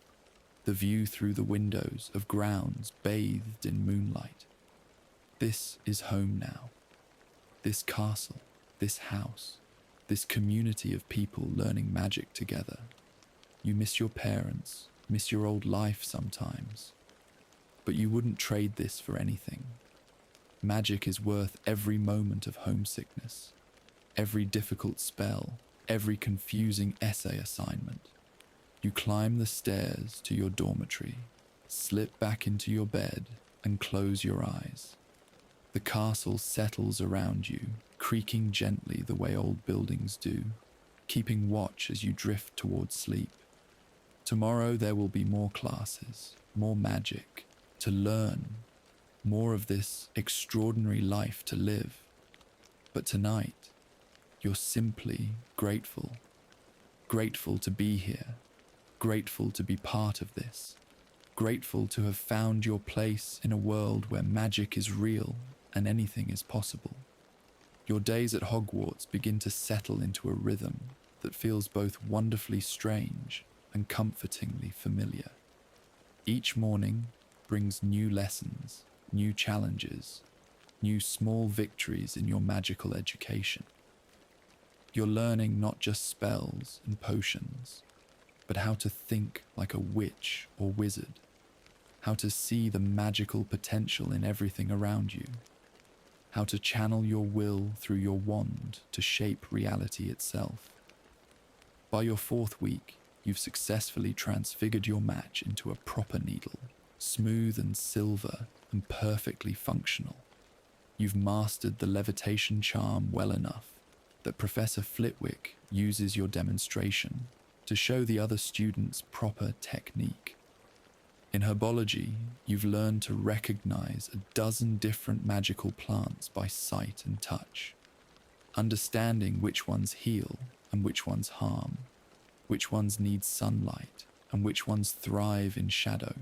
the view through the windows of grounds bathed in moonlight. This is home now. This castle, this house, this community of people learning magic together. You miss your parents, miss your old life sometimes, but you wouldn't trade this for anything. Magic is worth every moment of homesickness, every difficult spell, every confusing essay assignment. You climb the stairs to your dormitory, slip back into your bed, and close your eyes. The castle settles around you, creaking gently the way old buildings do, keeping watch as you drift towards sleep. Tomorrow there will be more classes, more magic to learn, more of this extraordinary life to live. But tonight, you're simply grateful. Grateful to be here. Grateful to be part of this. Grateful to have found your place in a world where magic is real and anything is possible. Your days at Hogwarts begin to settle into a rhythm that feels both wonderfully strange and comfortingly familiar. Each morning brings new lessons, new challenges, new small victories in your magical education. You're learning not just spells and potions, but how to think like a witch or wizard, how to see the magical potential in everything around you, how to channel your will through your wand to shape reality itself. By your 4th week, you've successfully transfigured your match into a proper needle, smooth and silver and perfectly functional. You've mastered the levitation charm well enough that Professor Flitwick uses your demonstration to show the other students proper technique. In herbology, you've learned to recognize a dozen different magical plants by sight and touch, understanding which ones heal and which ones harm, which ones need sunlight and which ones thrive in shadow.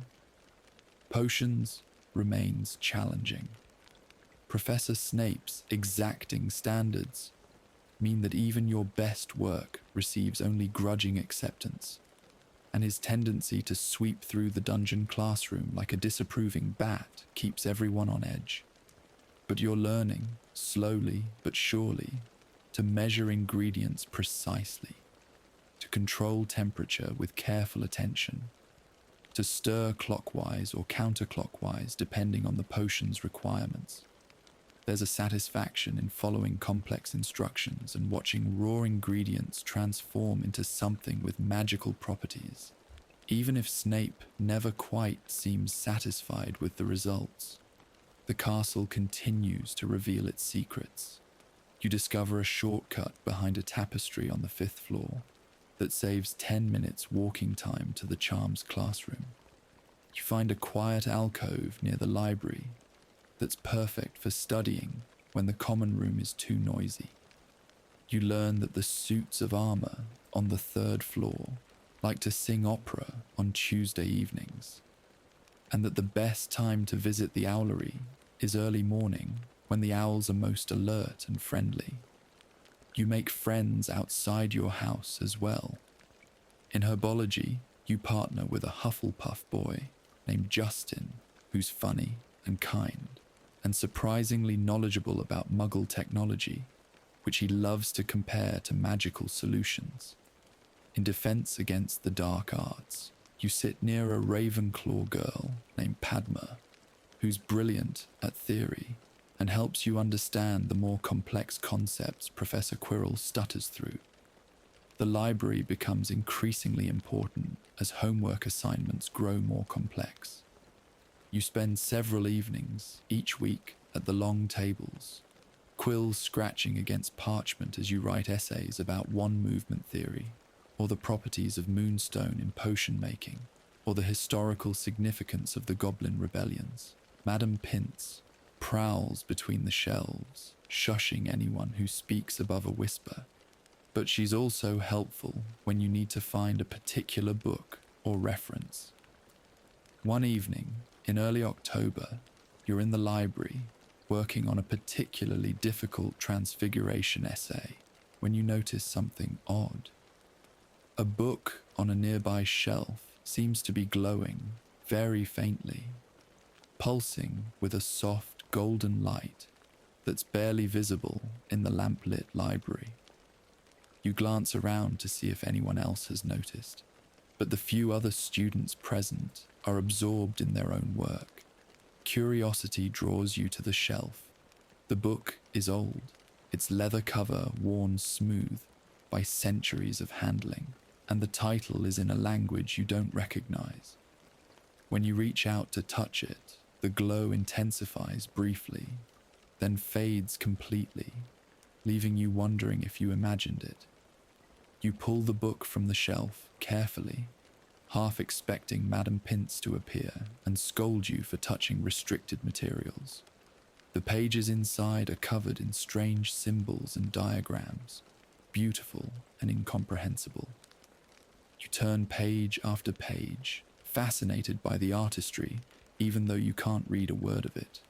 Potions remains challenging. Professor Snape's exacting standards mean that even your best work receives only grudging acceptance, and his tendency to sweep through the dungeon classroom like a disapproving bat keeps everyone on edge. But you're learning, slowly but surely, to measure ingredients precisely, to control temperature with careful attention, to stir clockwise or counterclockwise depending on the potion's requirements. There's a satisfaction in following complex instructions and watching raw ingredients transform into something with magical properties, even if Snape never quite seems satisfied with the results. The castle continues to reveal its secrets. You discover a shortcut behind a tapestry on the 5th floor that saves 10 minutes walking time to the charms classroom. You find a quiet alcove near the library that's perfect for studying when the common room is too noisy. You learn that the suits of armor on the 3rd floor like to sing opera on Tuesday evenings, and that the best time to visit the owlery is early morning when the owls are most alert and friendly. You make friends outside your house as well. In herbology, you partner with a Hufflepuff boy named Justin, who's funny and kind, and surprisingly knowledgeable about Muggle technology, which he loves to compare to magical solutions. In defense against the dark arts, you sit near a Ravenclaw girl named Padma, who's brilliant at theory and helps you understand the more complex concepts Professor Quirrell stutters through. The library becomes increasingly important as homework assignments grow more complex. You spend several evenings each week at the long tables, quills scratching against parchment as you write essays about one movement theory, or the properties of moonstone in potion making, or the historical significance of the Goblin rebellions. Madame Pince prowls between the shelves, shushing anyone who speaks above a whisper. But she's also helpful when you need to find a particular book or reference. One evening, in early October, you're in the library working on a particularly difficult transfiguration essay when you notice something odd. A book on a nearby shelf seems to be glowing very faintly, pulsing with a soft golden light that's barely visible in the lamplit library. You glance around to see if anyone else has noticed, but the few other students present are absorbed in their own work. Curiosity draws you to the shelf. The book is old, its leather cover worn smooth by centuries of handling, and the title is in a language you don't recognize. When you reach out to touch it, the glow intensifies briefly, then fades completely, leaving you wondering if you imagined it. You pull the book from the shelf carefully, half expecting Madame Pince to appear and scold you for touching restricted materials. The pages inside are covered in strange symbols and diagrams, beautiful and incomprehensible. You turn page after page, fascinated by the artistry, even though you can't read a word of it.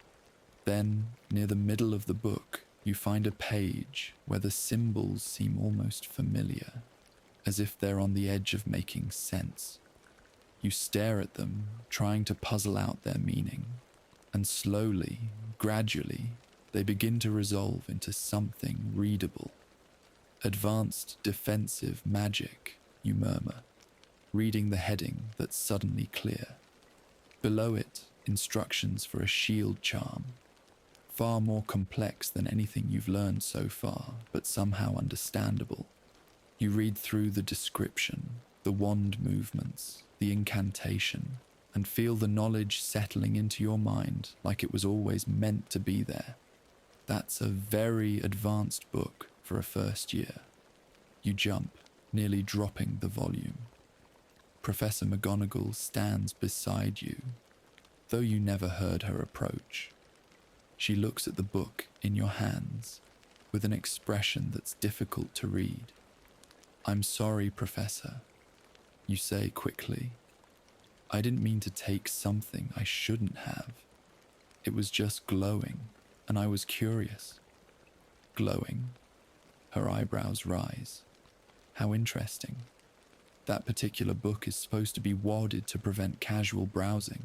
Then, near the middle of the book, you find a page where the symbols seem almost familiar, as if they're on the edge of making sense. You stare at them, trying to puzzle out their meaning, and slowly, gradually, they begin to resolve into something readable. Advanced defensive magic, you murmur, reading the heading that's suddenly clear. Below it, instructions for a shield charm, far more complex than anything you've learned so far, but somehow understandable. You read through the description, the wand movements, the incantation, and feel the knowledge settling into your mind like it was always meant to be there. That's a very advanced book for a first year. You jump, nearly dropping the volume. Professor McGonagall stands beside you, though you never heard her approach. She looks at the book in your hands with an expression that's difficult to read. "I'm sorry, Professor," you say quickly. "I didn't mean to take something I shouldn't have. It was just glowing, and I was curious." Glowing. Her eyebrows rise. How interesting. That particular book is supposed to be wadded to prevent casual browsing.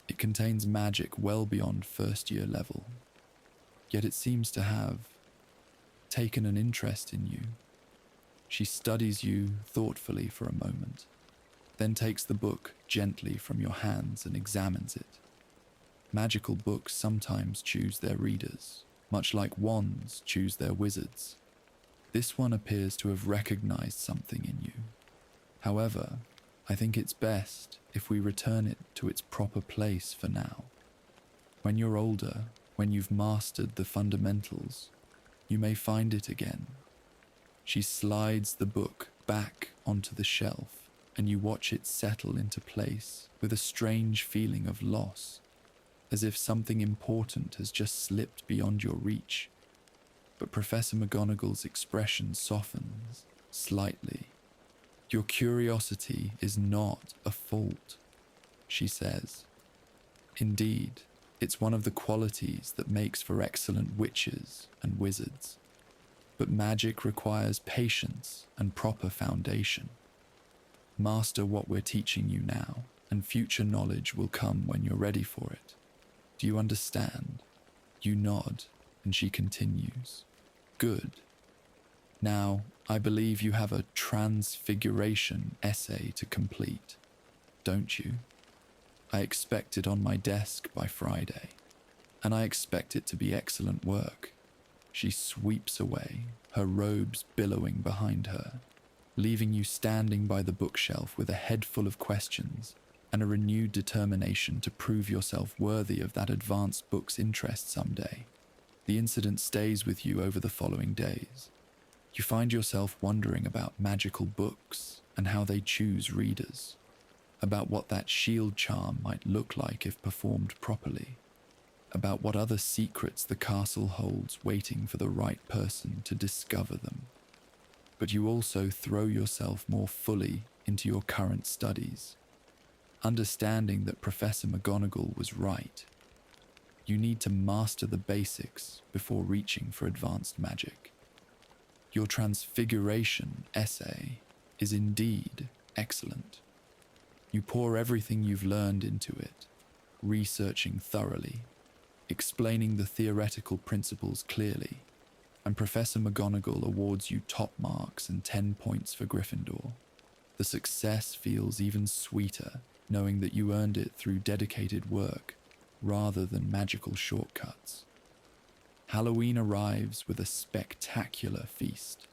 It contains magic well beyond first-year level. Yet it seems to have taken an interest in you. She studies you thoughtfully for a moment, then takes the book gently from your hands and examines it. Magical books sometimes choose their readers, much like wands choose their wizards. This one appears to have recognized something in you. However, I think it's best if we return it to its proper place for now. When you're older, when you've mastered the fundamentals, you may find it again. She slides the book back onto the shelf, and you watch it settle into place with a strange feeling of loss, as if something important has just slipped beyond your reach. But Professor McGonagall's expression softens slightly. "Your curiosity is not a fault," she says. "Indeed, it's one of the qualities that makes for excellent witches and wizards. But magic requires patience and proper foundation. Master what we're teaching you now, and future knowledge will come when you're ready for it. Do you understand?" You nod, and she continues. "Good. Now, I believe you have a transfiguration essay to complete, don't you? I expect it on my desk by Friday, and I expect it to be excellent work." She sweeps away, her robes billowing behind her, leaving you standing by the bookshelf with a head full of questions and a renewed determination to prove yourself worthy of that advanced book's interest someday. The incident stays with you over the following days. You find yourself wondering about magical books and how they choose readers, about what that shield charm might look like if performed properly, about what other secrets the castle holds waiting for the right person to discover them. But you also throw yourself more fully into your current studies, understanding that Professor McGonagall was right. You need to master the basics before reaching for advanced magic. Your Transfiguration essay is indeed excellent. You pour everything you've learned into it, researching thoroughly, explaining the theoretical principles clearly, and Professor McGonagall awards you top marks and 10 points for Gryffindor. The success feels even sweeter knowing that you earned it through dedicated work rather than magical shortcuts. Halloween arrives with a spectacular feast.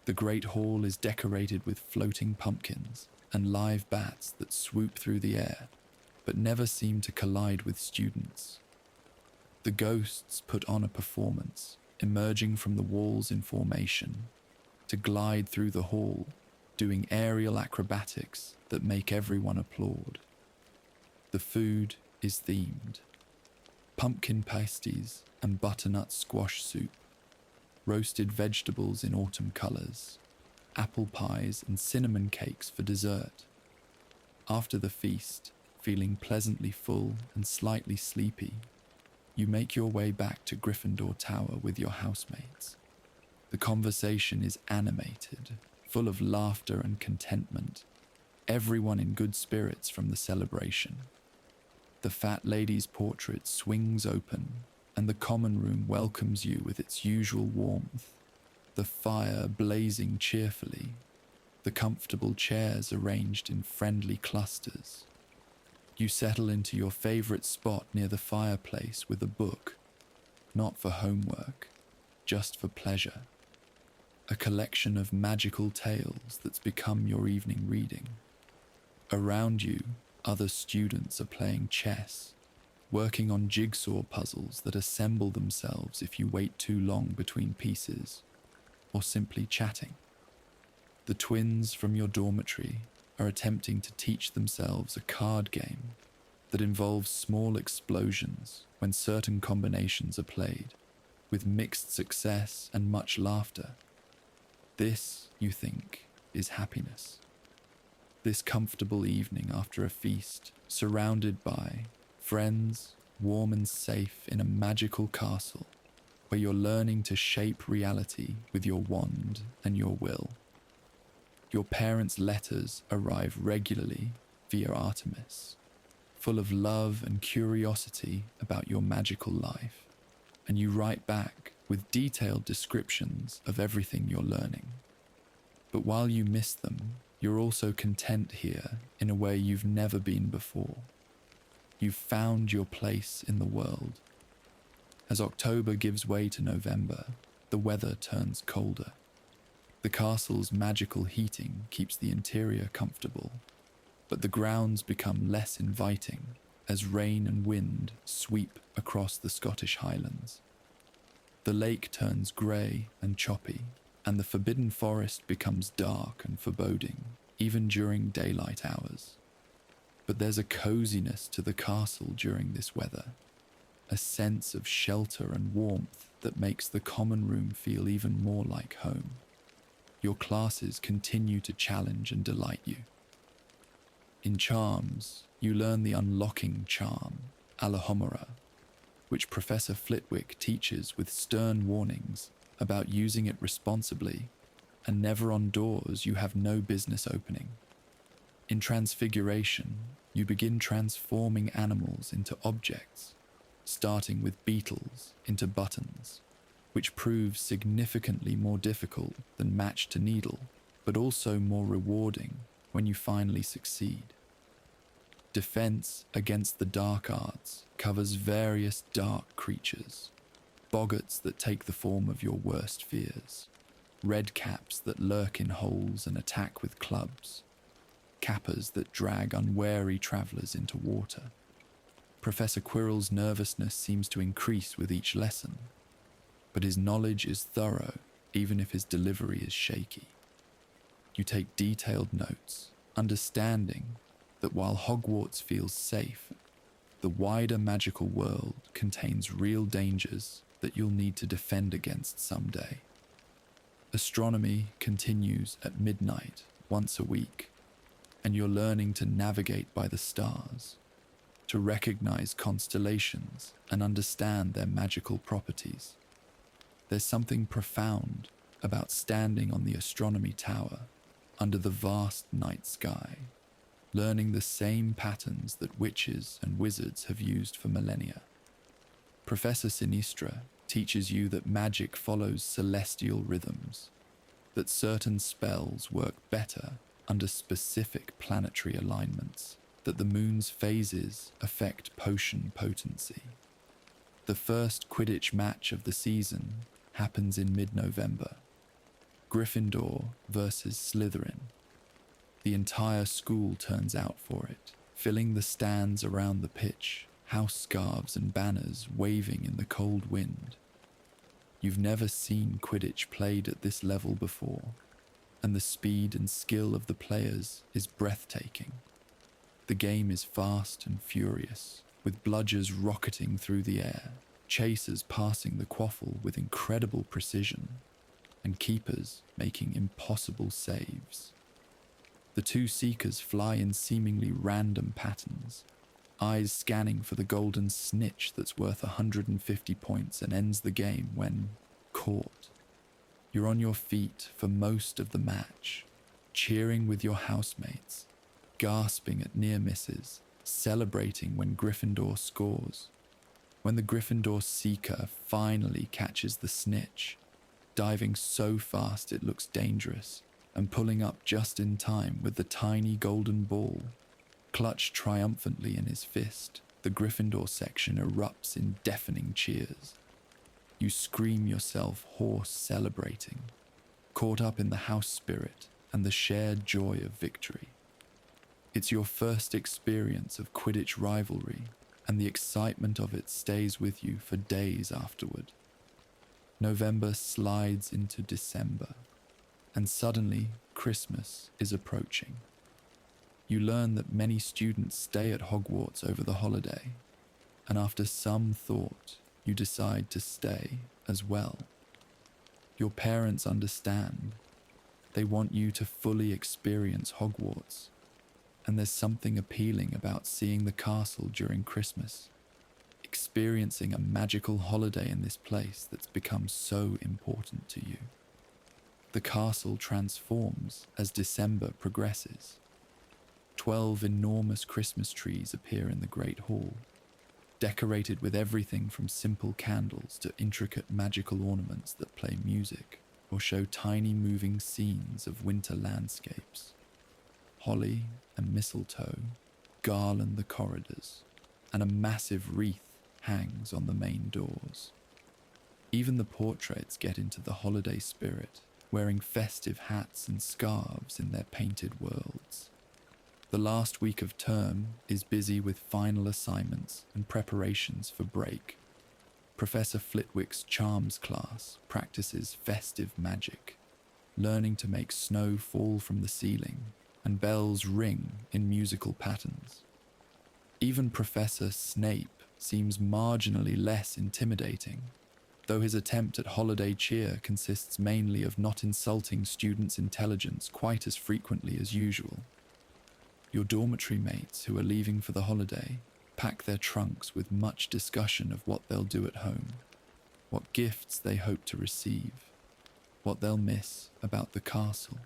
The Great Hall is decorated with floating pumpkins and live bats that swoop through the air, but never seem to collide with students. The ghosts put on a performance, emerging from the walls in formation, to glide through the hall, doing aerial acrobatics that make everyone applaud. The food is themed. Pumpkin pasties and butternut squash soup, roasted vegetables in autumn colours, apple pies and cinnamon cakes for dessert. After the feast, feeling pleasantly full and slightly sleepy, you make your way back to Gryffindor Tower with your housemates. The conversation is animated, full of laughter and contentment, everyone in good spirits from the celebration. The fat lady's portrait swings open, and the common room welcomes you with its usual warmth, the fire blazing cheerfully, the comfortable chairs arranged in friendly clusters. You settle into your favourite spot near the fireplace with a book, not for homework, just for pleasure. A collection of magical tales that's become your evening reading. Around you, other students are playing chess, working on jigsaw puzzles that assemble themselves if you wait too long between pieces, or simply chatting. The twins from your dormitory are attempting to teach themselves a card game that involves small explosions when certain combinations are played, with mixed success and much laughter. This, you think, is happiness. This comfortable evening after a feast, surrounded by friends, warm and safe in a magical castle, where you're learning to shape reality with your wand and your will. Your parents' letters arrive regularly via Artemis, full of love and curiosity about your magical life, and you write back with detailed descriptions of everything you're learning. But while you miss them, you're also content here in a way you've never been before. You've found your place in the world. As October gives way to November, the weather turns colder. The castle's magical heating keeps the interior comfortable, but the grounds become less inviting as rain and wind sweep across the Scottish Highlands. The lake turns grey and choppy, and the forbidden forest becomes dark and foreboding, even during daylight hours. But there's a coziness to the castle during this weather, a sense of shelter and warmth that makes the common room feel even more like home. Your classes continue to challenge and delight you. In charms, you learn the unlocking charm, Alohomora, which Professor Flitwick teaches with stern warnings about using it responsibly and never on doors you have no business opening. In Transfiguration, you begin transforming animals into objects, starting with beetles into buttons, which proves significantly more difficult than match to needle, but also more rewarding when you finally succeed. Defense against the dark arts covers various dark creatures, boggarts that take the form of your worst fears, redcaps that lurk in holes and attack with clubs. kappas that drag unwary travelers into water. Professor Quirrell's nervousness seems to increase with each lesson, but his knowledge is thorough even if his delivery is shaky. You take detailed notes, understanding that while Hogwarts feels safe, the wider magical world contains real dangers that you'll need to defend against someday. Astronomy continues at midnight once a week, and you're learning to navigate by the stars, to recognize constellations and understand their magical properties. There's something profound about standing on the astronomy tower under the vast night sky, learning the same patterns that witches and wizards have used for millennia. Professor Sinistra teaches you that magic follows celestial rhythms, that certain spells work better under specific planetary alignments, that the moon's phases affect potion potency. The first Quidditch match of the season happens in mid-November. Gryffindor versus Slytherin. The entire school turns out for it, filling the stands around the pitch, house scarves and banners waving in the cold wind. You've never seen Quidditch played at this level before, and the speed and skill of the players is breathtaking. The game is fast and furious, with bludgers rocketing through the air, chasers passing the quaffle with incredible precision, and keepers making impossible saves. The two seekers fly in seemingly random patterns, eyes scanning for the golden snitch that's worth 150 points and ends the game when caught. You're on your feet for most of the match, cheering with your housemates, gasping at near misses, celebrating when Gryffindor scores. When the Gryffindor seeker finally catches the snitch, diving so fast it looks dangerous, and pulling up just in time with the tiny golden ball, clutched triumphantly in his fist, the Gryffindor section erupts in deafening cheers. You scream yourself hoarse celebrating, caught up in the house spirit and the shared joy of victory. It's your first experience of Quidditch rivalry, and the excitement of it stays with you for days afterward. November slides into December, and suddenly Christmas is approaching. You learn that many students stay at Hogwarts over the holiday, and after some thought, you decide to stay as well. Your parents understand. They want you to fully experience Hogwarts, and there's something appealing about seeing the castle during Christmas, experiencing a magical holiday in this place that's become so important to you. The castle transforms as December progresses. 12 enormous Christmas trees appear in the Great Hall, decorated with everything from simple candles to intricate magical ornaments that play music or show tiny moving scenes of winter landscapes. Holly and mistletoe garland the corridors, and a massive wreath hangs on the main doors. Even the portraits get into the holiday spirit, wearing festive hats and scarves in their painted worlds. The last week of term is busy with final assignments and preparations for break. Professor Flitwick's charms class practices festive magic, learning to make snow fall from the ceiling and bells ring in musical patterns. Even Professor Snape seems marginally less intimidating, though his attempt at holiday cheer consists mainly of not insulting students' intelligence quite as frequently as usual. Your dormitory mates who are leaving for the holiday pack their trunks with much discussion of what they'll do at home, what gifts they hope to receive, what they'll miss about the castle.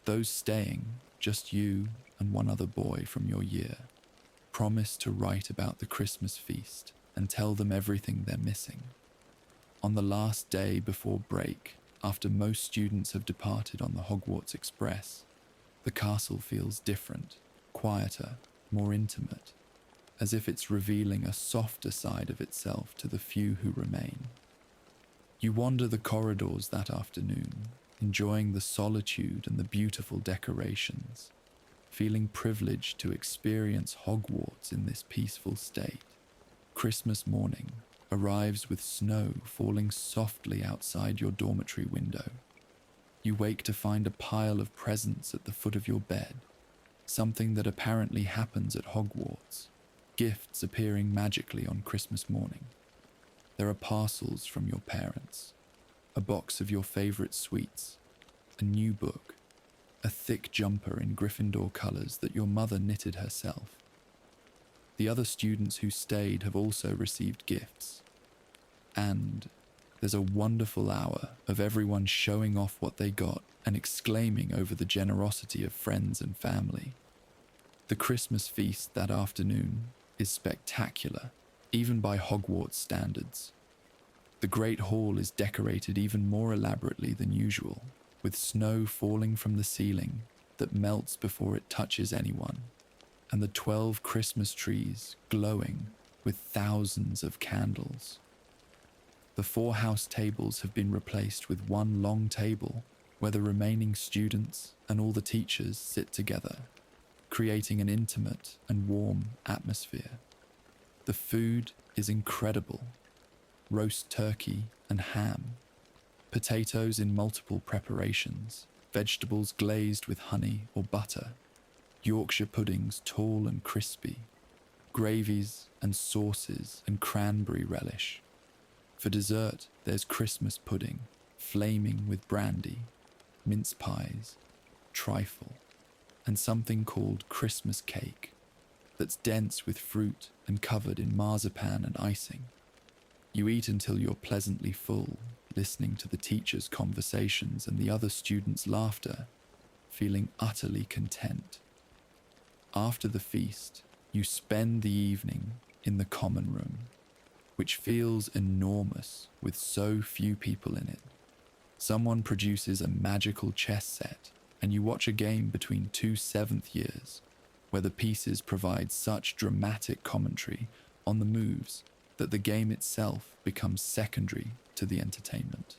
Those staying, just you and one other boy from your year, promise to write about the Christmas feast and tell them everything they're missing. On the last day before break, after most students have departed on the Hogwarts Express, the castle feels different, quieter, more intimate, as if it's revealing a softer side of itself to the few who remain. You wander the corridors that afternoon, enjoying the solitude and the beautiful decorations, feeling privileged to experience Hogwarts in this peaceful state. Christmas morning arrives with snow falling softly outside your dormitory window. You wake to find a pile of presents at the foot of your bed, something that apparently happens at Hogwarts, gifts appearing magically on Christmas morning. There are parcels from your parents, a box of your favorite sweets, a new book, a thick jumper in Gryffindor colours that your mother knitted herself. The other students who stayed have also received gifts. And there's a wonderful hour of everyone showing off what they got and exclaiming over the generosity of friends and family. The Christmas feast that afternoon is spectacular, even by Hogwarts standards. The Great Hall is decorated even more elaborately than usual, with snow falling from the ceiling that melts before it touches anyone, and the 12 Christmas trees glowing with thousands of candles. The 4 house tables have been replaced with one long table where the remaining students and all the teachers sit together, creating an intimate and warm atmosphere. The food is incredible. Roast turkey and ham, potatoes in multiple preparations, vegetables glazed with honey or butter, Yorkshire puddings tall and crispy, gravies and sauces and cranberry relish. For dessert, there's Christmas pudding, flaming with brandy, mince pies, trifle, and something called Christmas cake that's dense with fruit and covered in marzipan and icing. You eat until you're pleasantly full, listening to the teachers' conversations and the other students' laughter, feeling utterly content. After the feast, you spend the evening in the common room, which feels enormous with so few people in it. Someone produces a magical chess set, and you watch a game between 2 seventh years, where the pieces provide such dramatic commentary on the moves that the game itself becomes secondary to the entertainment.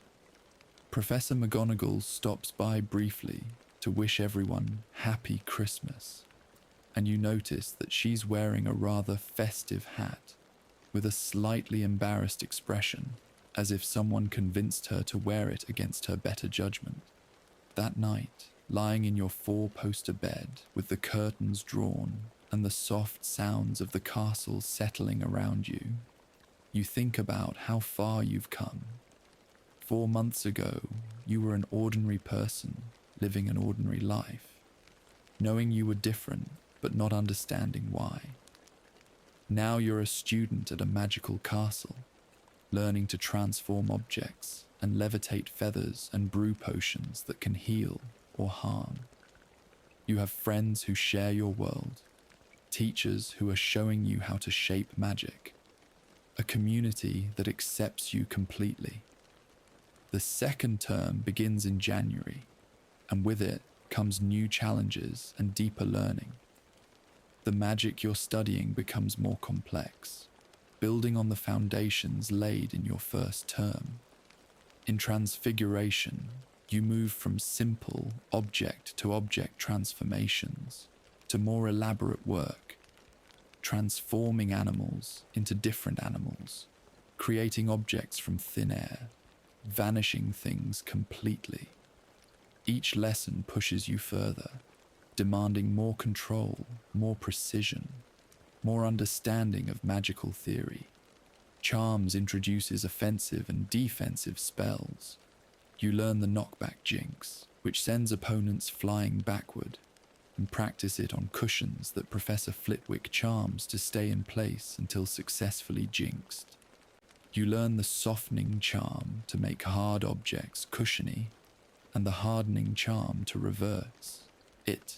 Professor McGonagall stops by briefly to wish everyone Happy Christmas, and you notice that she's wearing a rather festive hat with a slightly embarrassed expression, as if someone convinced her to wear it against her better judgment. That night, lying in your 4-poster bed with the curtains drawn and the soft sounds of the castle settling around you, you think about how far you've come. 4 months ago, you were an ordinary person living an ordinary life, knowing you were different but not understanding why. Now you're a student at a magical castle, learning to transform objects and levitate feathers and brew potions that can heal or harm. You have friends who share your world, teachers who are showing you how to shape magic, a community that accepts you completely. The second term begins in January, and with it comes new challenges and deeper learning. The magic you're studying becomes more complex, building on the foundations laid in your first term. In Transfiguration, you move from simple object-to-object transformations to more elaborate work, transforming animals into different animals, creating objects from thin air, vanishing things completely. Each lesson pushes you further, demanding more control, more precision, more understanding of magical theory. Charms introduces offensive and defensive spells. You learn the knockback jinx, which sends opponents flying backward, and practice it on cushions that Professor Flitwick charms to stay in place until successfully jinxed. You learn the softening charm to make hard objects cushiony, and the hardening charm to reverse it.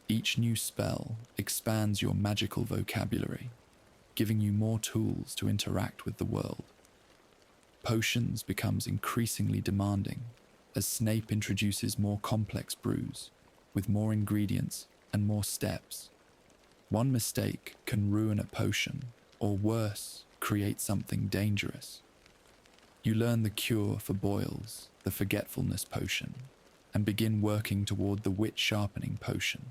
Each new spell expands your magical vocabulary, giving you more tools to interact with the world. Potions becomes increasingly demanding as Snape introduces more complex brews, with more ingredients and more steps. One mistake can ruin a potion, or worse, create something dangerous. You learn the cure for boils, the forgetfulness potion, and begin working toward the wit sharpening potion.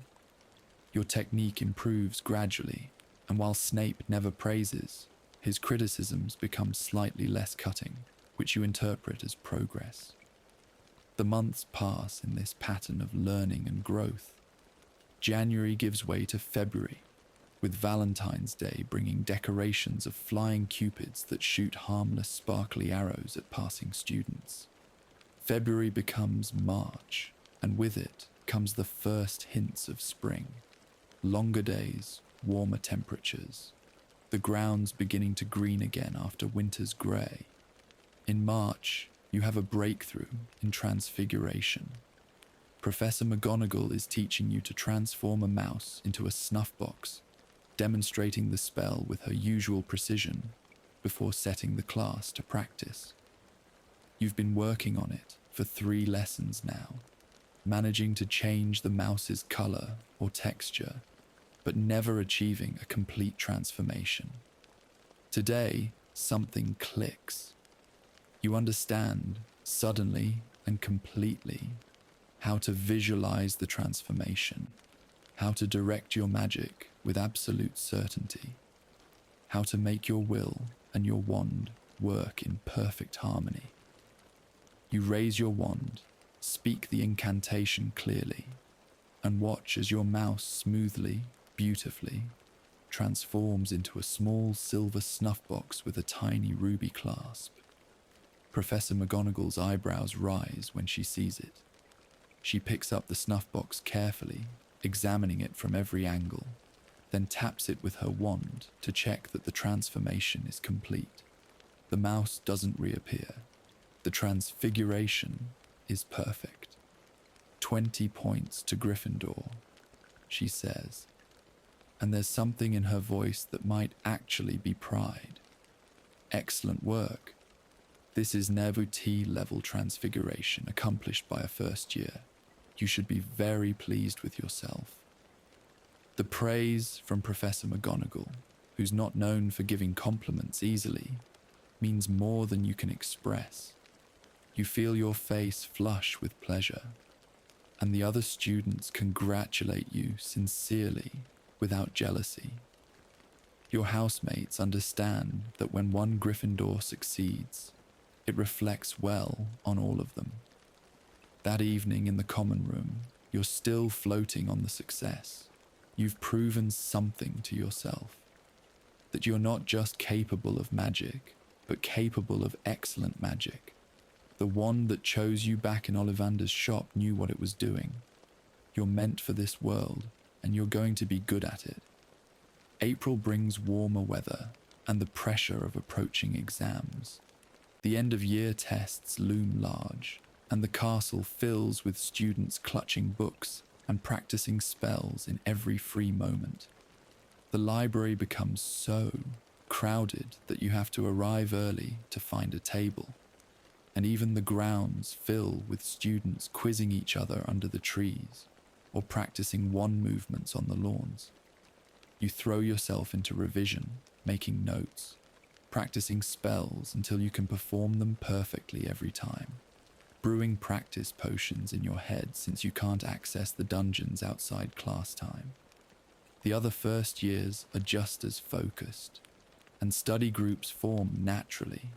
Your technique improves gradually, and while Snape never praises, his criticisms become slightly less cutting, which you interpret as progress. The months pass in this pattern of learning and growth. January gives way to February, with Valentine's Day bringing decorations of flying cupids that shoot harmless, sparkly arrows at passing students. February becomes March, and with it comes the first hints of spring. Longer days, warmer temperatures, the grounds beginning to green again after winter's grey. In March, you have a breakthrough in transfiguration. Professor McGonagall is teaching you to transform a mouse into a snuff box, demonstrating the spell with her usual precision before setting the class to practice. You've been working on it for 3 lessons now, managing to change the mouse's colour or texture, but never achieving a complete transformation. Today, something clicks. You understand, suddenly and completely, how to visualize the transformation, how to direct your magic with absolute certainty, how to make your will and your wand work in perfect harmony. You raise your wand, speak the incantation clearly, and watch as your mouse smoothly, beautifully, transforms into a small silver snuff box with a tiny ruby clasp. Professor McGonagall's eyebrows rise when she sees it. She picks up the snuff box carefully, examining it from every angle, then taps it with her wand to check that the transformation is complete. The mouse doesn't reappear. The transfiguration is perfect. 20 points to Gryffindor, she says, and there's something in her voice that might actually be pride. Excellent work. This is Nervuti level transfiguration accomplished by a first year. You should be very pleased with yourself. The praise from Professor McGonagall, who's not known for giving compliments easily, means more than you can express. You feel your face flush with pleasure, and the other students congratulate you sincerely without jealousy. Your housemates understand that when one Gryffindor succeeds, it reflects well on all of them. That evening in the common room, you're still floating on the success. You've proven something to yourself, that you're not just capable of magic, but capable of excellent magic. The wand that chose you back in Ollivander's shop knew what it was doing. You're meant for this world, and you're going to be good at it. April brings warmer weather and the pressure of approaching exams. The end-of-year tests loom large, and the castle fills with students clutching books and practicing spells in every free moment. The library becomes so crowded that you have to arrive early to find a table, and even the grounds fill with students quizzing each other under the trees or practicing wand movements on the lawns. You throw yourself into revision, making notes, practicing spells until you can perform them perfectly every time, brewing practice potions in your head since you can't access the dungeons outside class time. The other first years are just as focused, and study groups form naturally,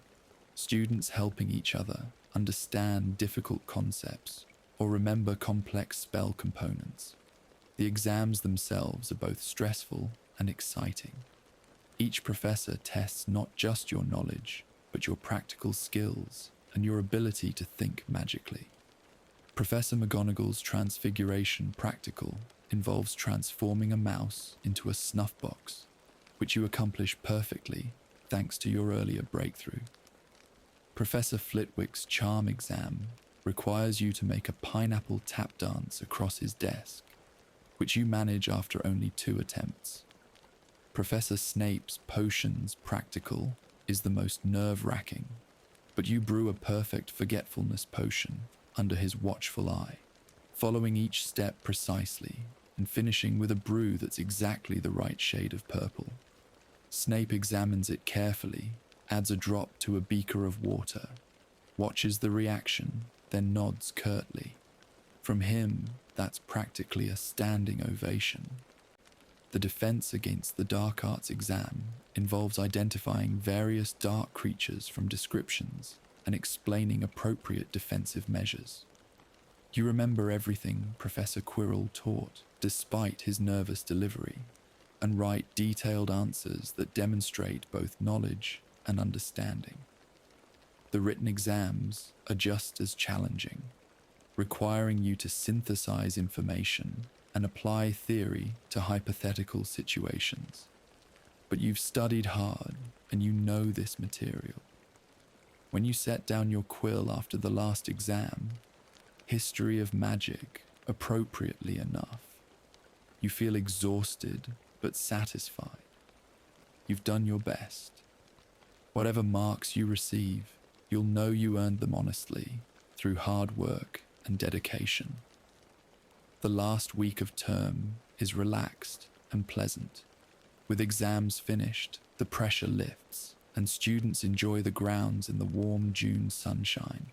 students helping each other understand difficult concepts or remember complex spell components. The exams themselves are both stressful and exciting. Each professor tests not just your knowledge, but your practical skills and your ability to think magically. Professor McGonagall's Transfiguration Practical involves transforming a mouse into a snuff box, which you accomplish perfectly thanks to your earlier breakthrough. Professor Flitwick's Charm exam requires you to make a pineapple tap dance across his desk, which you manage after only 2 attempts. Professor Snape's Potions Practical is the most nerve-wracking, but you brew a perfect forgetfulness potion under his watchful eye, following each step precisely and finishing with a brew that's exactly the right shade of purple. Snape examines it carefully, adds a drop to a beaker of water, watches the reaction, then nods curtly. From him, that's practically a standing ovation. The defense against the dark arts exam involves identifying various dark creatures from descriptions and explaining appropriate defensive measures. You remember everything Professor Quirrell taught, despite his nervous delivery, and write detailed answers that demonstrate both knowledge and understanding. The written exams are just as challenging, requiring you to synthesize information and apply theory to hypothetical situations. But you've studied hard and you know this material. When you set down your quill after the last exam, history of magic, appropriately enough, you feel exhausted but satisfied. You've done your best. Whatever marks you receive, you'll know you earned them honestly through hard work and dedication. The last week of term is relaxed and pleasant. With exams finished, the pressure lifts and students enjoy the grounds in the warm June sunshine.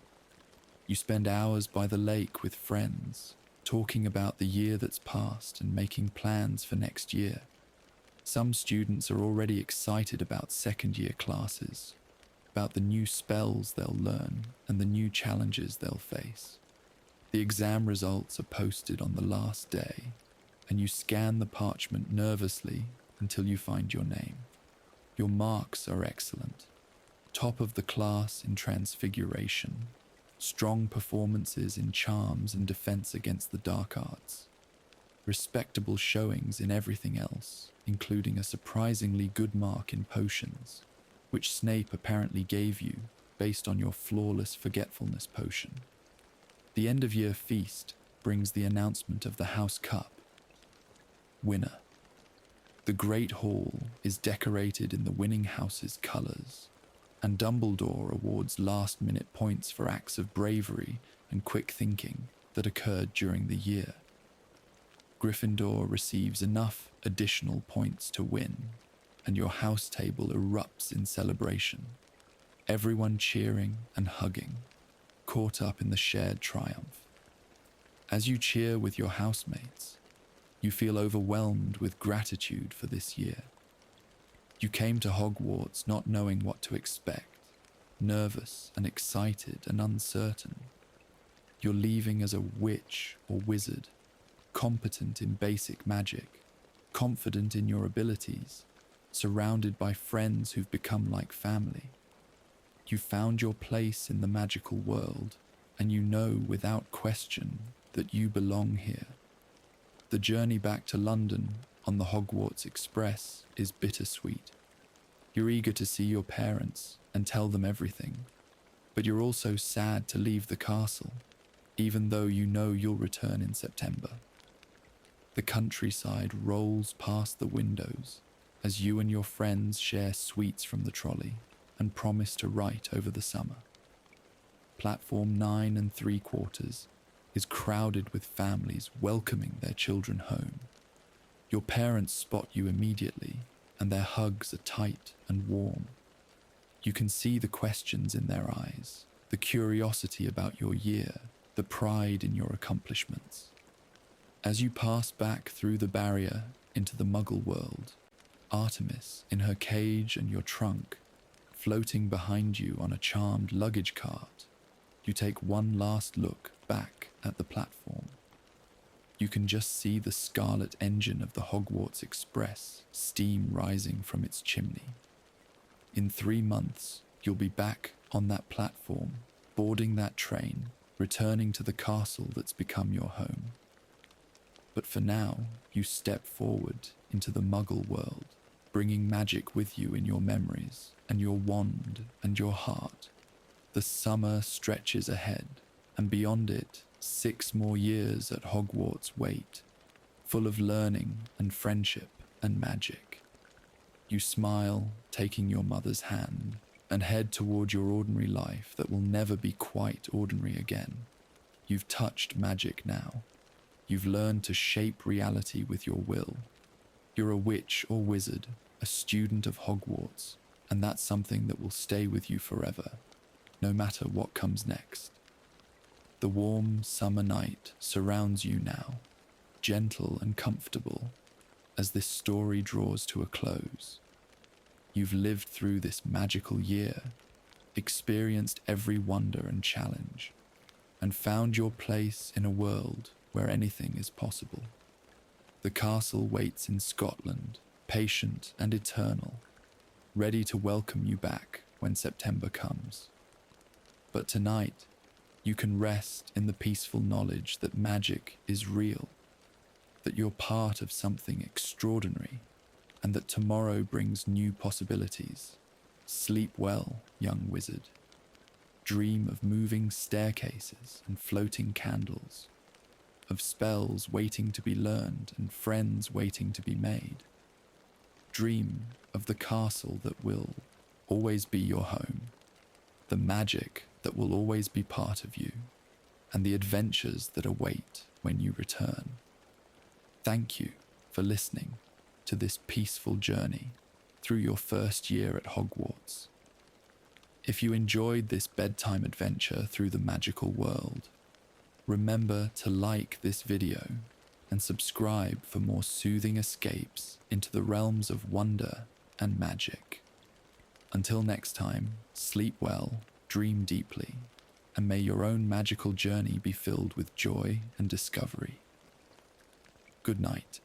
You spend hours by the lake with friends, talking about the year that's passed and making plans for next year. Some students are already excited about second-year classes, about the new spells they'll learn and the new challenges they'll face. The exam results are posted on the last day, and you scan the parchment nervously until you find your name. Your marks are excellent. Top of the class in transfiguration, strong performances in charms and defense against the dark arts, respectable showings in everything else, including a surprisingly good mark in potions, which Snape apparently gave you based on your flawless forgetfulness potion. The end-of-year feast brings the announcement of the House Cup. Winner. The Great Hall is decorated in the winning house's colours, and Dumbledore awards last-minute points for acts of bravery and quick thinking that occurred during the year. Gryffindor receives enough additional points to win, and your house table erupts in celebration, everyone cheering and hugging, caught up in the shared triumph. As you cheer with your housemates, you feel overwhelmed with gratitude for this year. You came to Hogwarts not knowing what to expect, nervous and excited and uncertain. You're leaving as a witch or wizard, competent in basic magic, confident in your abilities, surrounded by friends who've become like family. You found your place in the magical world, and you know without question that you belong here. The journey back to London on the Hogwarts Express is bittersweet. You're eager to see your parents and tell them everything, but you're also sad to leave the castle, even though you know you'll return in September. The countryside rolls past the windows as you and your friends share sweets from the trolley and promise to write over the summer. Platform 9 3/4 is crowded with families welcoming their children home. Your parents spot you immediately, and their hugs are tight and warm. You can see the questions in their eyes, the curiosity about your year, the pride in your accomplishments. As you pass back through the barrier into the Muggle world, Artemis in her cage and your trunk, floating behind you on a charmed luggage cart, you take one last look back at the platform. You can just see the scarlet engine of the Hogwarts Express, steam rising from its chimney. In 3 months, you'll be back on that platform, boarding that train, returning to the castle that's become your home. But for now, you step forward into the Muggle world, bringing magic with you in your memories and your wand and your heart. The summer stretches ahead, and beyond it, 6 more years at Hogwarts wait, full of learning and friendship and magic. You smile, taking your mother's hand, and head toward your ordinary life that will never be quite ordinary again. You've touched magic now. You've learned to shape reality with your will. You're a witch or wizard, a student of Hogwarts, and that's something that will stay with you forever, no matter what comes next. The warm summer night surrounds you now, gentle and comfortable, as this story draws to a close. You've lived through this magical year, experienced every wonder and challenge, and found your place in a world where anything is possible. The castle waits in Scotland, patient and eternal, ready to welcome you back when September comes. But tonight, you can rest in the peaceful knowledge that magic is real, that you're part of something extraordinary, and that tomorrow brings new possibilities. Sleep well, young wizard. Dream of moving staircases and floating candles, of spells waiting to be learned and friends waiting to be made. Dream of the castle that will always be your home, the magic that will always be part of you, and the adventures that await when you return. Thank you for listening to this peaceful journey through your first year at Hogwarts. If you enjoyed this bedtime adventure through the magical world, remember to like this video and subscribe for more soothing escapes into the realms of wonder and magic. Until next time, sleep well, dream deeply, and may your own magical journey be filled with joy and discovery. Good night.